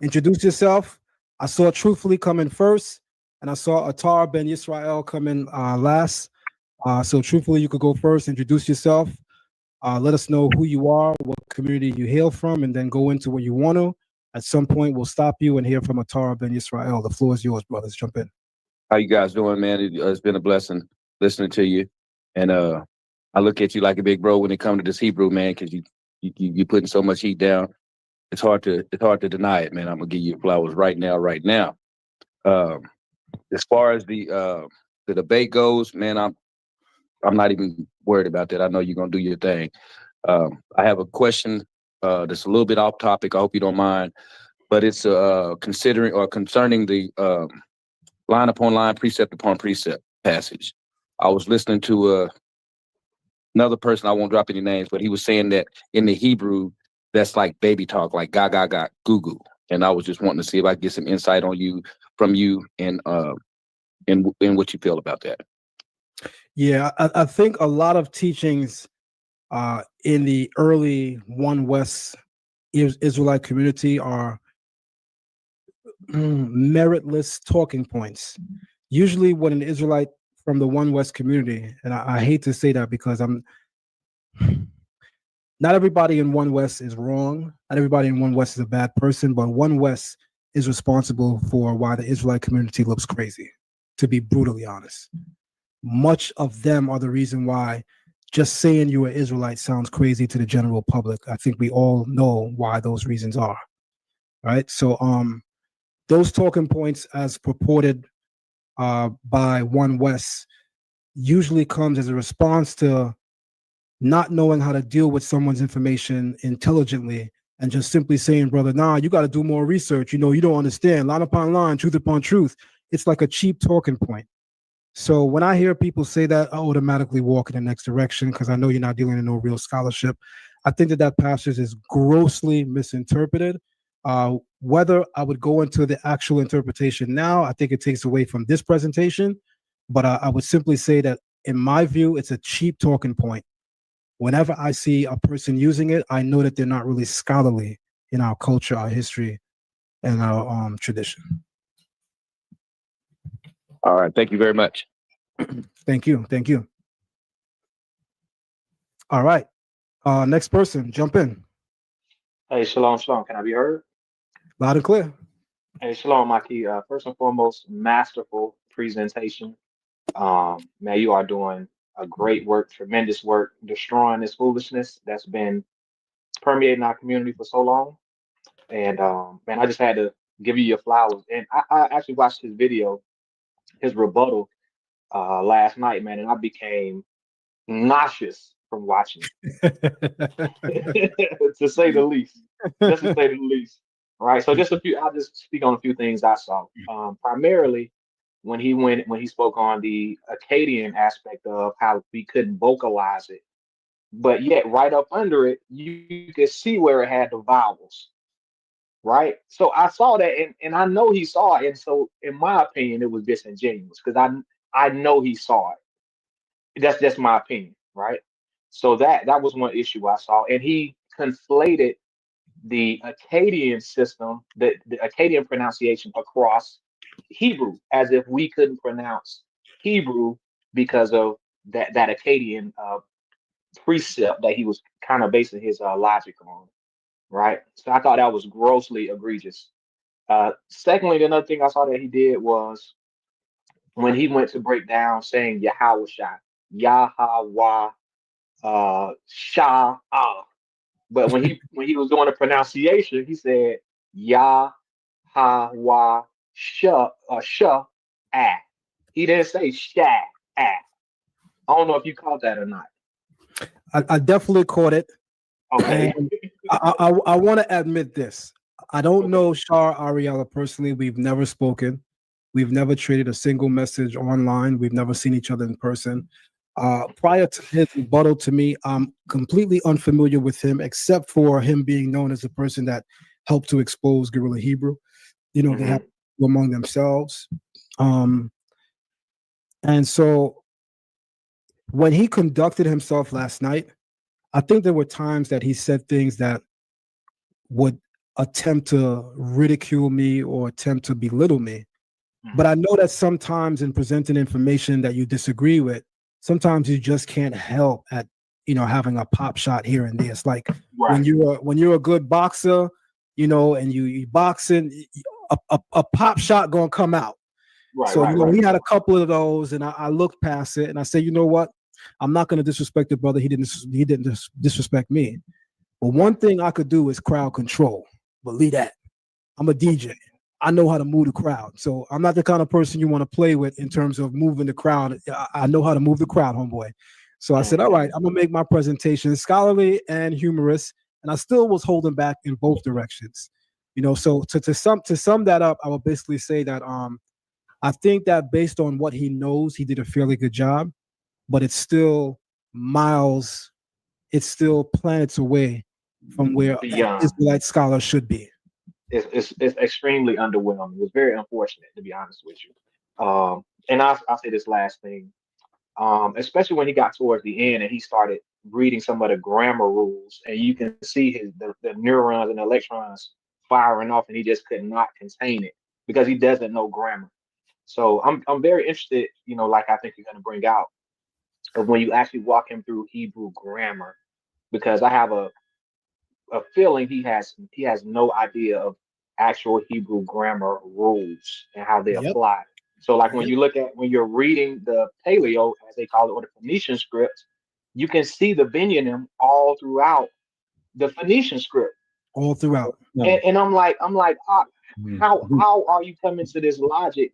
Introduce yourself. I saw Truthfully come in first, and I saw Attar Ben Yisrael come in last. So Truthfully, you could go first, introduce yourself. Let us know who you are, what community you hail from, and then go into what you want to. At some point, we'll stop you and hear from Attar Ben Yisrael. The floor is yours, brothers. Jump in. How you guys doing, man? It's been a blessing listening to you, and I look at you like a big bro when it comes to this Hebrew, man, because you putting so much heat down. It's hard to deny it, man. I'm gonna give you flowers right now. As far as the debate goes, man, I'm not even worried about that. I know you're gonna do your thing. I have a question that's a little bit off topic. I hope you don't mind, but it's concerning the line upon line, precept upon precept passage. I was listening to another person, I won't drop any names, but he was saying that in the Hebrew, that's like baby talk, like ga ga ga, goo goo. And I was just wanting to see if I could get some insight from you and what you feel about that. Yeah, I think a lot of teachings in the early One West Israelite community are meritless talking points. Usually when an Israelite from the One West community, and I hate to say that because not everybody in One West is wrong. Not everybody in One West is a bad person, but One West is responsible for why the Israelite community looks crazy, to be brutally honest. Much of them are the reason why just saying you're an Israelite sounds crazy to the general public. I think we all know why those reasons are, right? So those talking points as purported by One West usually comes as a response to not knowing how to deal with someone's information intelligently and just simply saying, brother, nah, you got to do more research. You don't understand. Line upon line, truth upon truth. It's like a cheap talking point. So when I hear people say that, I automatically walk in the next direction because I know you're not dealing in no real scholarship. I think that passage is grossly misinterpreted. Whether I would go into the actual interpretation now, I think it takes away from this presentation. But I would simply say that, in my view, it's a cheap talking point. Whenever I see a person using it, I know that they're not really scholarly in our culture, our history, and our tradition. All right. Thank you very much. Thank you. Thank you. All right. Next person, jump in. Hey, shalom, shalom. Can I be heard? Loud and clear. Hey, shalom, Maki. First and foremost, masterful presentation. Man, you are doing a great work, tremendous work, destroying this foolishness that's been permeating our community for so long. And man, I just had to give you your flowers. And I actually watched his video, his rebuttal last night, man, and I became nauseous from watching it, to say the least. Just to say the least. Right. So I'll just speak on a few things I saw. Primarily when he spoke on the Akkadian aspect of how we couldn't vocalize it, but yet right up under it, you could see where it had the vowels. Right. So I saw that and I know he saw it. And so in my opinion, it was disingenuous because I know he saw it. That's just my opinion. Right. So that was one issue I saw. And he conflated the Akkadian system, the Akkadian pronunciation across Hebrew, as if we couldn't pronounce Hebrew because of that Akkadian precept that he was kind of basing his logic on, right? So I thought that was grossly egregious. Secondly, another thing I saw that he did was when he went to break down saying Yahweh Yahweh Shah. But when he was doing the pronunciation, he said Yah Ha Wa Sha Ah. He didn't say Sha Ah. I don't know if you caught that or not. I definitely caught it. Okay. And I want to admit this. I don't know Shar Ariella personally. We've never spoken. We've never traded a single message online. We've never seen each other in person. Prior to his rebuttal to me, I'm completely unfamiliar with him, except for him being known as a person that helped to expose Guerrilla Hebrew. They have among themselves. And so when he conducted himself last night, I think there were times that he said things that would attempt to ridicule me or attempt to belittle me. But I know that sometimes in presenting information that you disagree with, sometimes you just can't help at, having a pop shot here and there. It's like when you're a good boxer, and you boxing, a pop shot gonna come out. He had a couple of those, and I looked past it and I said, you know what? I'm not gonna disrespect the brother. He didn't disrespect me. But one thing I could do is crowd control. Believe that. I'm a DJ. I know how to move the crowd. So I'm not the kind of person you want to play with in terms of moving the crowd. I know how to move the crowd, homeboy. So I said, all right, I'm going to make my presentation scholarly and humorous. And I still was holding back in both directions. So to sum that up, I will basically say that I think that based on what he knows, he did a fairly good job, but it's still planets away from where Israelite scholars should be. It's extremely underwhelming. It was very unfortunate, to be honest with you. And I'll say this last thing, especially when he got towards the end and he started reading some of the grammar rules, and you can see the neurons and electrons firing off, and he just could not contain it because he doesn't know grammar. So I'm very interested, like I think you're going to bring out, of when you actually walk him through Hebrew grammar, because I have a feeling he has no idea of actual Hebrew grammar rules and how they apply. So like when you're reading the Paleo, as they call it, or the Phoenician script, you can see the Binyanim all throughout the Phoenician script. All throughout. And I'm like, how are you coming to this logic?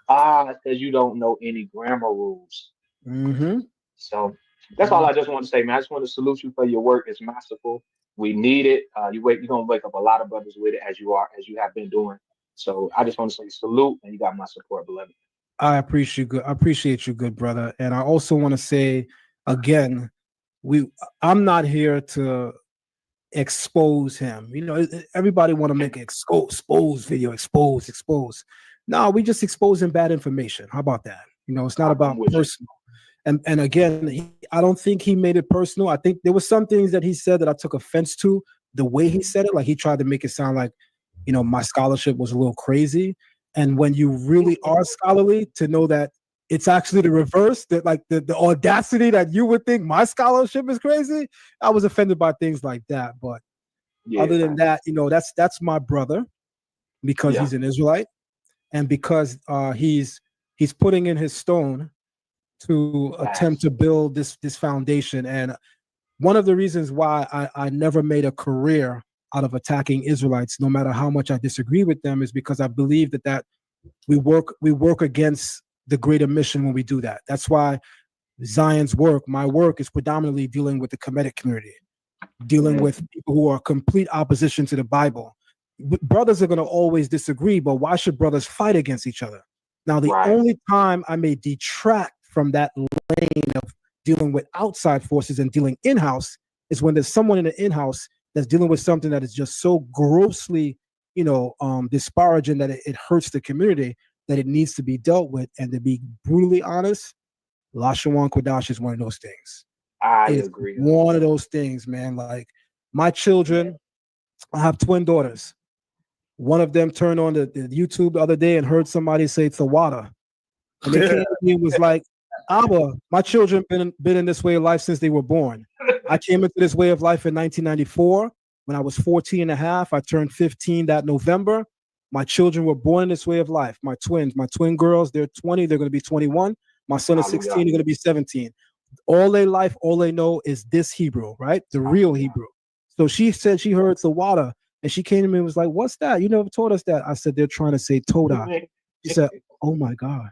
Because you don't know any grammar rules. Mm-hmm. So that's all I just want to say, man. I just want to salute you for your work. It's masterful. We need it. You're gonna wake up a lot of brothers with it, as you have been doing. So I just want to say salute, and you got my support, beloved. I appreciate you, good brother. And I also want to say again, I'm not here to expose him. Everybody want to make an expose video, expose. No, we just exposing bad information. How about that? It's not about personal. And again, I don't think he made it personal. I think there were some things that he said that I took offense to, the way he said it. Like he tried to make it sound like, my scholarship was a little crazy. And when you really are scholarly, to know that it's actually the reverse, that like the audacity that you would think my scholarship is crazy. I was offended by things like that. But other than that, that's my brother, because he's an Israelite, and because he's putting in his stone to attempt to build this foundation. And one of the reasons why I never made a career out of attacking Israelites, no matter how much I disagree with them, is because I believe that we work against the greater mission when we do that. That's why Zion's work, my work, is predominantly dealing with the Kemetic community, dealing with people who are complete opposition to the Bible. Brothers are going to always disagree, but why should brothers fight against each other? Now, the only time I may detract from that lane of dealing with outside forces and dealing in-house is when there's someone in the in-house that's dealing with something that is just so grossly, disparaging that it hurts the community, that it needs to be dealt with. And to be brutally honest, Lashawan Kodash is one of those things. I agree. One of those things, man. Like my children, I have twin daughters. One of them turned on the YouTube the other day and heard somebody say Thawada. And they came to me and was like, Abba, my children been in this way of life since they were born. I came into this way of life in 1994. When I was 14 and a half, I turned 15 that November. My children were born in this way of life. My twin girls, they're 20, they're going to be 21. My son is 16, they're going to be 17. All their life, all they know is this Hebrew, right? The real Hebrew. So she said she heard Thawada, and she came to me and was like, what's that? You never taught us that. I said, they're trying to say Toda. She said, oh my God.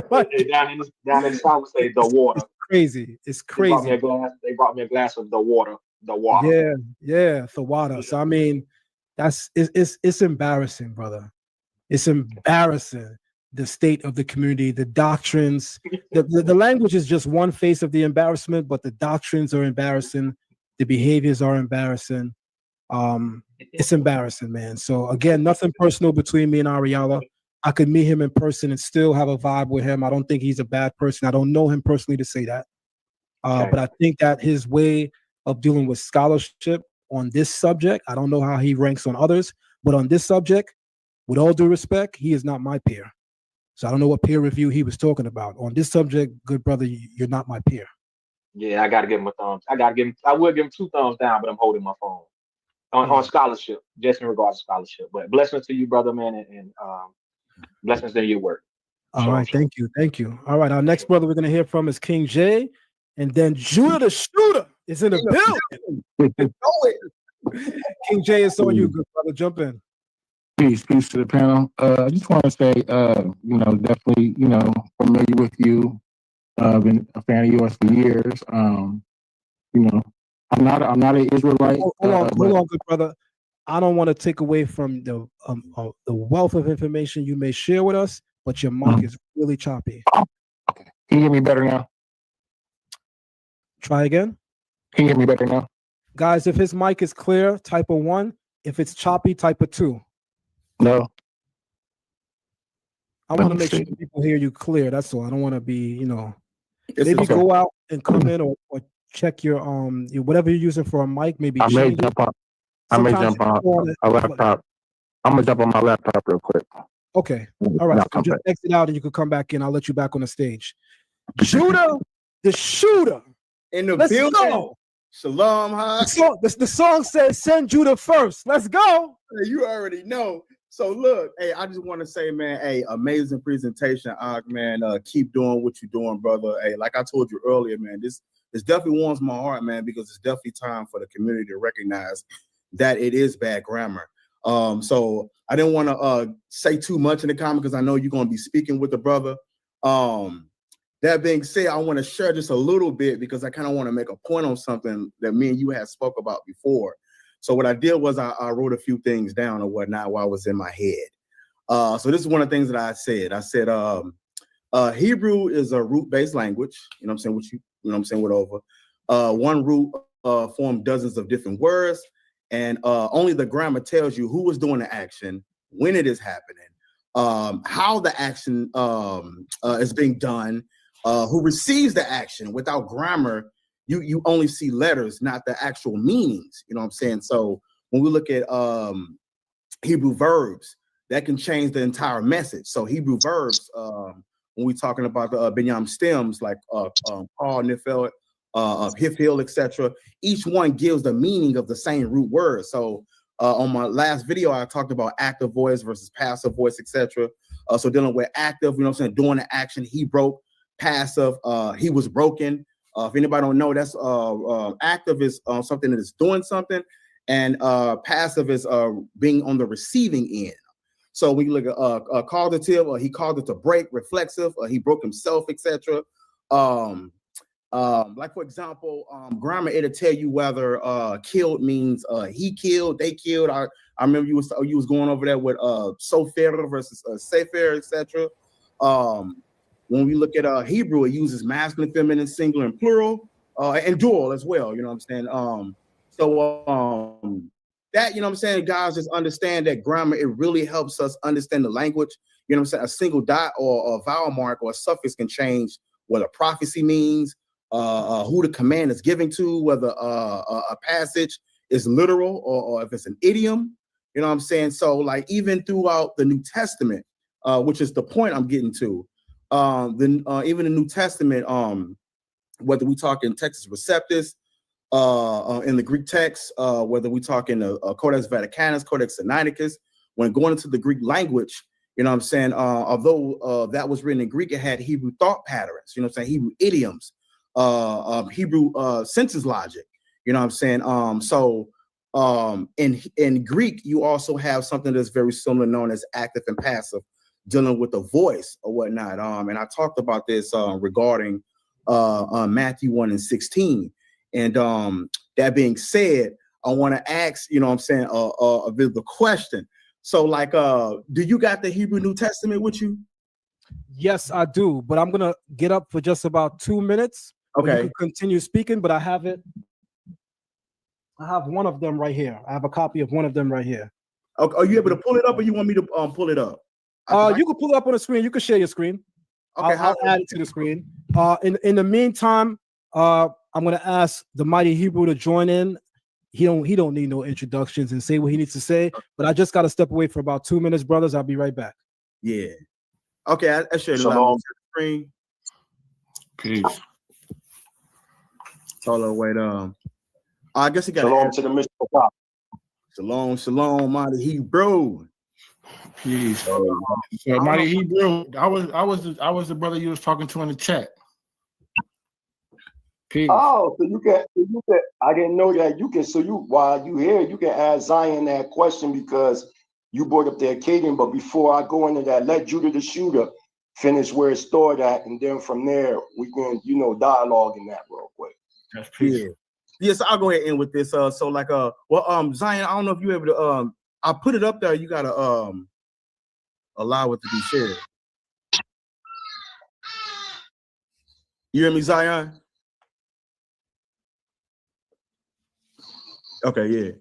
down in the South, we say the water. It's crazy. They brought me a glass of the water. The water. Yeah, Thawada. So I mean, it's embarrassing, brother. It's embarrassing, the state of the community, the doctrines. The language is just one face of the embarrassment, but the doctrines are embarrassing. The behaviors are embarrassing. It's embarrassing, man. So again, nothing personal between me and Ariella. I could meet him in person and still have a vibe with him. I don't think he's a bad person. I don't know him personally to say that. But I think that his way of dealing with scholarship on this subject, I don't know how he ranks on others, but on this subject, with all due respect, he is not my peer. So I don't know what peer review he was talking about. On this subject, good brother, you're not my peer. Yeah, I gotta give him a thumbs. I would give him 2 thumbs down, but I'm holding my phone on scholarship, just in regards to scholarship. But blessings to you, brother, man, and blessings to your work. All right, thank you. All right, our next brother we're gonna hear from is King J, and then Judah the Shooter is in the building. King J, it's on you, good brother. Jump in. Peace to the panel. I just want to say, definitely, familiar with you. Been a fan of yours for years. I'm not an Israelite. Hold on, good brother. I don't want to take away from the wealth of information you may share with us, but your mic is really choppy. Okay. Can you hear me better now? Try again. Can you hear me better now? Guys, if his mic is clear, type a 1. If it's choppy, type a 2. No. I want to make sure people hear you clear. That's all. I don't want to be, maybe go out and come in or check your whatever you're using for a mic. Maybe I may jump on a laptop. I'm gonna jump on my laptop real quick. Okay. All right. So just exit out and you can come back in. I'll let you back on the stage. Judah the Shooter in the Let's building. Go. Shalom, huh? The song says send Judah first. Let's go. You already know. So look, hey, I just want to say, man, hey, amazing presentation, Og, man. Keep doing what you're doing, brother. Hey, like I told you earlier, man, this definitely warms my heart, man, because it's definitely time for the community to recognize that it is bad grammar. So I didn't want to say too much in the comment because I know you're going to be speaking with the brother. That being said, I want to share just a little bit because I kind of want to make a point on something that me and you had spoke about before. So what I did was I wrote a few things down or whatnot while I was in my head. So this is one of the things that I said. I said Hebrew is a root-based language. You know what I'm saying? Whatever. One root formed dozens of different words, and only the grammar tells you who is doing the action, when it is happening, how the action is being done, who receives the action. Without grammar, you only see letters, not the actual meanings. You know what I'm saying? So when we look at Hebrew verbs, that can change the entire message. So Hebrew verbs, when we're talking about the Binyamin stems like Paul, Nifel, Hifil, etc., each one gives the meaning of the same root word. So on my last video, I talked about active voice versus passive voice, etc. So dealing with active, you know what I'm saying, doing the action, he broke. Passive, he was broken. If anybody don't know, that's active is something that is doing something, and passive is being on the receiving end. So when you look at causative, he called it to break. Reflexive, he broke himself, etc. Like for example, grammar, it'll tell you whether killed means he killed, they killed. I remember you was going over that with sofer versus sefer, etc. When we look at Hebrew, it uses masculine, feminine, singular, and plural, and dual as well. You know what I'm saying? That, you know what I'm saying, guys, just understand that grammar, it really helps us understand the language. You know what I'm saying? A single dot or a vowel mark or a suffix can change what a prophecy means, who the command is giving to, whether a passage is literal or if it's an idiom. You know what I'm saying? So like even throughout the New Testament, which is the point I'm getting to, even the New Testament, whether we talk in Textus Receptus, in the Greek text, whether we talk in the Codex Vaticanus, Codex Sinaiticus, when going into the Greek language, you know what I'm saying, although that was written in Greek, it had Hebrew thought patterns, you know what I'm saying, Hebrew idioms, Hebrew sentence logic, you know what I'm saying. So in Greek, you also have something that's very similar known as active and passive, dealing with the voice or whatnot. And I talked about this regarding Matthew 1:16. And that being said, I want to ask, you know what I'm saying, a bit of a question. So like, do you got the Hebrew New Testament with you? Yes, I do, but I'm gonna get up for just about 2 minutes. Okay. You can continue speaking, but I have one of them right here. I have a copy of one of them right here. Okay. Are you able to pull it up, or you want me to pull it up? You can pull it up on the screen. You can share your screen. Okay, I'll add it to the screen. In the meantime, I'm gonna ask the Mighty Hebrew to join in. He don't need no introductions and say what he needs to say. But I just gotta step away for about 2 minutes, brothers. I'll be right back. Yeah. Okay, I shared it Shalom. on the screen. Peace. Hold on, wait. I guess he got Shalom to the Mr. Shalom, Mighty Hebrew. Peace. So Mighty Hebrew, I was the brother you was talking to in the chat. Peace. Oh, so you can. I didn't know that you can. So while you here, you can ask Zion that question because you brought up the Akkadian. But before I go into that, let Judah the Shooter finish where it started at, and then from there we can, dialogue in that real quick. That's peace. Yeah. Yes, I'll go ahead and end with this. Zion, I don't know if you're able to. I put it up there. You gotta allow it to be shared. You hear me, Zion? Okay, yeah.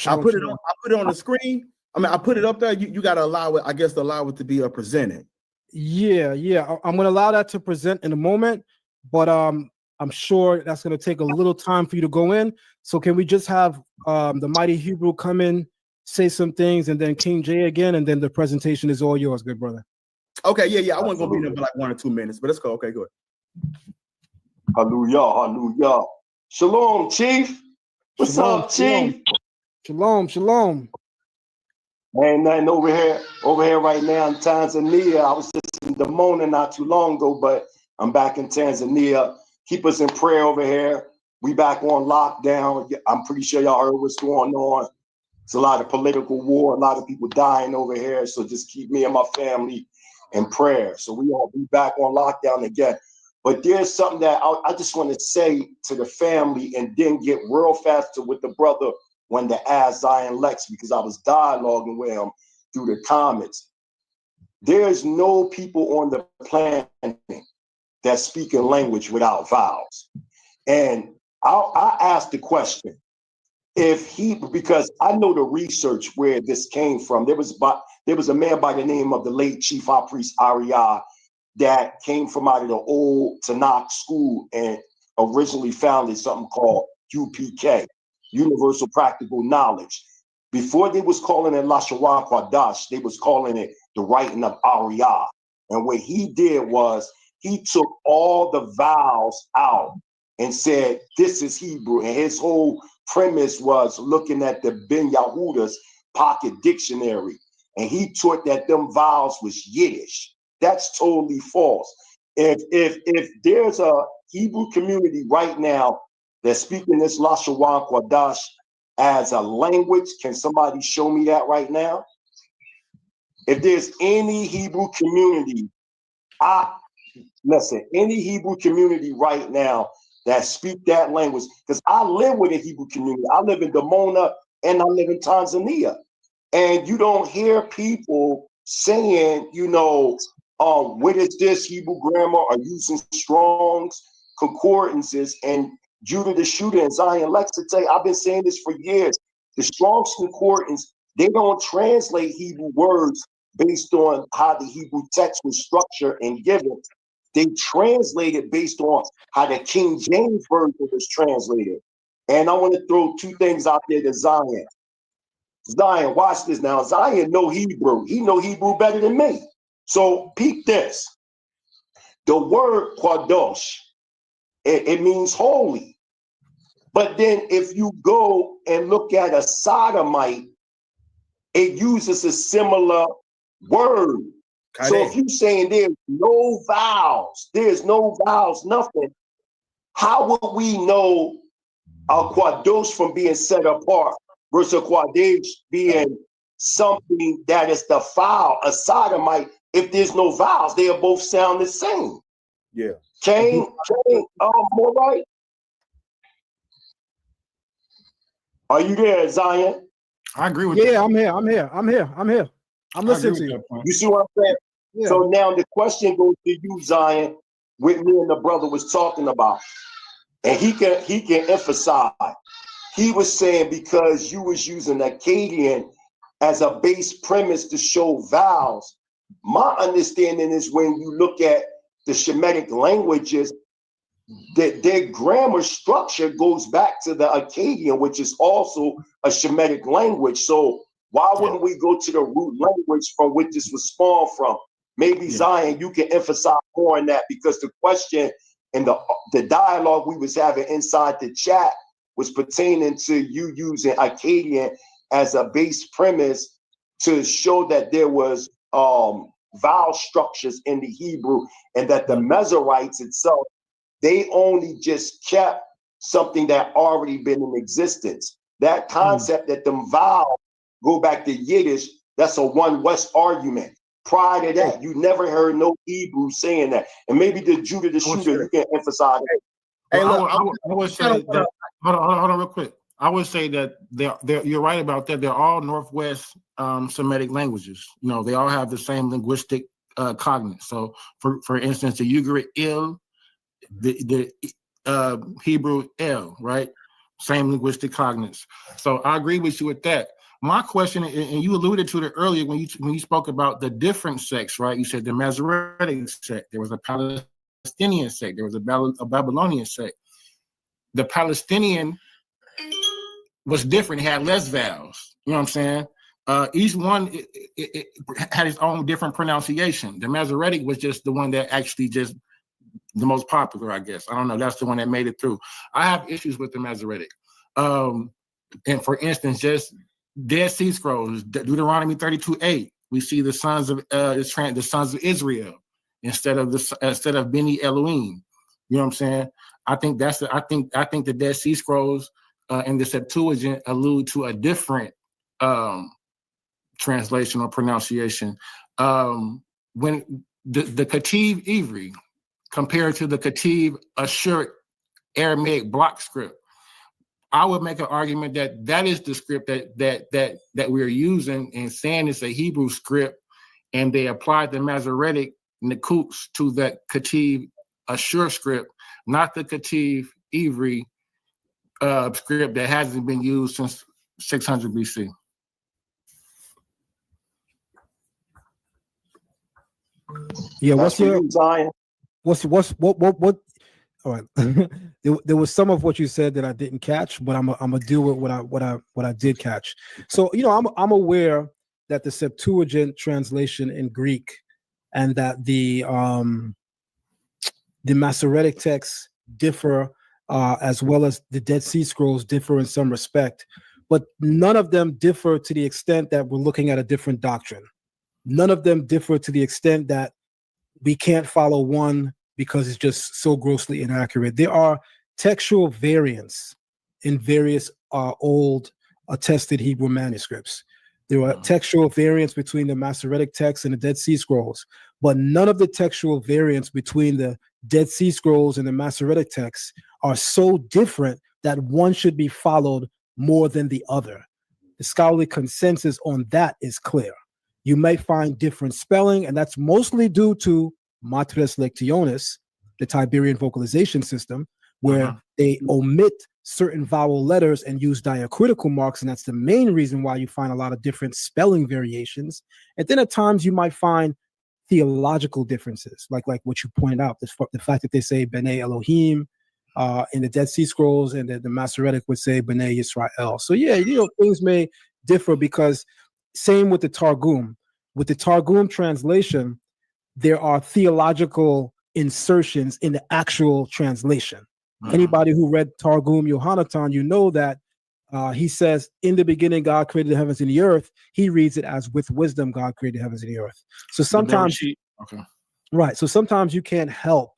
I put it on the screen. I mean, I put it up there. You gotta allow it. I guess allow it to be presented. Yeah. I'm gonna allow that to present in a moment, but I'm sure that's gonna take a little time for you to go in. So can we just have the Mighty Hebrew come in, say some things, and then King J again, and then the presentation is all yours, good brother. Okay, yeah. I wasn't gonna be in there for like 1 or 2 minutes, but let's go. Okay, good. Hallelujah. Shalom, Chief. What's up, Chief? Shalom. Ain't nothing over here right now in Tanzania. I was just in Damona not too long ago, but I'm back in Tanzania. Keep us in prayer over here. We back on lockdown. I'm pretty sure y'all heard what's going on. It's a lot of political war, a lot of people dying over here. So just keep me and my family in prayer. So we all be back on lockdown again. But there's something that I just want to say to the family and then get real faster with the brother when to ask Zion Lex, because I was dialoguing with him through the comments. There's no people on the planet that speak a language without vowels. And I asked the question, because I know the research where this came from. There was a man by the name of the late Chief High Priest Ariah that came from out of the old Tanakh school and originally founded something called UPK, Universal Practical Knowledge. Before they was calling it Lashon Kodash, they was calling it the writing of Ariah. And what he did was he took all the vowels out and said, this is Hebrew. And his whole premise was looking at the Ben Yehuda's pocket dictionary. And he taught that them vowels was Yiddish. That's totally false. If there's a Hebrew community right now that's speaking this Lashon Kodash as a language, can somebody show me that right now? If there's any Hebrew community, any Hebrew community right now that speak that language, because I live with a Hebrew community. I live in Damona and I live in Tanzania. And you don't hear people saying, what is this Hebrew grammar, or using Strong's concordances. And Judah the Shooter and Zion Lex to say, I've been saying this for years. The Strong's concordance, they don't translate Hebrew words based on how the Hebrew text was structured and given. They translate it based on how the King James Version was translated. And I want to throw two things out there to Zion. Zion, watch this now. Zion know Hebrew. He know Hebrew better than me. So peep this. The word Kadosh, it means holy. But then if you go and look at a sodomite, it uses a similar word. So if you're saying there's no vowels, nothing, how would we know a Kadosh from being set apart versus a Kadosh being something that is defiled, a sodomite? If there's no vowels, they are both sound the same. Yeah. Cain, more right? Are you there, Zion? I agree with that. I'm here. I'm listening to you. You see what I'm saying? Yeah. So now the question goes to you, Zion, what me and the brother was talking about. And he can emphasize. He was saying because you was using Akkadian as a base premise to show vowels. My understanding is when you look at the Shemitic languages, that their grammar structure goes back to the Akkadian, which is also a Shemitic language. So why wouldn't we go to the root language from which this was spawned from? Maybe Zion, you can emphasize more on that, because the question and the dialogue we was having inside the chat was pertaining to you using Akkadian as a base premise to show that there was vowel structures in the Hebrew, and that the Mezorites itself, they only just kept something that already been in existence. That concept that them vowels go back to Yiddish, that's a one West argument. Prior to that, you never heard no Hebrew saying that. And maybe the Judah the Shooter, you can emphasize that. Hey, look, I would say that, hold on real quick. I would say that you're right about that. They're all Northwest Semitic languages. You know, they all have the same linguistic cognates. So, for instance, the Ugarit Il, the Hebrew El, right? Same linguistic cognates. So I agree with you with that. My question, and you alluded to it earlier when you spoke about the different sects, right? You said the Masoretic sect, there was a Palestinian sect, there was a Babylonian sect. The Palestinian was different; it had less vowels. You know what I'm saying? Each one it had its own different pronunciation. The Masoretic was just the one that actually just the most popular, I guess. I don't know. That's the one that made it through. I have issues with the Masoretic. And for instance, just Dead Sea Scrolls, Deuteronomy 32:8. We see the sons of Israel instead of Beni Elohim. You know what I'm saying? I think the Dead Sea Scrolls and the Septuagint allude to a different translation or pronunciation. When the Ketiv Ivri compared to the Ketiv Ashur Aramaic block script, I would make an argument that is the script that we're using and saying it's a Hebrew script, and they applied the Masoretic Nekuts to that Ketiv Ashur script, not the Ketiv Ivri script that hasn't been used since 600 BC. Yeah, what? All right. there was some of what you said that I didn't catch, but I'm gonna deal with what I did catch. So, you know, I'm aware that the Septuagint translation in Greek and that the Masoretic texts differ, as well as the Dead Sea Scrolls differ in some respect, but none of them differ to the extent that we're looking at a different doctrine. None of them differ to the extent that we can't follow one because it's just so grossly inaccurate. There are textual variants in various old attested Hebrew manuscripts. There are textual variants between the Masoretic text and the Dead Sea Scrolls, but none of the textual variants between the Dead Sea Scrolls and the Masoretic texts are so different that one should be followed more than the other. The scholarly consensus on that is clear. You may find different spelling, and that's mostly due to Matres Lectionis, the Tiberian vocalization system, where they omit certain vowel letters and use diacritical marks, and that's the main reason why you find a lot of different spelling variations. And then at times you might find theological differences, like what you pointed out, the fact that they say B'nai Elohim in the Dead Sea Scrolls, and the Masoretic would say B'nai Yisrael. So yeah, you know, things may differ, because same with the Targum. With the Targum translation, there are theological insertions in the actual translation. Anybody who read Targum Yohanatan, you know that he says, in the beginning, God created the heavens and the earth. He reads it as, with wisdom, God created the heavens and the earth. So sometimes, right. So sometimes you can't help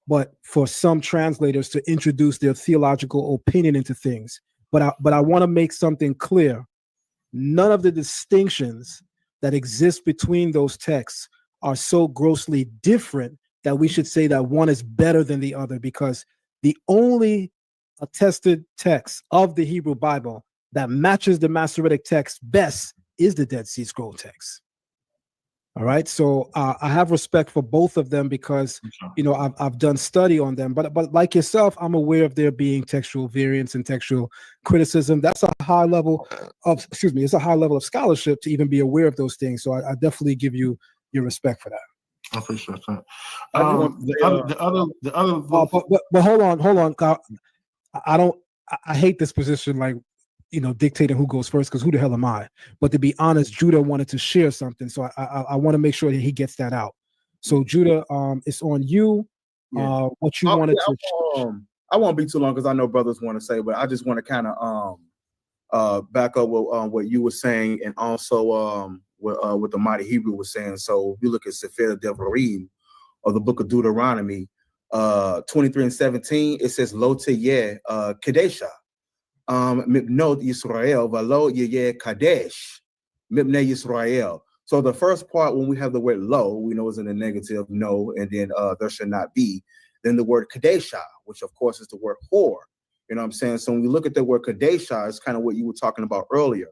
but for some translators to introduce their theological opinion into things. But I want to make something clear. None of the distinctions that exist between those texts are so grossly different that we should say that one is better than the other, because the only attested text of the Hebrew Bible that matches the Masoretic text best is the Dead Sea Scroll text. All right. So I have respect for both of them because, you know, I've done study on them. But like yourself, I'm aware of there being textual variance and textual criticism. That's a high level of, it's a high level of scholarship to even be aware of those things. So I definitely give you your respect for that. I appreciate that. But hold on. Kyle. I hate this position, like, you know, dictating who goes first, because who the hell am I? But to be honest, Judah wanted to share something, so I want to make sure that he gets that out. So Judah, it's on you. What you wanted to. I won't be too long because I know brothers want to say, but I just want to kind of back up with what you were saying, and also what the mighty Hebrew was saying. So if you look at Sefer Devarim of the book of Deuteronomy, 23 and 17, it says Lo teyeh kadesha. Mipnot Yisrael, Valo Yeh Kadesh, Mipne Yisrael. So the first part, when we have the word lo, we know is in the negative, no, and then there should not be. Then the word Kadesha, which of course is the word whore. You know what I'm saying? So when we look at the word Kadesha, it's kind of what you were talking about earlier.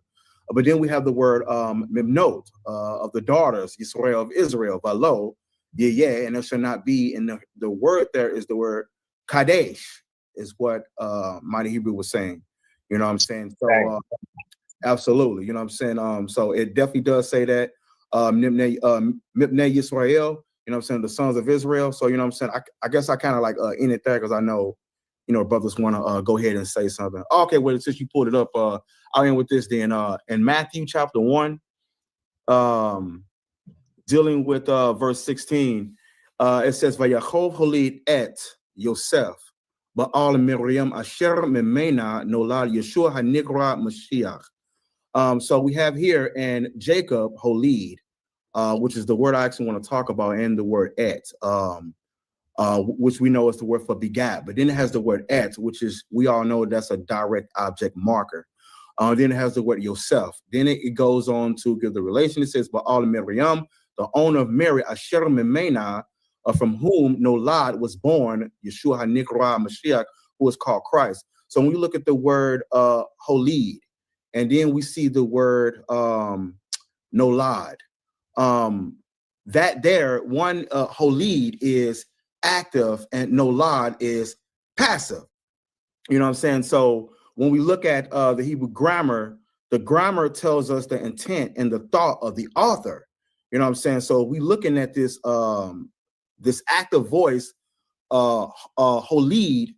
But then we have the word Mipnot, of the daughters, Yisrael of Israel, Valo Yeh, and there should not be. And the word there is the word Kadesh, is what mighty Hebrew was saying. You know what I'm saying? So absolutely, you know what I'm saying? So it definitely does say that Mipnei Yisrael, you know what I'm saying, the sons of Israel. So you know what I'm saying? I guess I kind of like in it there because I know, you know, brothers want to go ahead and say something. Okay, well, since you pulled it up, I'll end with this then. In Matthew chapter 1, dealing with verse 16, it says, Vayachov holid et Yosef. Ba'al Miriam asher memena nolad Yeshua hanigra Mashiach. So we have here in Jacob holid, which is the word I actually want to talk about, and the word et, which we know is the word for begat. But then it has the word et, which is, we all know that's a direct object marker. Then it has the word Yosef. Then it goes on to give the relation. It says Ba'al Miriam, the owner of Mary, asher memena, from whom Nolad was born, Yeshua HaNikra Mashiach, who is called Christ. So when we look at the word holid, and then we see the word Nolad, that there, one holid is active and Nolad is passive. You know what I'm saying? So when we look at the Hebrew grammar, the grammar tells us the intent and the thought of the author. You know what I'm saying? So we looking at this this active voice, holid,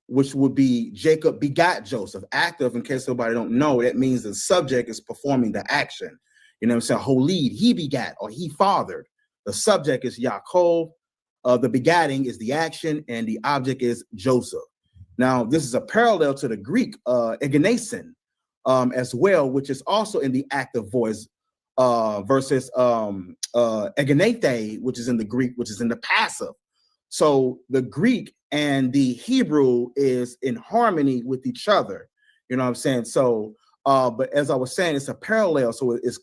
which would be Jacob begot Joseph. Active, in case somebody don't know, that means the subject is performing the action. You know what I'm saying? Holid, he begat or he fathered. The subject is Yaakov. The begatting is the action, and the object is Joseph. Now, this is a parallel to the Greek egenesin as well, which is also in the active voice, versus egenete, which is in the Greek, which is in the passive. So the Greek and the Hebrew is in harmony with each other. You know what I'm saying? So, but as I was saying, it's a parallel. So it's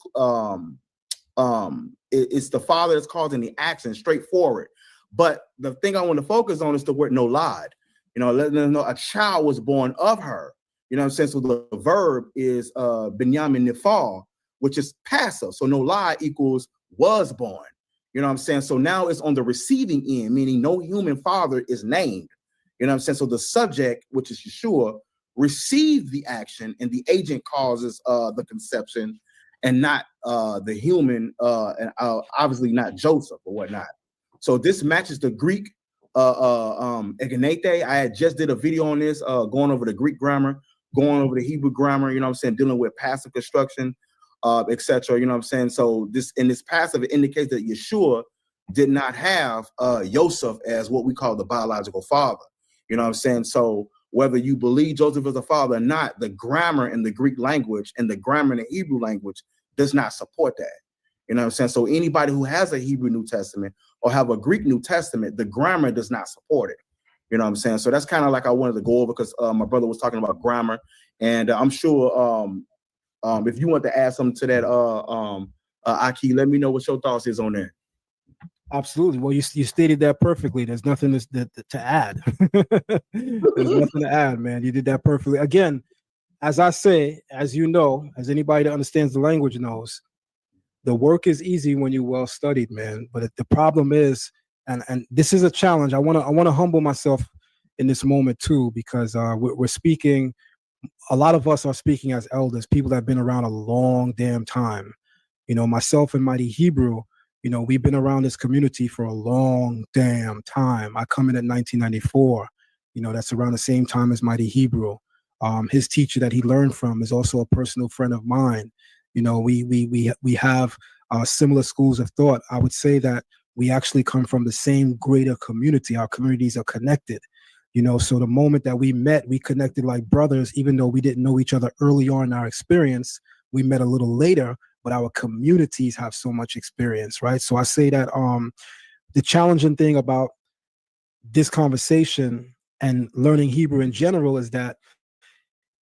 the father that's causing the action, straightforward. But the thing I want to focus on is the word nolad. You know, letting them know a child was born of her. You know what I'm saying? So the verb is Binyamin Nifal, which is passive. So nolad equals was born. You know what I'm saying? So now it's on the receiving end, meaning no human father is named. You know what I'm saying? So the subject, which is Yeshua, received the action, and the agent causes the conception, and not the human, and obviously not Joseph or whatnot. So this matches the Greek egenete. I had just did a video on this, going over the Greek grammar, going over the Hebrew grammar, you know what I'm saying, dealing with passive construction, etc. You know what I'm saying? So this passive, it indicates that Yeshua did not have Joseph as what we call the biological father. You know what I'm saying? So whether you believe Joseph is a father or not, the grammar in the Greek language and the grammar in the Hebrew language does not support that. You know what I'm saying? So anybody who has a Hebrew New Testament or have a Greek New Testament, the grammar does not support it. You know what I'm saying? So that's kind of like I wanted to go over, because my brother was talking about grammar, and I'm sure if you want to add something to that, Aki, let me know what your thoughts is on that. Absolutely. Well, you stated that perfectly. There's nothing to add. There's nothing to add, man. You did that perfectly. Again, as I say, as you know, as anybody that understands the language knows, The work is easy when you're well studied, man. But the problem is, and this is a challenge. I want to humble myself in this moment too, because we're speaking. A lot of us are speaking as elders, people that have been around a long damn time. You know, myself and Mighty Hebrew, you know, we've been around this community for a long damn time. I come in at 1994. You know, that's around the same time as Mighty Hebrew. His teacher that he learned from is also a personal friend of mine. You know, we have similar schools of thought. I would say that we actually come from the same greater community. Our communities are connected. You know, so the moment that we met, we connected like brothers, even though we didn't know each other early on in our experience. We met a little later, but our communities have so much experience, right? So I say that the challenging thing about this conversation and learning Hebrew in general is that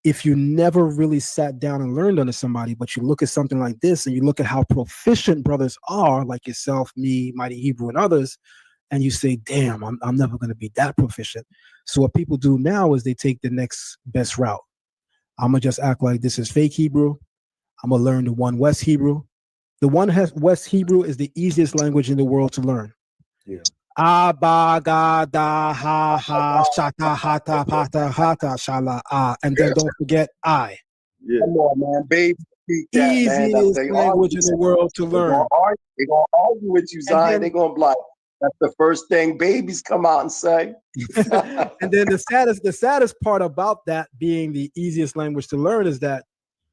if you never really sat down and learned under somebody, but you look at something like this and you look at how proficient brothers are, like yourself, me, Mighty Hebrew, and others, and you say, damn, I'm never going to be that proficient. So what people do now is they take the next best route. I'm going to just act like this is fake Hebrew. I'm going to learn the One West Hebrew. The One West Hebrew is the easiest language in the world to learn. Yeah. Ba, ga, da, ha, ha, shata, hata, pata, hata, shala, ah. And then don't forget I. Yeah. Come on, man. Baby, speak that, man. Easiest language in the world to learn. They're going to argue with you, Zion. They're going to be like, that's the first thing babies come out and say. And then the saddest part about that being the easiest language to learn is that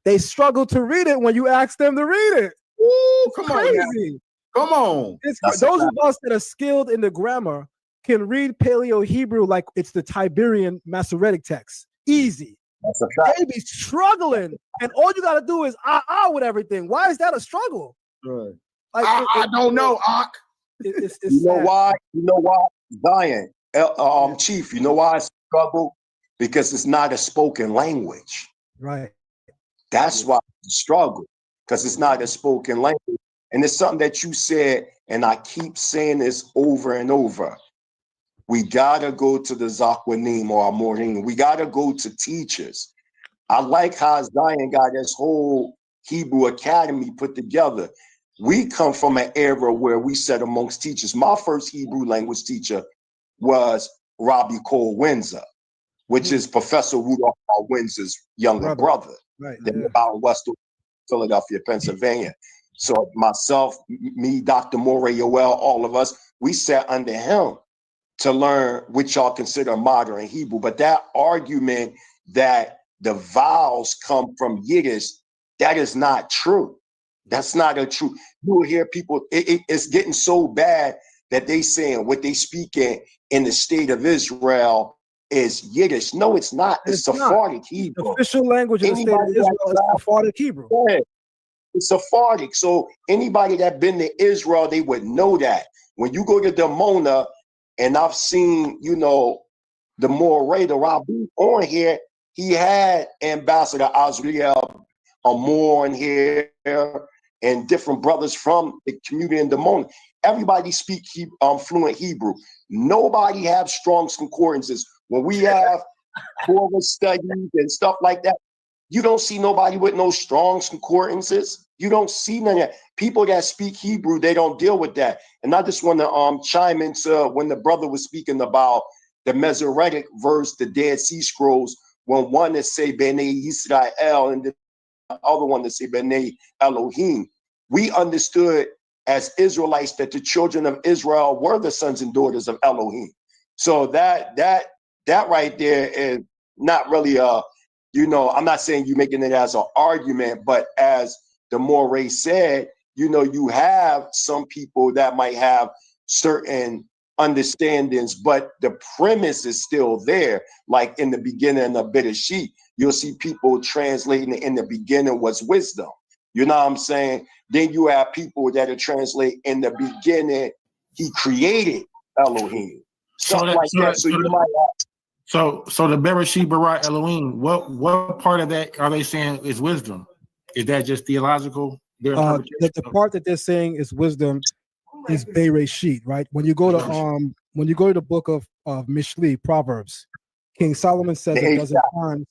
they struggle to read it when you ask them to read it. Ooh, come on. Come on. Those of us that are skilled in the grammar can read Paleo Hebrew like it's the Tiberian Masoretic text. Easy. That's a fact. They be struggling, and all you got to do is with everything. Why is that a struggle? Right. Like, I don't know, Ak. It's you know sad. why? You know why, Zion, Chief? You know why it's a struggle? Because it's not a spoken language. Right. That's why it's a struggle, because it's not a spoken language. And it's something that you said, and I keep saying this over and over. We gotta go to the Zakwanim or Amorim. We gotta go to teachers. I like how Zion got this whole Hebrew Academy put together. We come from an era where we sat amongst teachers. My first Hebrew language teacher was Robbie Cole Windsor, which is Professor Rudolph R. Windsor's younger brother. Right. They live out in West Philadelphia, Pennsylvania. So myself, me, Dr. Moray Yoel, all of us, we sat under him to learn what y'all consider modern Hebrew. But that argument that the vowels come from Yiddish, that is not true. That's not a true. You will hear people, it's getting so bad that they saying what they speak in the state of Israel is Yiddish. No, it's not. It's Sephardic Hebrew. The official language of the state of Israel is Sephardic Hebrew. Yeah, it's Sephardic. So anybody that been to Israel, they would know that. When you go to Dimona, and I've seen, you know, the Moray, the Rabbi on here, he had Ambassador Azriel Amor on here, and different brothers from the community in Dimona. Everybody speak fluent Hebrew. Nobody have Strong's concordances. When we have Torah studies and stuff like that, you don't see nobody with no Strong's concordances. You don't see none of that. People that speak Hebrew, they don't deal with that. And I just want to chime into when the brother was speaking about the Masoretic verse, the Dead Sea Scrolls, when one that say B'nai Yisrael and the other one that say B'nai Elohim. We understood as Israelites that the children of Israel were the sons and daughters of Elohim. So that right there is not really you know, I'm not saying you making it as an argument, but as the Moray said, you know, you have some people that might have certain understandings, but the premise is still there. Like in the beginning of Bereshit, you'll see people translating in the beginning was wisdom. You know what I'm saying? Then you have people that are translating in the beginning, he created Elohim. Something like that. So you might have. So the Bereshit bara Elohim, what part of that are they saying is wisdom? Is that just theological? The part that they're saying is wisdom is Bereshit, right? When you go to the book of Mishli, Proverbs, King Solomon says a dozen times.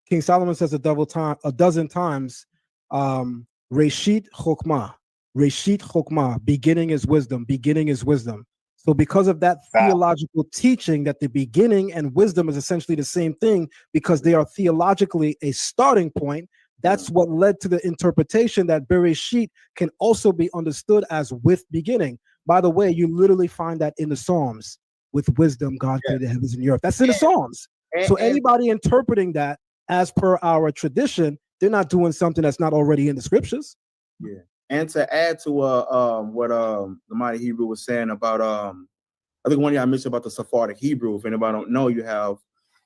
King Solomon says a dozen times, Reshit Chokmah. Reshit Chokmah, beginning is wisdom, beginning is wisdom. So because of that theological teaching that the beginning and wisdom is essentially the same thing because they are theologically a starting point, that's what led to the interpretation that Bereshit can also be understood as with beginning. By the way, you literally find that in the Psalms. With wisdom, God created the heavens and the earth. That's in the Psalms. So anybody interpreting that as per our tradition, they're not doing something that's not already in the scriptures. Yeah. And to add to what the Mighty Hebrew was saying about I think one of y'all mentioned about the Sephardic Hebrew. If anybody don't know, you have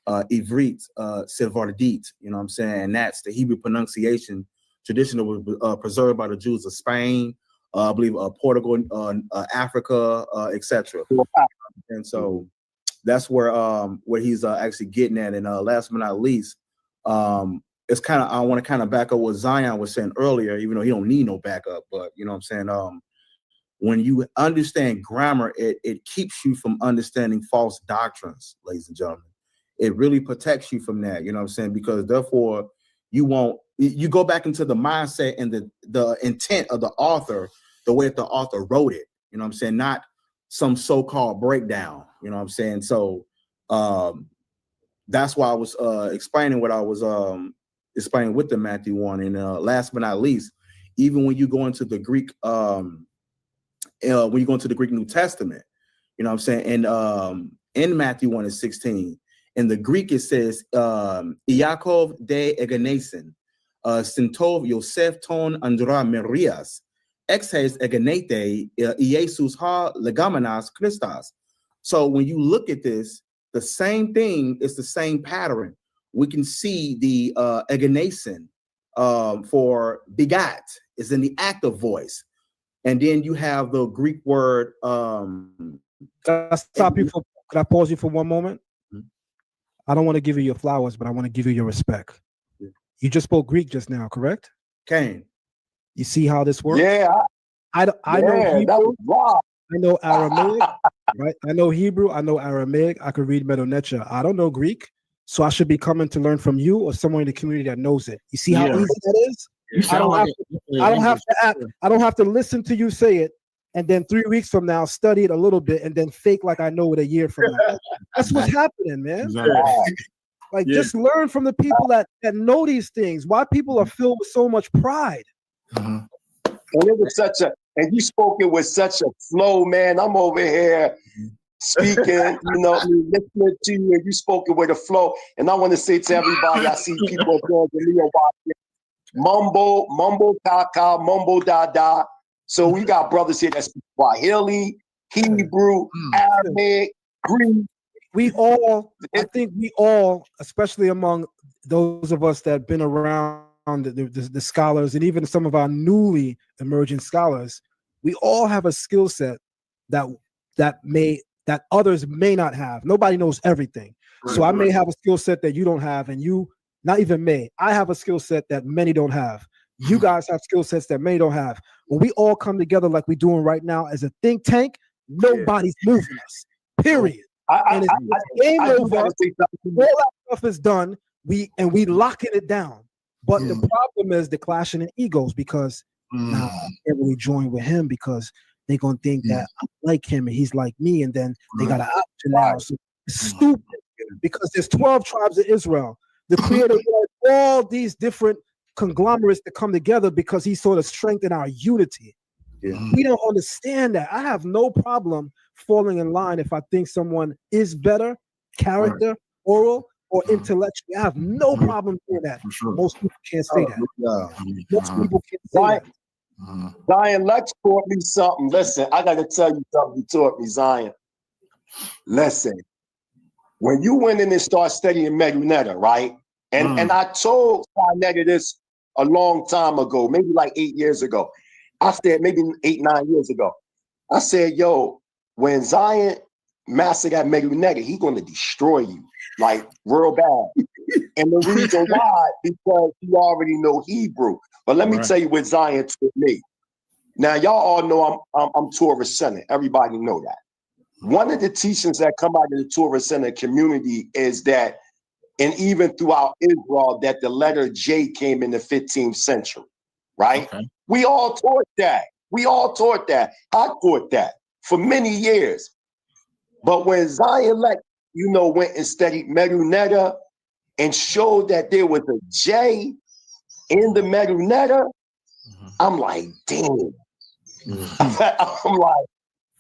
Ivrit, Sephardit, you know what I'm saying? And that's the Hebrew pronunciation tradition that was preserved by the Jews of Spain, I believe Portugal, Africa, etc. And so that's where he's actually getting at. And last but not least, it's kind of, I want to kind of back up what Zion was saying earlier, even though he don't need no backup, but you know what I'm saying? When you understand grammar, it keeps you from understanding false doctrines, ladies and gentlemen. It really protects you from that, you know what I'm saying? Because therefore you go back into the mindset and the intent of the author, the way that the author wrote it, you know what I'm saying? Not some so-called breakdown, you know what I'm saying? So that's why I was explaining what I was explaining with the Matthew 1. And last but not least, even when you go into the Greek, when you go into the Greek New Testament, you know what I'm saying? And in Matthew 1:16, in the Greek it says, Iakov de Egenesin, Sintov Yosef ton Andra Merias, Exes Egenete, Iesus ha Legamenas Christos. So when you look at this, the same thing is the same pattern. We can see the Egenesin for begat is in the active voice. And then you have the Greek word. Could I pause you for one moment? I don't want to give you your flowers, but I want to give you your respect. Yeah. You just spoke Greek just now, correct? Cain. You see how this works? Yeah. I know Hebrew. I know Aramaic. Right? I know Hebrew. I know Aramaic. I could read Medo-Netia. I don't know Greek. So I should be coming to learn from you or someone in the community that knows it. You see how easy that is? I don't have to listen to you say it and then 3 weeks from now study it a little bit and then fake like I know it a year from now. That's what's happening, man. Exactly. Like just learn from the people that know these things. Why people are filled with so much pride. And it was and you spoke it with such a flow, man. I'm over here speaking, you know, listening to you, and you spoke it with a flow. And I want to say to everybody, I see people watching, mumbo kaka, mumbo dada. So we got brothers here that speak Swahili, Hebrew, Arabic, Greek. I think we all, especially among those of us that have been around the scholars and even some of our newly emerging scholars, we all have a skill set that others may not have. Nobody knows everything. Right, so I may have a skill set that you don't have, and you not even may. I have a skill set that many don't have. You guys have skill sets that many don't have. When we all come together like we're doing right now as a think tank, nobody's moving us. Period. And it's game over. All that stuff is done. We locking it down. But the problem is the clashing in egos because now I can't really join with him because they're gonna think that I'm like him and he's like me, and then they got an option now. So it's stupid because there's 12 tribes of Israel. The Creator wanted all these different conglomerates to come together because he sort of strengthened our unity. We don't understand that. I have no problem falling in line if I think someone is better, character, oral, or intellectually. I have no problem doing that. Most people can't say that. Most people can't say that. Zion, Lex taught me something. Listen, I got to tell you something you taught me, Zion. Listen, when you went in and started studying Medu-Neter, right? And I told Sinetta this a long time ago, maybe like 8 years ago. I said, maybe 8, 9 years ago. I said, yo, when Zion mastered that Medu-Neter, he's going to destroy you, like real bad. And the reason why, because you already know Hebrew. But let me tell you what Zion taught me. Now, y'all all know I'm Torah Center. Everybody know that. One of the teachings that come out of the Torah Center community is that, and even throughout Israel, that the letter J came in the 15th century, right? Okay. We all taught that. We all taught that. I taught that for many years. But when Zion Lex, went and studied Meruneta and showed that there was a J in the Meruneta, I'm like, damn.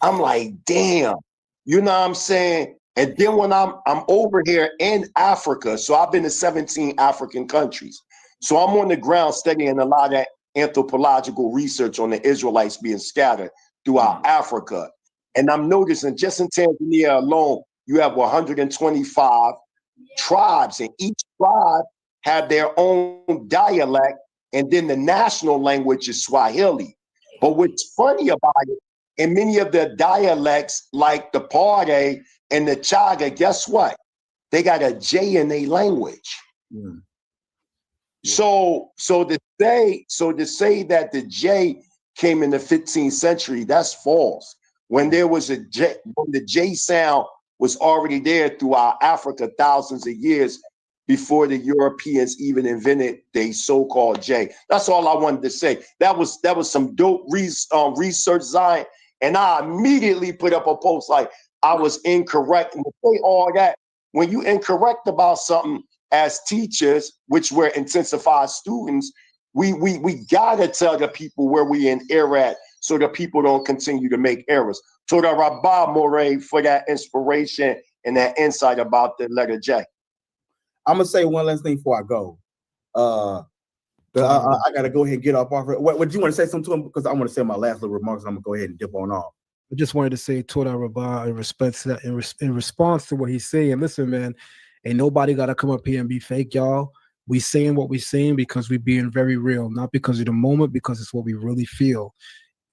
I'm like, damn. You know what I'm saying? And then when I'm over here in Africa, so I've been to 17 African countries. So I'm on the ground studying a lot of anthropological research on the Israelites being scattered throughout Africa. And I'm noticing just in Tanzania alone, you have 125 tribes, and each tribe have their own dialect, and then the national language is Swahili. But what's funny about it, in many of the dialects, like the Pare and the Chaga, guess what? They got a J in their language. So to say that the J came in the 15th century, that's false. When there was a J, when the J sound was already there throughout Africa thousands of years before the Europeans even invented the so-called J. That's all I wanted to say. That was some dope research, Zion, and I immediately put up a post like I was incorrect. And to say all that, when you incorrect about something as teachers, which we're intensified students, we gotta tell the people where we in error at, so that people don't continue to make errors. Toda Rabah Moray for that inspiration and that insight about the letter J. I'm gonna say one last thing before I go. I gotta go ahead and get off it. What do you want to say something to him? Because I want to say my last little remarks, and I'm gonna go ahead and dip on off. I just wanted to say Toda Rabah in respect to that, in response to what he's saying. Listen, man, ain't nobody gotta come up here and be fake, y'all. We saying what we saying because we being very real, not because of the moment, because it's what we really feel.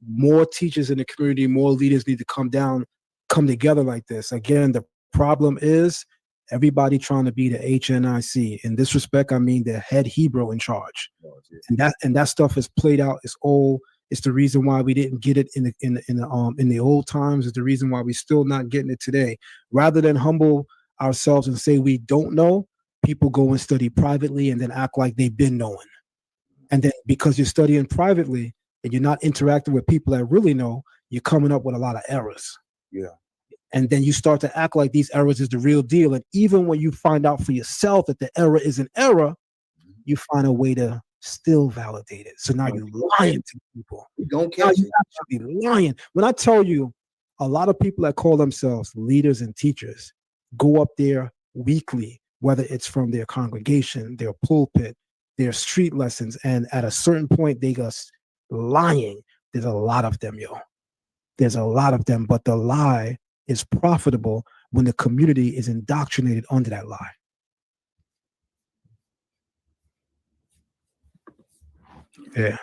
More teachers in the community, more leaders need to come together like this. Again, the problem is everybody trying to be the HNIC. In this respect, I mean the head Hebrew in charge, and that stuff is played out. It's old. It's the reason why we didn't get it in the old times. It's the reason why we still not getting it today. Rather than humble ourselves and say we don't know, people go and study privately and then act like they've been knowing. And then because you're studying privately and you're not interacting with people that really know, you're coming up with a lot of errors. Yeah. And then you start to act like these errors is the real deal. And even when you find out for yourself that the error is an error, you find a way to still validate it. So now you're lying to people. Now you're actually lying. When I tell you, a lot of people that call themselves leaders and teachers go up there weekly, whether it's from their congregation, their pulpit, their street lessons, and at a certain point they just lying. There's a lot of them, yo. There's a lot of them, but the lie is profitable when the community is indoctrinated under that lie. Yeah.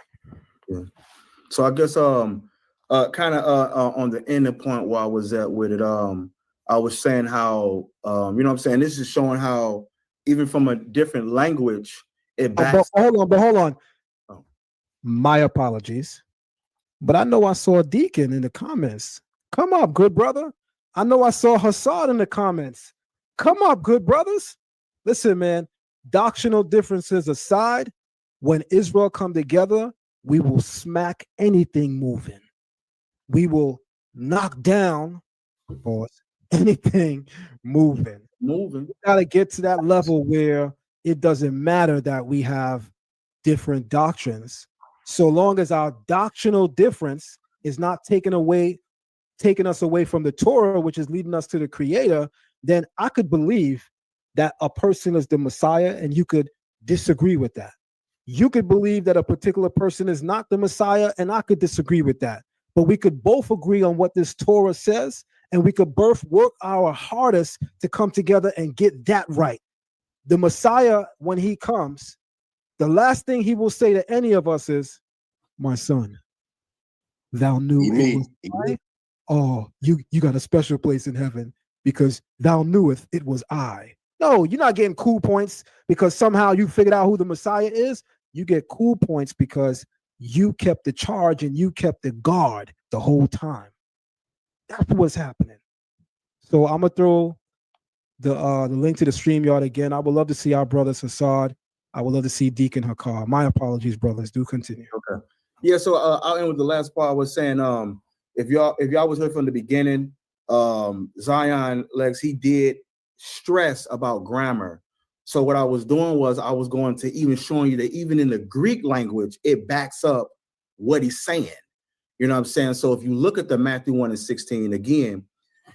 So I guess kind of on the ending point where I was at with it, I was saying how you know what I'm saying, this is showing how even from a different language it backs. Hold on. Oh. My apologies. But I know I saw a Deacon in the comments. Come up, good brother. I know I saw Hassad in the comments. Come up, good brothers. Listen, man, doctrinal differences aside, when Israel come together, we will smack anything moving. We will knock down anything moving. We gotta get to that level where it doesn't matter that we have different doctrines. So long as our doctrinal difference is not taking us away from the Torah, which is leading us to the Creator, then I could believe that a person is the Messiah, and you could disagree with that. You could believe that a particular person is not the Messiah, and I could disagree with that. But we could both agree on what this Torah says, and we could both work our hardest to come together and get that right. The Messiah, when he comes, the last thing he will say to any of us is, "My son, thou knew it was I. Oh, you got a special place in heaven because thou knewest it was I." No, you're not getting cool points because somehow you figured out who the Messiah is. You get cool points because you kept the charge and you kept the guard the whole time. That's what's happening. So I'm gonna throw the link to the StreamYard again. I would love to see our brothers Hassad. I would love to see Deacon Hakar. My apologies, brothers. Do continue. Okay. Yeah, so I'll end with the last part. I was saying, if y'all was here from the beginning, Zion Lex, he did stress about grammar. So what I was doing was I was going to even showing you that even in the Greek language, it backs up what he's saying. You know what I'm saying? So if you look at the Matthew 1:16 again,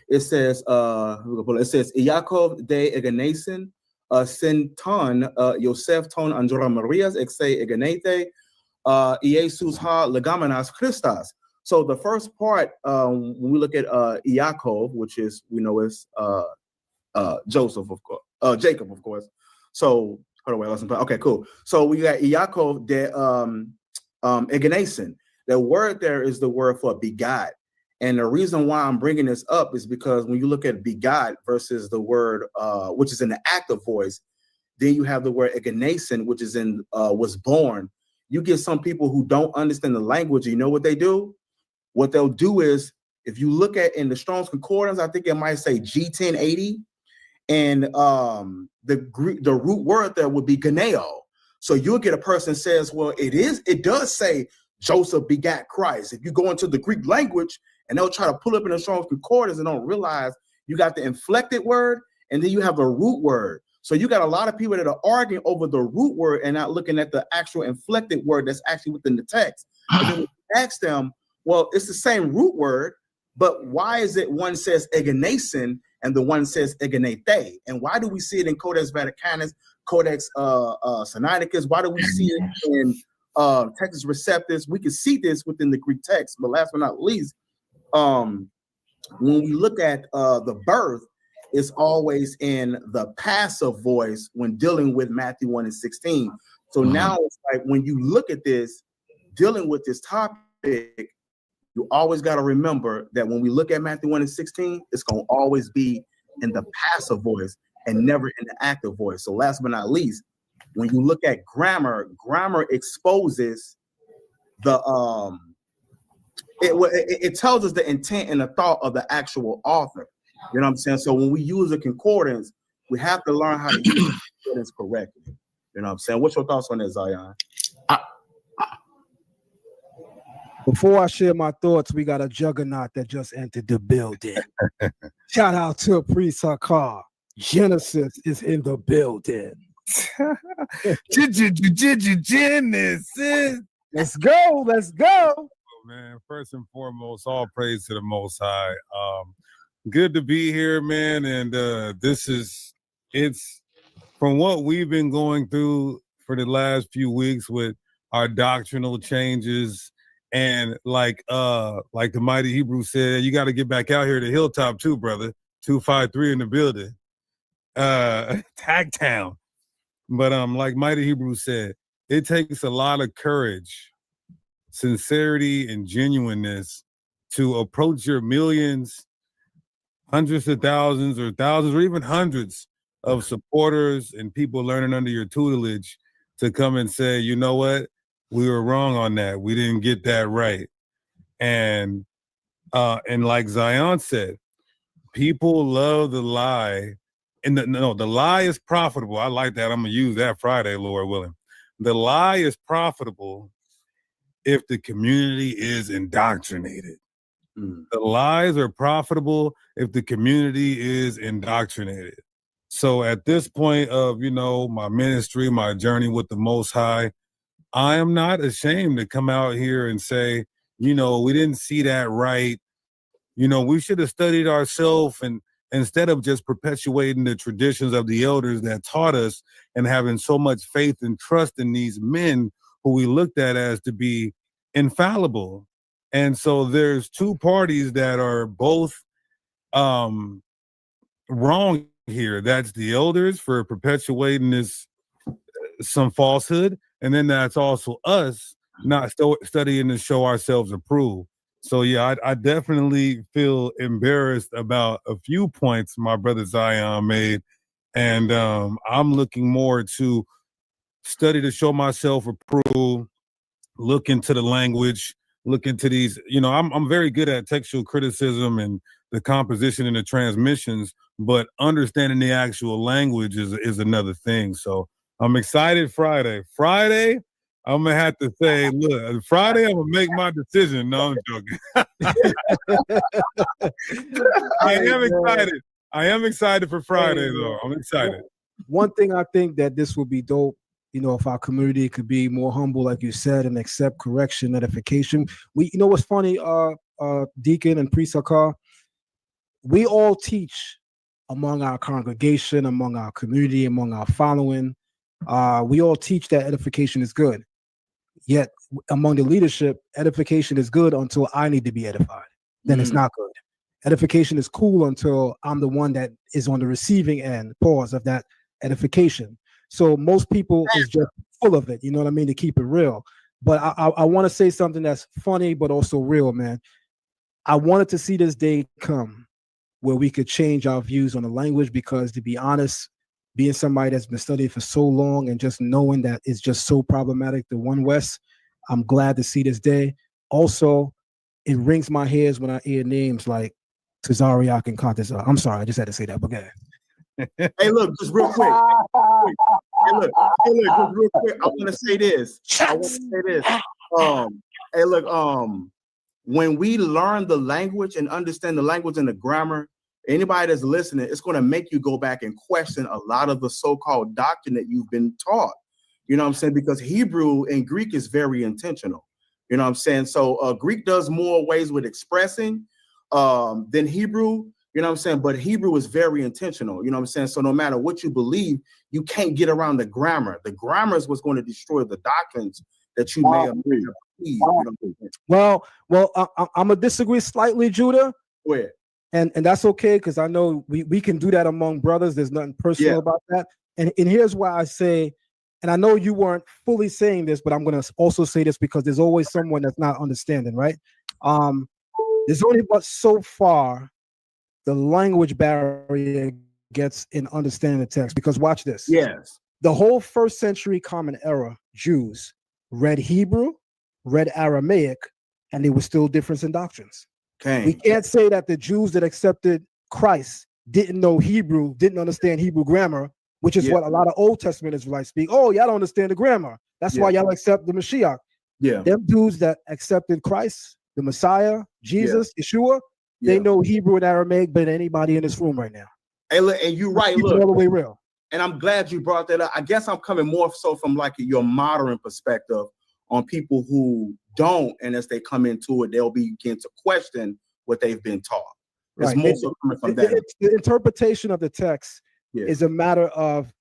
it says, Yaakov de Egenesin, Sinton, Yosef ton Andra Marias, Exe Egenete, Jesus ha Legamenas Christas. So the first part, when we look at Yaakov, which is, we know is Joseph, of course, Jacob, of course. So, okay, cool. So we got Yaakov de Egenesin. The word there is the word for begot. And the reason why I'm bringing this up is because when you look at begot versus the word, which is in the active voice, then you have the word egenesin, which is in was born. You get some people who don't understand the language. You know what they do? What they'll do is, if you look at in the Strong's Concordance, I think it might say G1080, and the root word there would be geneo. So you'll get a person says, well, it does say Joseph begat Christ. If you go into the Greek language and they'll try to pull up in the Strong's Concordance and don't realize you got the inflected word and then you have the root word. So you got a lot of people that are arguing over the root word and not looking at the actual inflected word that's actually within the text. And then you ask them, well, it's the same root word, but why is it one says egenesin and the one says egenete? And why do we see it in Codex Vaticanus, Codex Sinaiticus? Why do we see it in Textus Receptus? We can see this within the Greek text. But last but not least, when we look at the birth, it's always in the passive voice when dealing with Matthew 1:16. So now it's like when you look at this, dealing with this topic, you always got to remember that when we look at Matthew 1:16, it's going to always be in the passive voice and never in the active voice. So last but not least, when you look at grammar exposes the it tells us the intent and the thought of the actual author. You know what I'm saying? So when we use a concordance, we have to learn how to use the concordance correctly. You know what I'm saying? What's your thoughts on that, Zion? Before I share my thoughts, we got a juggernaut that just entered the building. Shout out to Priest Hakar. Genesis is in the building. Genesis. Let's go. Let's go. Man, first and foremost, all praise to the Most High. Good to be here, man. And it's from what we've been going through for the last few weeks with our doctrinal changes. And like the Mighty Hebrew said, you got to get back out here to Hilltop too, brother. 253 in the building. Tagtown. But like Mighty Hebrew said, it takes a lot of courage, sincerity, and genuineness to approach your millions, hundreds of thousands or even hundreds of supporters and people learning under your tutelage to come and say, you know what? We were wrong on that. We didn't get that right. And like Zion said, people love the lie. And the lie is profitable. I like that. I'm going to use that Friday, Lord willing. The lie is profitable if the community is indoctrinated. The lies are profitable if the community is indoctrinated. So at this point of, my ministry, my journey with the Most High, I am not ashamed to come out here and say, we didn't see that right. We should have studied ourselves, and instead of just perpetuating the traditions of the elders that taught us and having so much faith and trust in these men who we looked at as to be infallible. And so there's two parties that are both wrong here. That's the elders for perpetuating some falsehood. And then that's also us not studying to show ourselves approved. So, yeah, I definitely feel embarrassed about a few points my brother Zion made. And I'm looking more to study to show myself approved, look into the language, look into these. I'm very good at textual criticism and the composition and the transmissions, but understanding the actual language is another thing. So I'm excited Friday. I'm gonna have to say, look, Friday I'm gonna make my decision. No, I'm joking. I am excited. I am excited for Friday, though. I'm excited. One thing I think that this will be dope, you know, if our community could be more humble, like you said, and accept correction, edification. You know what's funny, Deacon and Priest Hakar? We all teach among our congregation, among our community, among our following. We all teach that edification is good. Yet among the leadership, edification is good until I need to be edified. Then it's not good. Edification is cool until I'm the one that is on the receiving end, of that edification. So most people is just full of it, you know what I mean, to keep it real. But I want to say something that's funny, but also real, man. I wanted to see this day come where we could change our views on the language, because to be honest, being somebody that's been studying for so long and just knowing that it's just so problematic, the One West, I'm glad to see this day. Also, it rings my hairs when I hear names like Tazariak and Contazar. I'm sorry, I just had to say that, but go ahead. Hey, look, just real quick. Hey, look, just real quick. I want to say this. Hey, look, when we learn the language and understand the language and the grammar, anybody that's listening, it's going to make you go back and question a lot of the so-called doctrine that you've been taught. You know what I'm saying? Because Hebrew and Greek is very intentional. You know what I'm saying? So Greek does more ways with expressing than Hebrew. You know what I'm saying? But Hebrew is very intentional. You know what I'm saying? So no matter what you believe, you can't get around the grammar. The grammar is what's going to destroy the doctrines that you may have believed. You know what I'm saying? Well, I'm gonna disagree slightly, Judah. Where? And that's okay, because I know we can do that among brothers. There's nothing personal about that. And here's why I say, and I know you weren't fully saying this, but I'm gonna also say this because there's always someone that's not understanding, right? There's only but so far the language barrier gets in understanding the text. Because watch this. Yes. The whole first century Common Era Jews read Hebrew, read Aramaic, and there were still difference in doctrines. Okay. We can't say that the Jews that accepted Christ didn't know Hebrew, didn't understand Hebrew grammar, which is what a lot of Old Testament Israelites speak. Oh, y'all don't understand the grammar. That's why y'all accept the Mashiach. Yeah. Them dudes that accepted Christ, the Messiah, Jesus, Yeshua, they know Hebrew and Aramaic better than anybody in this room right now. Hey, look, and you're right. Keep it Look, all the way real. And I'm glad you brought that up. I guess I'm coming more so from like your modern perspective on people who don't, and as they come into it, they'll begin to question what they've been taught. It's more so coming from that. The interpretation of the text is a matter of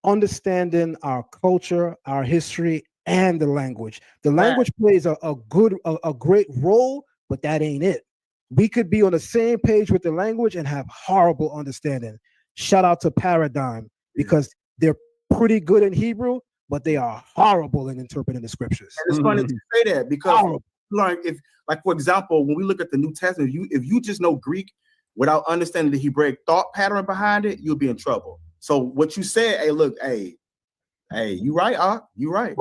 understanding our culture, our history, and the language. The language plays a great role, but that ain't it. We could be on the same page with the language and have horrible understanding. Shout out to Paradigm, because they're pretty good in Hebrew, but they are horrible in interpreting the scriptures. And it's funny to say that, because if, like, for example, when we look at the New Testament, if you just know Greek without understanding the Hebraic thought pattern behind it, you'll be in trouble. So what you said, hey, look, hey, you right, you right.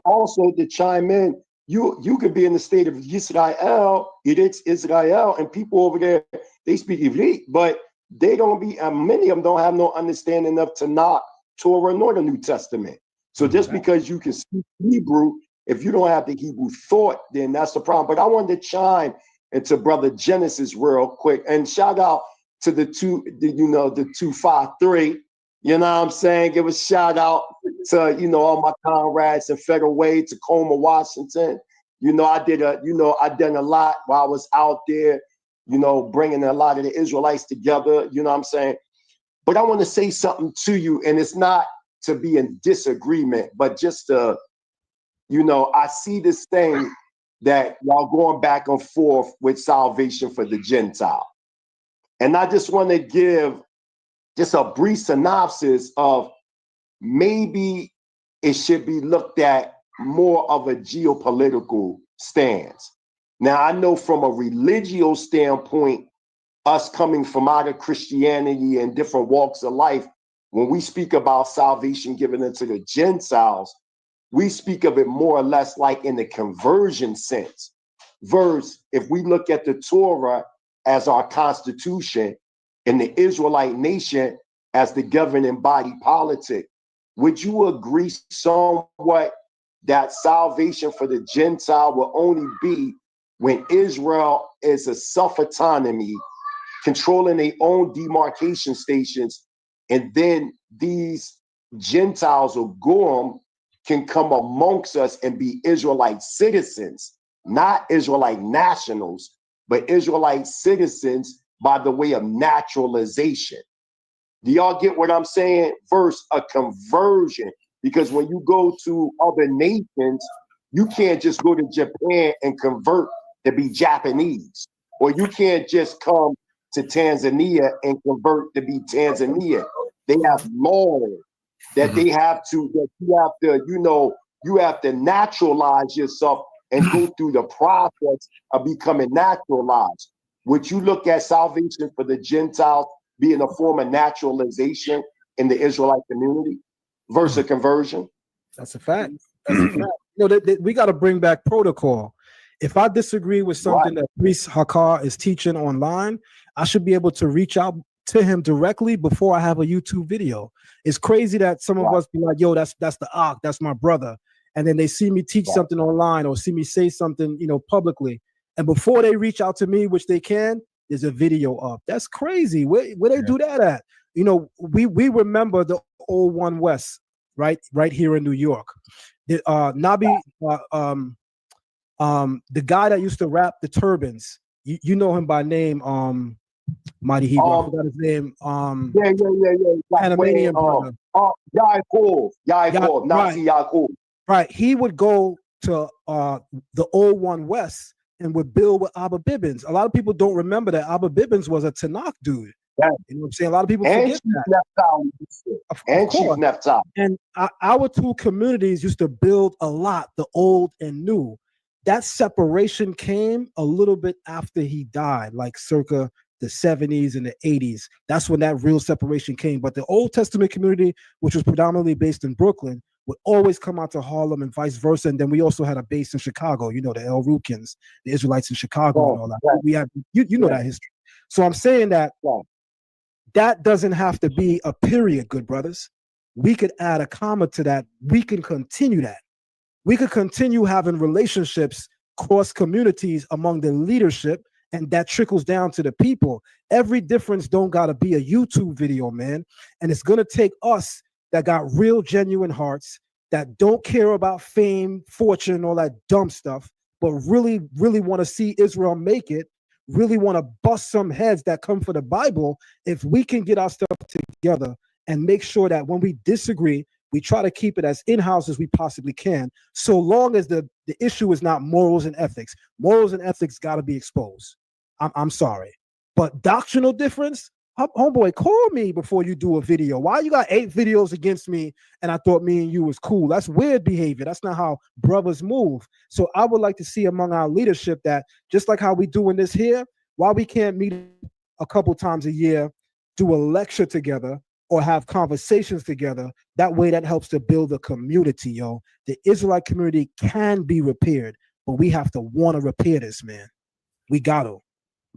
Also to chime in, you could be in the state of Israel, Israel, and people over there, they speak Ivrit, but they don't be, many of them don't have no understanding of Tanakh, Torah, nor the New Testament. So just because you can speak Hebrew, if you don't have the Hebrew thought, then that's the problem. But I wanted to chime into Brother Genesis real quick, and shout out to the 253. You know what I'm saying? Give a shout out to, all my comrades in Federal Way, Tacoma, Washington. I done a lot while I was out there, bringing a lot of the Israelites together, you know what I'm saying? But I want to say something to you, and it's not to be in disagreement, but just to, I see this thing that y'all going back and forth with salvation for the Gentile. And I just want to give just a brief synopsis of maybe it should be looked at more of a geopolitical stance. Now, I know from a religious standpoint, us coming from out of Christianity and different walks of life, when we speak about salvation given unto the Gentiles, we speak of it more or less like in the conversion sense. Verse, if we look at the Torah as our constitution and the Israelite nation as the governing body politic, would you agree somewhat that salvation for the Gentile will only be when Israel is a self-autonomy, controlling their own demarcation stations, and then these Gentiles or Goyim can come amongst us and be Israelite citizens, not Israelite nationals, but Israelite citizens by the way of naturalization. Do y'all get what I'm saying? Versus a conversion. Because when you go to other nations, you can't just go to Japan and convert to be Japanese. Or you can't just come to Tanzania and convert to be Tanzania. They have laws that they have to, that you have to naturalize yourself and go through the process of becoming naturalized. Would you look at salvation for the Gentiles being a form of naturalization in the Israelite community versus conversion? That's a fact. That's a fact. We got to bring back protocol. If I disagree with something that Priest Hakar is teaching online, I should be able to reach out to him directly before I have a YouTube video. It's crazy that some of us be like, yo, that's the Ak, that's my brother. And then they see me teach something online or see me say something, publicly. And before they reach out to me, which they can, there's a video up. That's crazy. Where they do that at? We remember the old One West, right here in New York. The Nabi, the guy that used to rap the Turbans, you know him by name, Mighty Hebrew. I forgot his name. Panamanian brother. Yaakov, Nazi Yaakov. Right. He would go to the old One West and would build with Abba Bibbins. A lot of people don't remember that Abba Bibbins was a Tanakh dude. You know what I'm saying? A lot of people forget that. Of course. And our two communities used to build a lot, the old and new. That separation came a little bit after he died, like circa the 70s and the 80s. That's when that real separation came. But the Old Testament community, which was predominantly based in Brooklyn, would always come out to Harlem and vice versa. And then we also had a base in Chicago, the El Rukins, the Israelites in Chicago and all that. We have, you know that history. So I'm saying that that doesn't have to be a period, good brothers. We could add a comma to that. We can continue that. We could continue having relationships cross communities among the leadership, and that trickles down to the people. Every difference don't gotta be a YouTube video, man. And it's gonna take us that got real, genuine hearts, that don't care about fame, fortune, all that dumb stuff, but really, really want to see Israel make it, really want to bust some heads that come for the Bible. If we can get our stuff together and make sure that when we disagree, we try to keep it as in-house as we possibly can, so long as the issue is not morals and ethics. Morals and ethics got to be exposed. I'm sorry. But doctrinal difference, homeboy, call me before you do a video. Why you got 8 videos against me and I thought me and you was cool? That's weird behavior. That's not how brothers move. So I would like to see among our leadership that just like how we doing this here, why we can't meet a couple times a year, do a lecture together, or have conversations together. That way that helps to build a community, yo. The Israelite community can be repaired, but we have to want to repair this, man. We got to.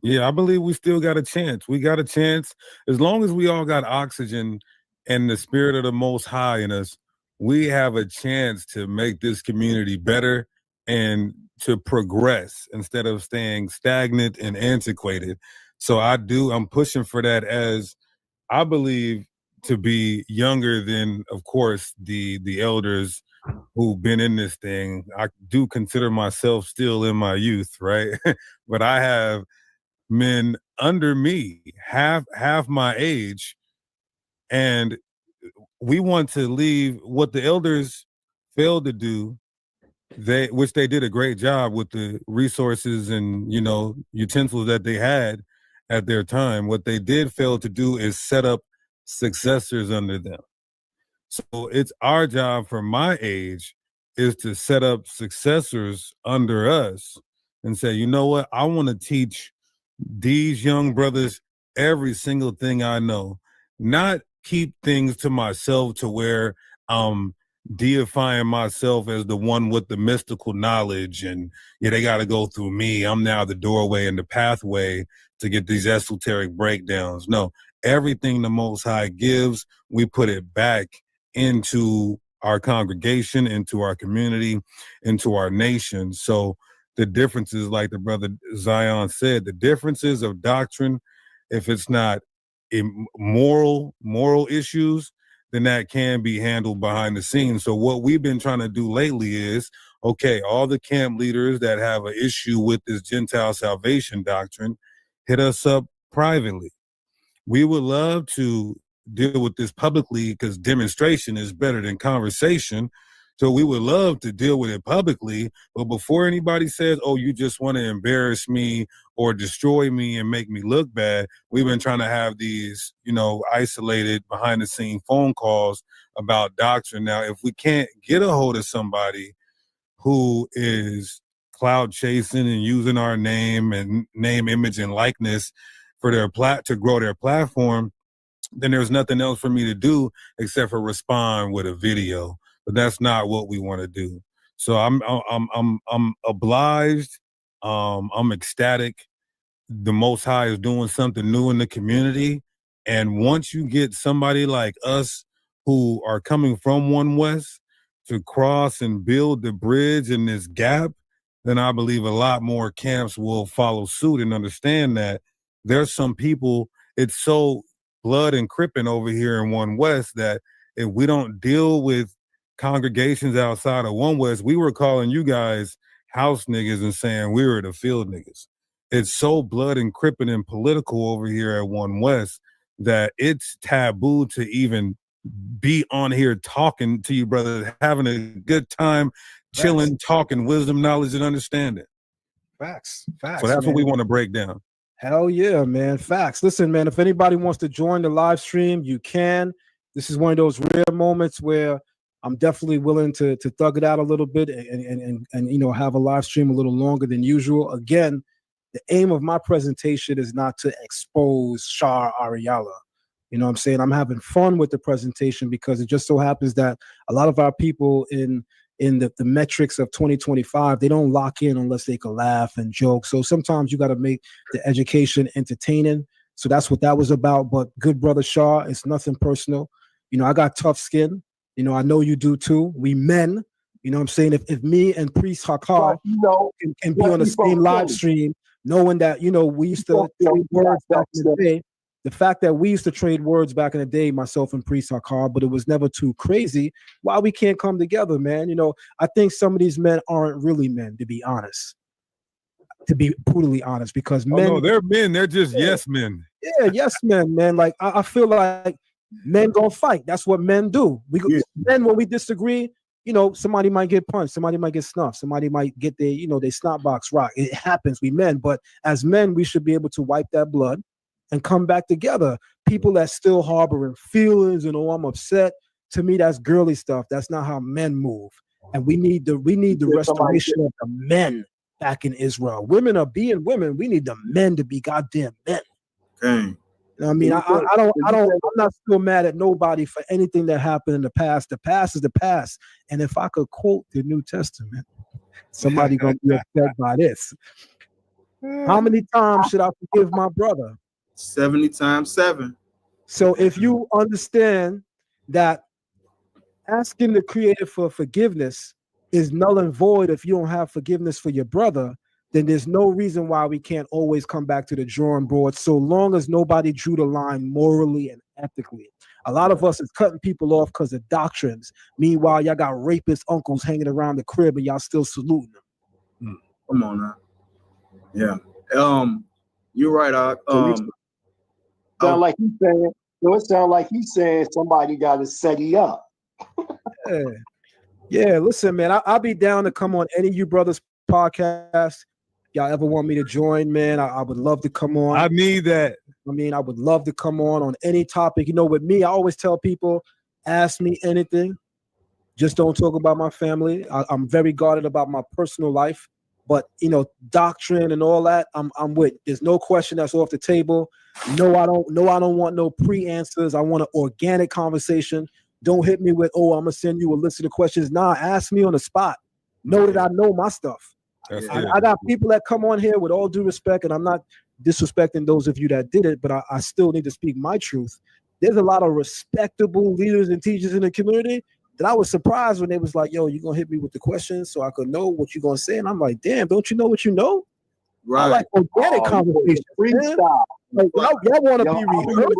Yeah, I believe we still got a chance. We got a chance. As long as we all got oxygen and the spirit of the Most High in us, we have a chance to make this community better and to progress instead of staying stagnant and antiquated. So I'm pushing for that, as I believe to be younger than, of course, the elders who've been in this thing. I do consider myself still in my youth, right? But I have men under me, half my age, and we want to leave what the elders failed to do, which they did a great job with the resources and utensils that they had at their time. What they did fail to do is set up successors under them. So it's our job for my age is to set up successors under us and say, you know what, I want to teach these young brothers every single thing I know, not keep things to myself to where I'm deifying myself as the one with the mystical knowledge and they got to go through me. I'm now the doorway and the pathway to get these esoteric breakdowns. No, everything the Most High gives, we put it back into our congregation, into our community, into our nation. So the differences, like the brother Zion said, the differences of doctrine, if it's not moral issues, then that can be handled behind the scenes. So what we've been trying to do lately is, okay, all the camp leaders that have an issue with this Gentile salvation doctrine, hit us up privately. We would love to deal with this publicly because demonstration is better than conversation. So we would love to deal with it publicly. But before anybody says, oh, you just want to embarrass me or destroy me and make me look bad, we've been trying to have these, isolated behind the scene phone calls about doctrine. Now, if we can't get a hold of somebody who is cloud chasing and using our name and name, image, and likeness for their to grow their platform, then there's nothing else for me to do except for respond with a video. But that's not what we want to do. So I'm obliged. I'm ecstatic. The Most High is doing something new in the community. And once you get somebody like us who are coming from One West to cross and build the bridge in this gap, then I believe a lot more camps will follow suit and understand that there's some people, it's so blood and crippin' over here in One West that if we don't deal with congregations outside of One West, we were calling you guys house niggas and saying we were the field niggas. It's so blood and crippin' and political over here at One West that it's taboo to even be on here talking to you, brother, having a good time, chilling, talking wisdom, knowledge, and understanding. Facts. So that's what we want to break down. Hell yeah, man. Facts. Listen, man, if anybody wants to join the live stream, you can. This is one of those rare moments where I'm definitely willing to thug it out a little bit and have a live stream a little longer than usual. Again, the aim of my presentation is not to expose Shar Ariala. You know what I'm saying? I'm having fun with the presentation because it just so happens that a lot of our people in the metrics of 2025, they don't lock in unless they can laugh and joke. So sometimes you got to make the education entertaining. So that's what that was about. But good brother Shah, it's nothing personal. I got tough skin. I know you do too. We men, you know what I'm saying? If me and Priest Hakar can be on the same live stream, knowing that, we used to trade words back in the day. The fact that we used to trade words back in the day, myself and Priest Hakar, but it was never too crazy. Why we can't come together, man? I think some of these men aren't really men, to be honest. To be brutally honest, because men. No, they're men. They're just yes men. Yeah, yes men, man. Like I feel like men gonna fight. That's what men do. Men, when we disagree, somebody might get punched, somebody might get snuffed, somebody might get their, their snot box rocked. It happens. We men, but as men, we should be able to wipe that blood and come back together. People that still harboring feelings and I'm upset. To me, that's girly stuff. That's not how men move. And we need the restoration of the men back in Israel. Women are being women. We need the men to be goddamn men. Okay. I'm not still mad at nobody for anything that happened in the past. The past is the past. And if I could quote the New Testament, somebody gonna be upset by this. How many times should I forgive my brother? 70 times 7. So if you understand that asking the Creator for forgiveness is null and void if you don't have forgiveness for your brother, then there's no reason why we can't always come back to the drawing board so long as nobody drew the line morally and ethically. A lot of us is cutting people off because of doctrines. Meanwhile, y'all got rapist uncles hanging around the crib and y'all still saluting them. Come on now. Yeah. You're right. Sound like he's saying. It sounds like he's saying somebody got to set you up. Yeah. Listen, man, I'll be down to come on any of you brothers' podcasts. Y'all ever want me to join, man? I would love to come on. I need that. I would love to come on any topic. With me, I always tell people, ask me anything. Just don't talk about my family. I'm very guarded about my personal life. But doctrine and all that, I'm with. There's no question that's off the table. No, I don't want no pre-answers. I want an organic conversation. Don't hit me with, I'm gonna send you a list of the questions. Nah, ask me on the spot. Know that I know my stuff. I got people that come on here with all due respect, and I'm not disrespecting those of you that did it, but I still need to speak my truth. there's a lot of respectable leaders and teachers in the community that I was surprised when they was like, yo, you're gonna hit me with the questions so I could know what you're gonna say. And I'm like, damn, don't you know what you know? Right. I like organic conversations, man. Freestyle. Like, y'all want to Yo, be I remember- rehearsed?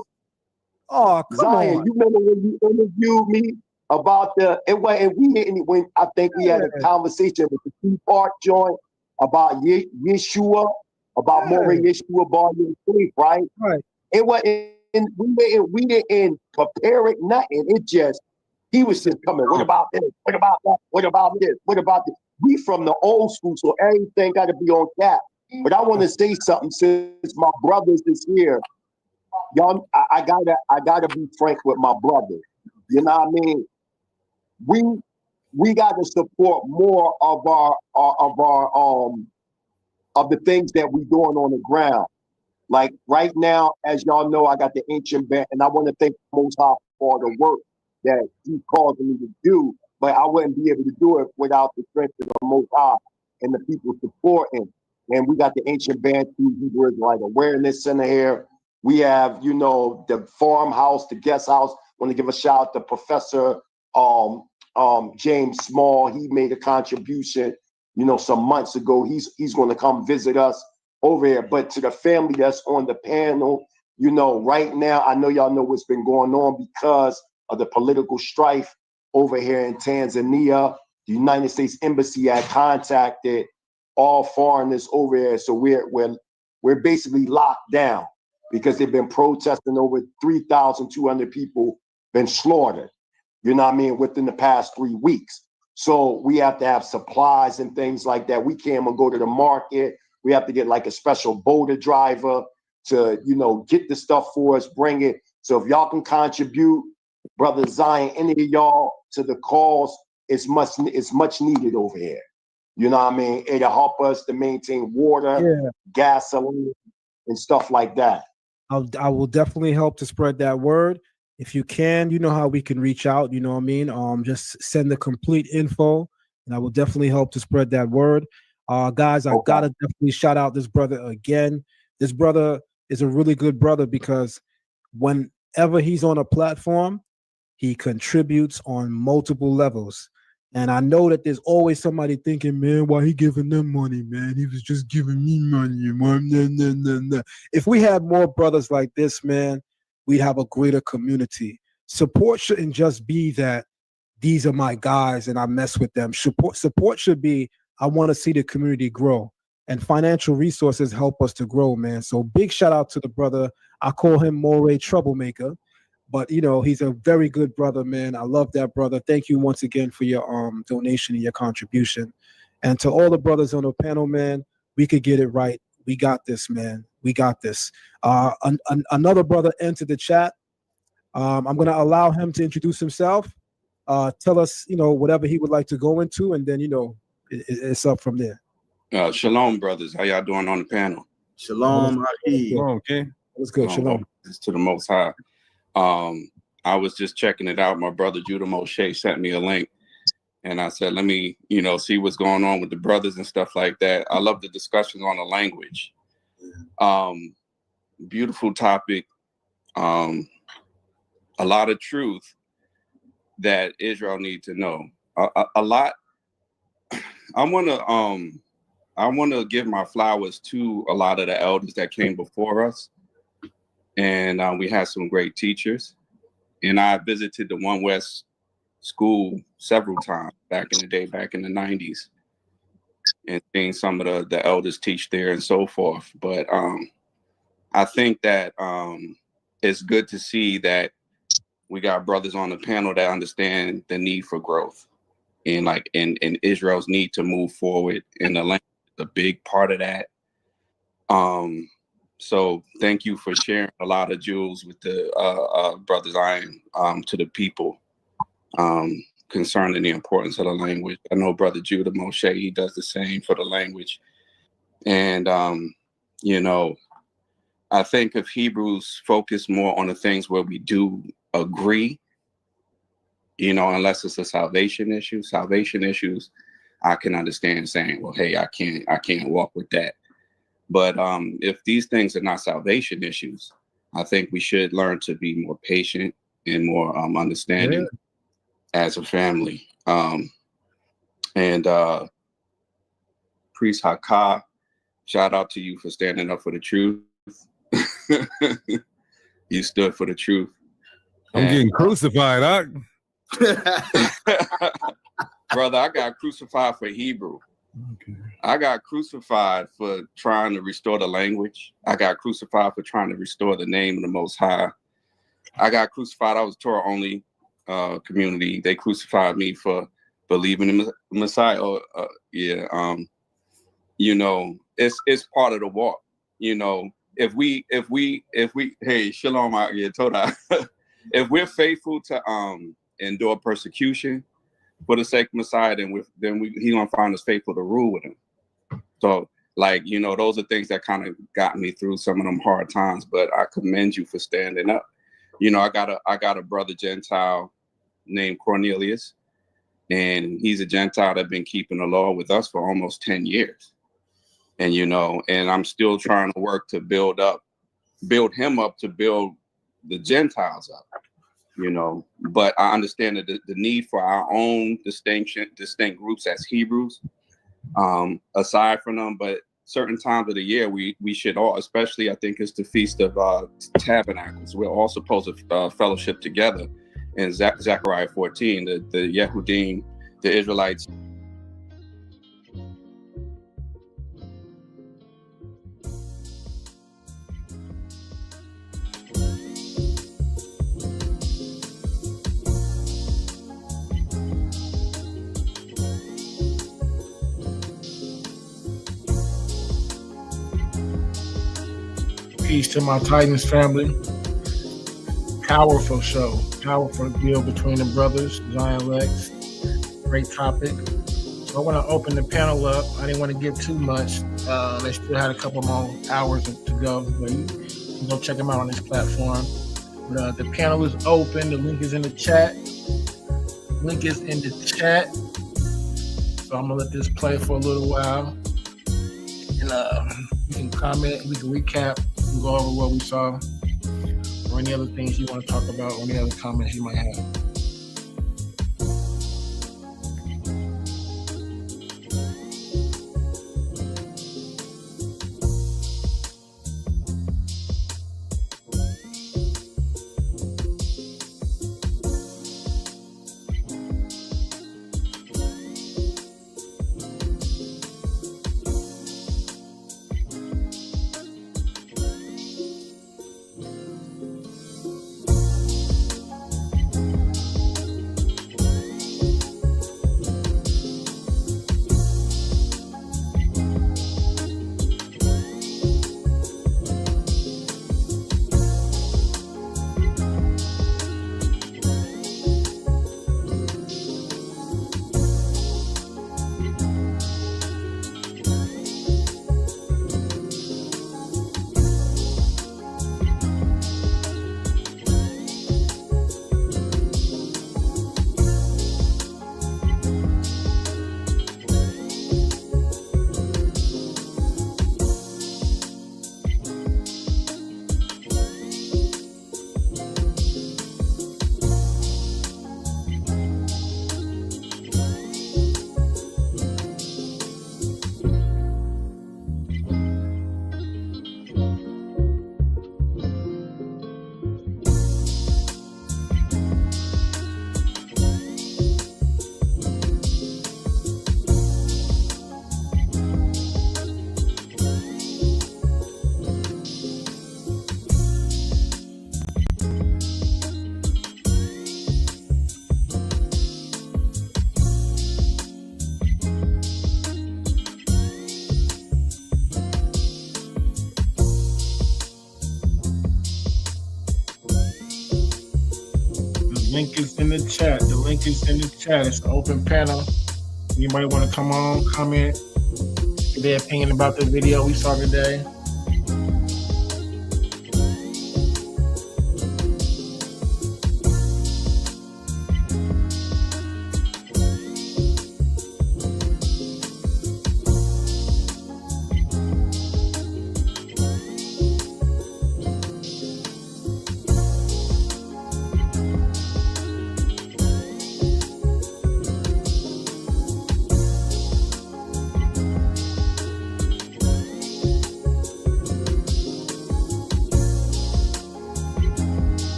Oh, come Zion, on. you remember when you interviewed me about we didn't, when I think we had a conversation with the two-part joint about Yeshua, about more Yeshua volume 3, right? Right. It wasn't, we didn't prepare it, nothing. It just, he was just coming, what about this? What about that? What about this? What about this? We from the old school, so everything got to be on cap. But I want to say something since my brothers is here. Y'all, I gotta be frank with my brothers. You know what I mean? We gotta support more of the things that we doing on the ground. Like right now, as y'all know, I got the Ancient Band, and I want to thank Most High for the work that He causing me to do. But I wouldn't be able to do it without the strength of the Most High and the people supporting. And we got the Ancient Band through Hebrew Israelite Awareness Center here. We have, the farmhouse, the guest house. I want to give a shout out to Professor James Small. He made a contribution, some months ago. He's going to come visit us over here. But to the family that's on the panel, right now, I know y'all know what's been going on because of the political strife over here in Tanzania. The United States Embassy had contacted all foreigners over here, so we're basically locked down because they've been protesting. Over 3,200 people been slaughtered, within the past 3 weeks. So we have to have supplies and things like that. We can't even go to the market. We have to get like a special boater driver to, get the stuff for us, bring it. So if y'all can contribute, Brother Zion, any of y'all to the cause, it's much needed over here. You know what I mean? It'll help us to maintain water, gasoline, and stuff like that. I will definitely help to spread that word. If you can, you know how we can reach out, you know what I mean? Just send the complete info, and I will definitely help to spread that word. Guys, I gotta definitely shout out this brother again. This brother is a really good brother because whenever he's on a platform, he contributes on multiple levels. And I know that there's always somebody thinking, man, why he giving them money, man? He was just giving me money. Nah. If we had more brothers like this, man, we'd have a greater community. Support shouldn't just be that these are my guys and I mess with them. Support should be, I want to see the community grow. And financial resources help us to grow, man. So big shout out to the brother. I call him Moray Troublemaker. But, he's a very good brother, man. I love that brother. Thank you once again for your donation and your contribution. And to all the brothers on the panel, man, we could get it right. We got this, man. We got this. Another brother entered the chat. I'm going to allow him to introduce himself. Tell us, whatever he would like to go into, and then, it's up from there. Shalom, brothers. How y'all doing on the panel? Shalom. Okay. Let's go. Shalom. To the Most High. I was just checking it out. My brother Judah Moshe sent me a link, and I said, let me, see what's going on with the brothers and stuff like that. I love the discussions on the language. Beautiful topic. A lot of truth that Israel needs to know. A lot. I want to give my flowers to a lot of the elders that came before us. And we had some great teachers. And I visited the One West school several times back in the day, back in the 90s, and seeing some of the elders teach there and so forth. But I think that it's good to see that we got brothers on the panel that understand the need for growth and and Israel's need to move forward in the land. A big part of that. So thank you for sharing a lot of jewels with the Brother Zion to the people concerning the importance of the language. I know Brother Judah Moshe, he does the same for the language. And, I think if Hebrews focus more on the things where we do agree, unless it's a salvation issues, I can understand saying, well, hey, I can't walk with that. But if these things are not salvation issues, I think we should learn to be more patient and more understanding as a family. And Priest Haka, shout out to you for standing up for the truth. You stood for the truth. I'm getting crucified, Brother, I got crucified for Hebrew. Okay. I got crucified for trying to restore the language. I got crucified for trying to restore the name of the Most High. I got crucified. I was Torah only community. They crucified me for believing in the Messiah. You know, it's part of the walk. You know, if we hey, shalom out here, Toda. If we're faithful to endure persecution for the sake of Messiah, then he's gonna find us faithful to rule with him. So, like, you know, those are things that kind of got me through some of them hard times. But I commend you for standing up. You know, I got a brother Gentile named Cornelius, and he's a Gentile that's been keeping the law with us for almost 10 years. And, you know, and I'm still trying to work to build him up to build the Gentiles up, you know. But I understand the need for our own distinct groups as Hebrews, aside from them. But certain times of the year, we should all, especially I think it's the Feast of Tabernacles. We're all supposed to fellowship together. In Zechariah 14, the Yehudim, the Israelites. Peace to my Titans family. Powerful show. Powerful deal between the brothers, Zion Lex. Great topic. So I want to open the panel up. I didn't want to give too much. They still had a couple more hours to go. But you can go check them out on this platform. But, the panel is open. The link is in the chat. So I'm going to let this play for a little while. And you can comment. We can recap. We can go over what we saw. Or any other things you want to talk about, or any other comments you might have. Link is in the chat. The link is in the chat. It's an open panel. Anybody want to come on, comment their opinion about the video we saw today?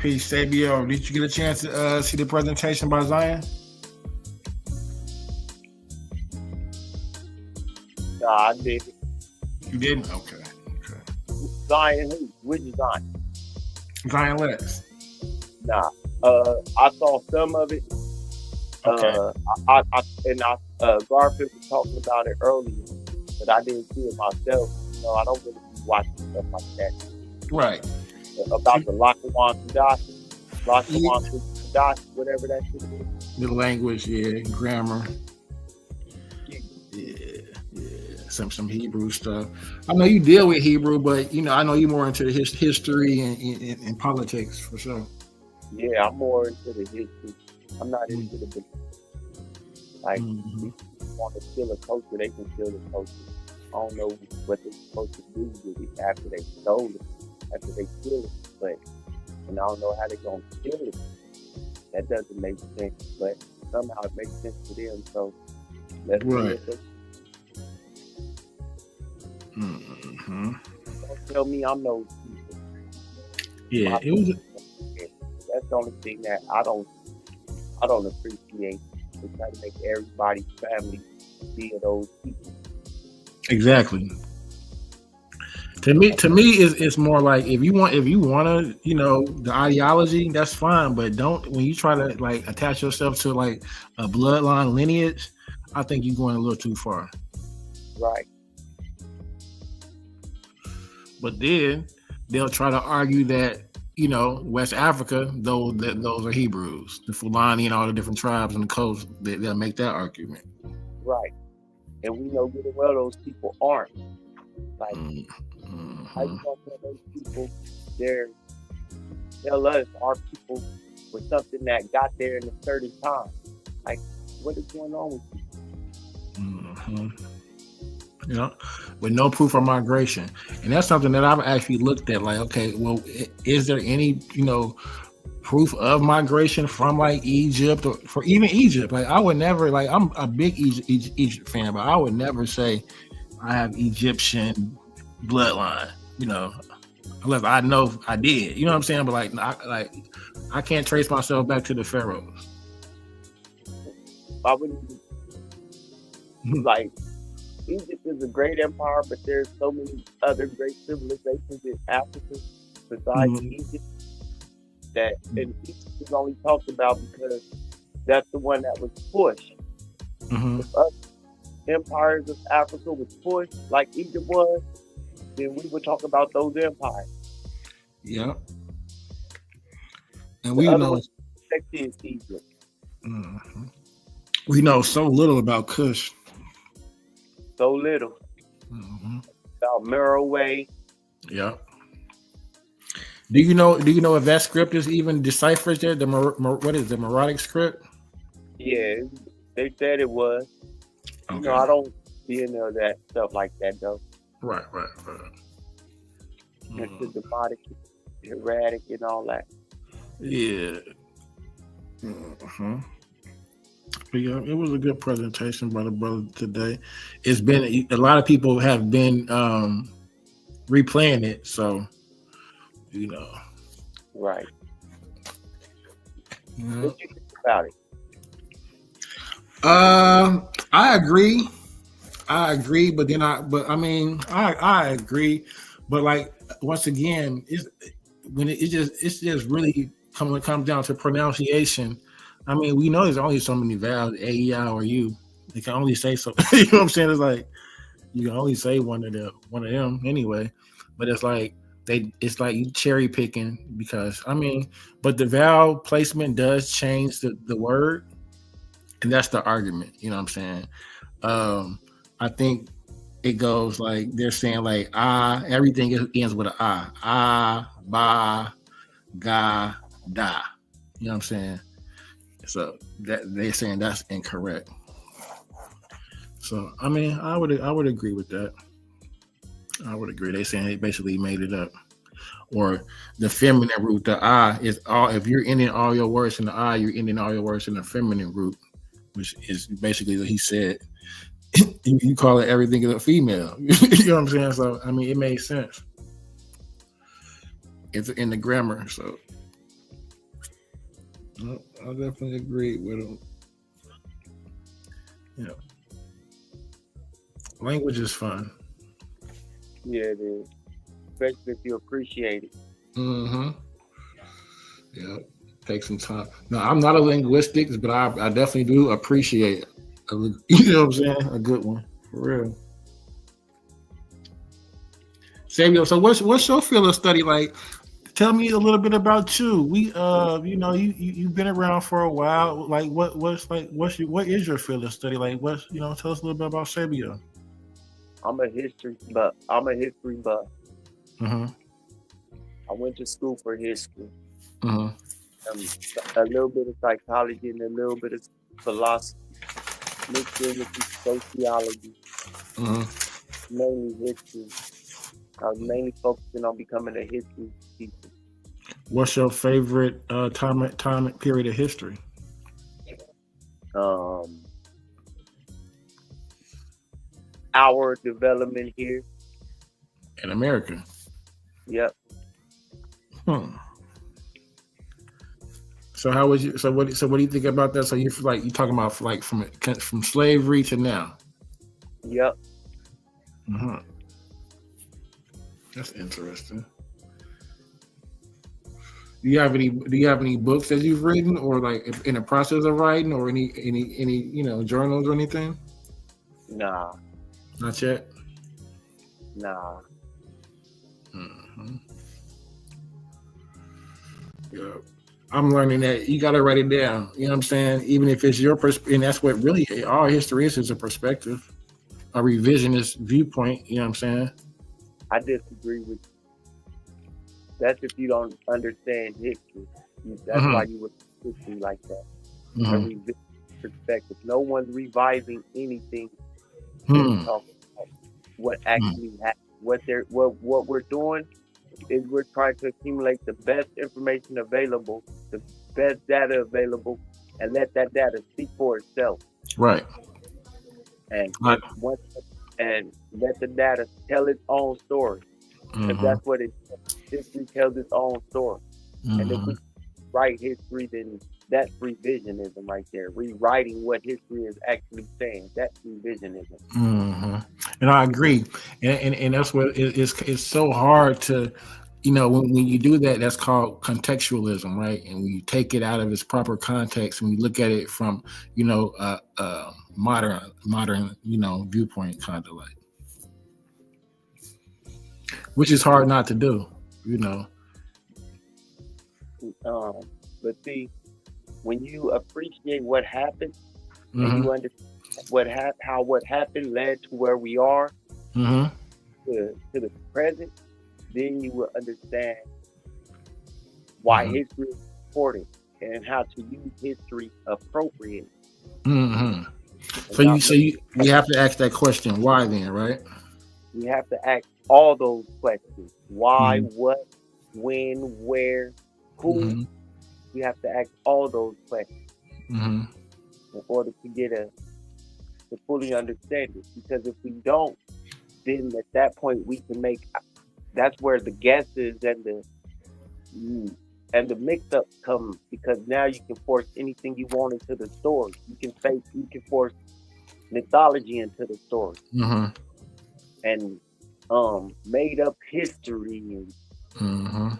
Peace, Sabio. Did you get a chance to see the presentation by Zion? Nah, I didn't. You didn't? Okay. Zion who? Which Zion? Zion Lex. Nah. I saw some of it. Okay. Garfield was talking about it earlier, but I didn't see it myself. You know, I don't really be watching stuff like that. Right. About the Lackawan Sudashi, whatever that shit is. The language, yeah, grammar. Yeah. Some Hebrew stuff. I know you deal with Hebrew, but you know, I know you're more into the history and politics for sure. Yeah, I'm more into the history. I'm not into the business. Like, if people want to steal a culture, they can steal the culture. I don't know what they're supposed to do with it after they stole it, after they kill it, and I don't know how they're going to steal it. That doesn't make sense, but somehow it makes sense to them, so let's do it. Don't tell me I'm no people. Yeah, it was. That's the only thing that I don't appreciate. To try to make everybody's family be those people. Exactly. To me, it's more like if you want to, you know, the ideology, that's fine, but don't when you try to like attach yourself to like a bloodline lineage, I think you're going a little too far. Right. But then they'll try to argue that, you know, West Africa, those are Hebrews, the Fulani and all the different tribes on the coast. They'll make that argument. Right. And we know good and well those people aren't. Like, how you gonna tell those people tell us our people were something that got there in a certain time? Like, what is going on with you? You know, with no proof of migration. And that's something that I've actually looked at. Like, okay, well, is there any, you know, proof of migration from like Egypt or for even Egypt? Like, I would never, like, I'm a big Egypt fan, but I would never say I have Egyptian bloodline, you know, unless I know I did. You know what I'm saying? But I can't trace myself back to the pharaohs. I wouldn't like. Egypt is a great empire, but there's so many other great civilizations in Africa besides Egypt and Egypt is only talked about because that's the one that was pushed. If other empires of Africa was pushed like Egypt was, then we would talk about those empires. Yeah. And we know Egypt. We know so little about Kush. So little about Merowe. Yeah. Do you know if that script is even deciphered yet? What is the Meroitic script? Yeah, they said it was. Okay. You know, I don't see any of that stuff like that though. Right. It's the demonic, erratic, and all that. Yeah. But yeah, it was a good presentation by the brother today. It's been a lot of people have been replaying it, so you know. Right. Yeah. What do you think about it? I agree, but then I agree, but like once again, it's just really comes down to pronunciation. I mean, we know there's only so many vowels, A, E, I, or U. They can only say so. You know what I'm saying? It's like you can only say one of them anyway. But it's like you cherry picking because but the vowel placement does change the word, and that's the argument. You know what I'm saying? I think it goes like they're saying like everything ends with an I, ba, ga, da. You know what I'm saying? So that they're saying that's incorrect. So I would agree with that. I would agree. They're saying they basically made it up. Or the feminine root, the I is all. If you're ending all your words in the I, you're ending all your words in the feminine root, which is basically what he said. You call it everything is a female. You know what I'm saying? So it made sense. It's in the grammar. So I definitely agree with him. Yeah. Language is fun. Yeah, it is. Especially if you appreciate it. Mm-hmm. Yeah. Take some time. No, I'm not a linguistics, but I definitely do appreciate it. You know what I'm saying? A good one. For real. Samuel, so what's your field of study like? Tell me a little bit about you. We you know, you've been around for a while. Like what is your field of study? Like tell us a little bit about Sabio. I'm a history buff. Mm-hmm. I went to school for history. Mm-hmm. A little bit of psychology and a little bit of philosophy, mixed in with some sociology, Mm-hmm. mainly history. I was mainly focusing on becoming a history teacher. What's your favorite time period of history? Our development here in America. Yep. So how was you? So what do you think about that? So you talking about like from slavery to now? Yep. Mm-hmm. That's interesting. Do you have any books that you've written or like in the process of writing or any journals or anything? Nah. Not yet. Nah. Mm-hmm. Yeah. I'm learning that you got to write it down. You know what I'm saying? Even if it's your perspective, and that's what really all history is a perspective, a revisionist viewpoint. You know what I'm saying? I disagree with you. That's if you don't understand history. That's why you would history like that. A revisionist perspective. No one's revising anything. Talking about what actually happened. What we're doing is we're trying to accumulate the best information available, the best data available, and let that data speak for itself. Right. And let the data tell its own story. If that's what history tells its own story. And if we write history, then that's revisionism right there. Rewriting what history is actually saying. That's revisionism. And I agree. And that's what it's so hard to, when you do that, that's called contextualism, right? And when you take it out of its proper context, when you look at it from, modern, viewpoint, kind of like, which is hard not to do, But see, when you appreciate what happened, and you understand how what happened led to where we are, to the present, then you will understand why history is important and how to use history appropriately. So you have to ask that question, why then, right? We have to ask all those questions. Why, what, when, where, who. We have to ask all those questions in order to fully understand it. Because if we don't, then at that point we can that's where the guesses and the mix-up come, because now you can force anything you want into the story. You can force mythology into the story. And made up history and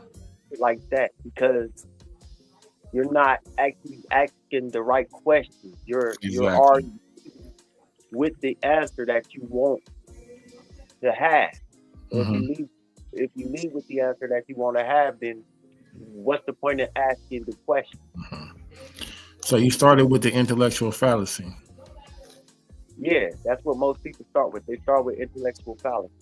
like that, because you're not actually asking the right questions. You're arguing with the answer that you want to have. If you leave with the answer that you want to have, then what's the point of asking the question? So you started with the intellectual fallacy. Yeah, that's what most people start with. They start with intellectual fallacy.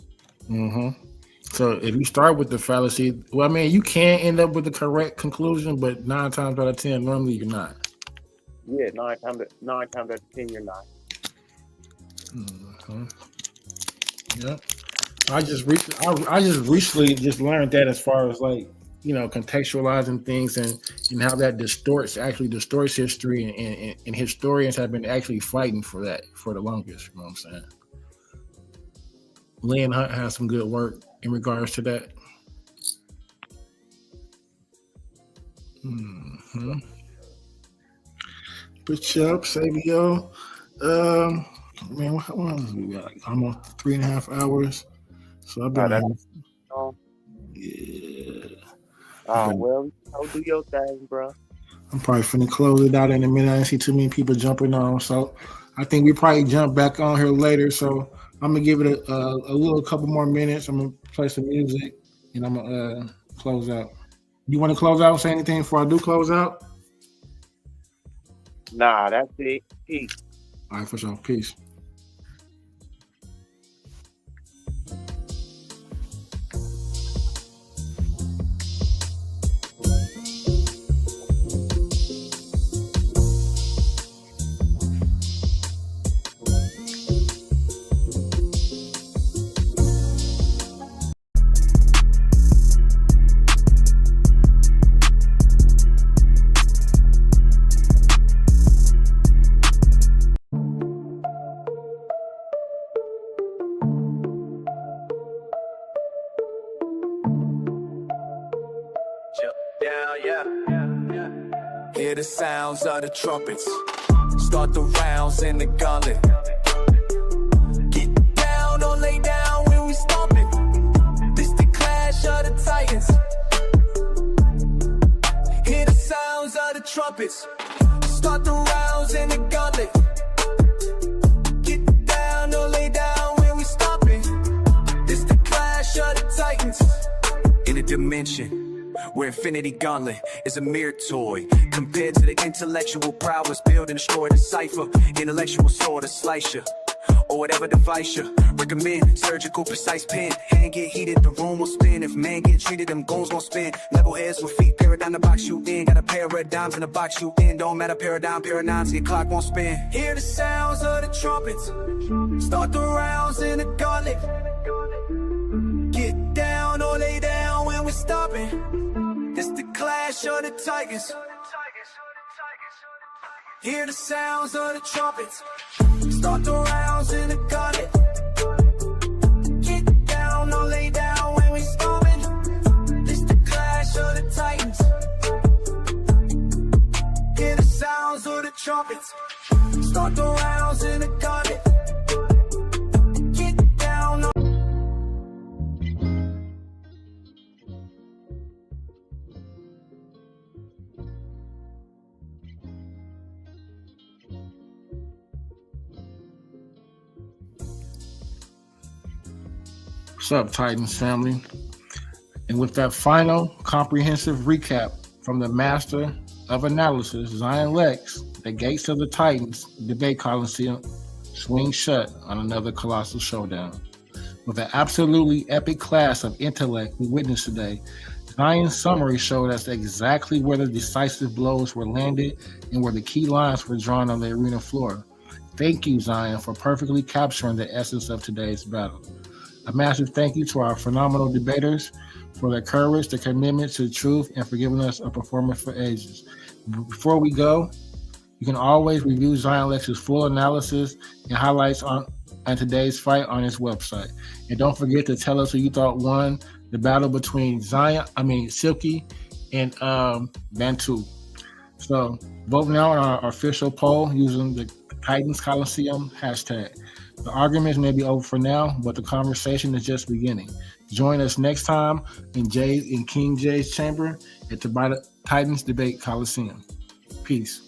So if you start with the fallacy, well, I mean, you can end up with the correct conclusion, but 9 times out of 10, normally you're not. Yeah, 9 times out of 10, you're not. Yeah. I just recently learned that as far as like, contextualizing things and how that distorts history, and historians have been actually fighting for that for the longest. You know what I'm saying? Lynn Hunt has some good work in regards to that. Bishop, Savio. Man, what else we got? Like almost 3.5 hours. So I've been yeah. Well, do your thing, bro. I'm probably finna close it out in a minute. I didn't see too many people jumping on, so I think we probably jump back on here later. So I'm gonna give it a couple more minutes. I'm gonna play some music and I'm gonna close out. You want to close out? Say anything before I do close out? Nah, that's it. Peace. All right, for sure. Peace. Hear the sounds of the trumpets. Start the rounds in the gauntlet. Get down or lay down when we stomp it. This the clash of the titans. Hear the sounds of the trumpets. Start the rounds in the gauntlet. Get down or lay down when we stomp it. This the clash of the titans. In a dimension where infinity gauntlet is a mere toy compared to the intellectual prowess build and destroy the cipher. Intellectual sword to slice you or whatever device you recommend. Surgical precise pen, hand get heated, the room will spin. If man get treated, them goons gon' spin. Level heads with feet, paradigm the box you in. Got a pair of red dimes in the box you in. Don't matter paradigms, your clock won't spin. Hear the sounds of the trumpets. Start the rounds in the gauntlet. Get down or lay down when we're stopping. It's the clash of the titans. Hear the sounds of the trumpets. Start the rounds in the gauntlet. Get down or lay down when we storming. It's the clash of the titans. Hear the sounds of the trumpets. Start the rounds in the gauntlet. Get down or What's up, Titans family? And with that final comprehensive recap from the master of analysis, Zion Lex, the gates of the Titans debate coliseum swing shut on another colossal showdown. With an absolutely epic class of intellect we witnessed today, Zion's summary showed us exactly where the decisive blows were landed and where the key lines were drawn on the arena floor. Thank you, Zion, for perfectly capturing the essence of today's battle. A massive thank you to our phenomenal debaters for their courage, their commitment to the truth, and for giving us a performance for ages. Before we go, you can always review Zion Lex's full analysis and highlights on today's fight on his website. And don't forget to tell us who you thought won the battle between Silky and Bantu. So vote now on our official poll using the Titans Coliseum hashtag. The arguments may be over for now, but the conversation is just beginning. Join us next time in King Jay's chamber at the Titans Debate Coliseum. Peace.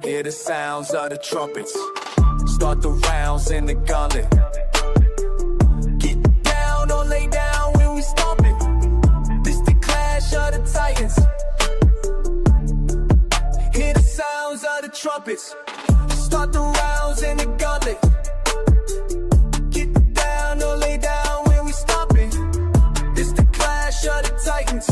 Hear the sounds of the trumpets. Start the rounds in the gauntlet. Get down or lay down when we stomp it. This the clash of the titans. Hear the sounds of the trumpets. Start the rounds in the gauntlet. Get down or lay down when we stomp it. This the clash of the titans.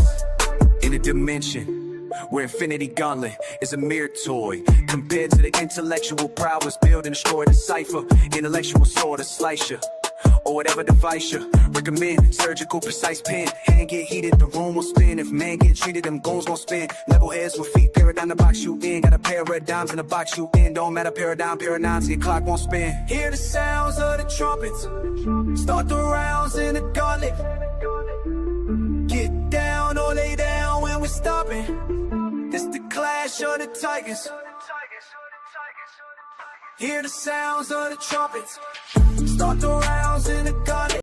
In a dimension where infinity gauntlet is a mere toy compared to the intellectual prowess build and destroy the cipher. Intellectual sword to slice you or whatever device you recommend. Surgical, precise pen. Hand get heated, the room will spin. If man get treated, them goons gon' spin. Level heads with feet, paradigm the box you in. Got a pair of red dimes in the box you in. Don't matter, paradigms, your clock won't spin. Hear the sounds of the trumpets. Start the rounds in the gauntlet. Get down or lay down when we're stopping. It's the clash of the titans. Hear the sounds of the trumpets. Start the rounds in the gauntlet.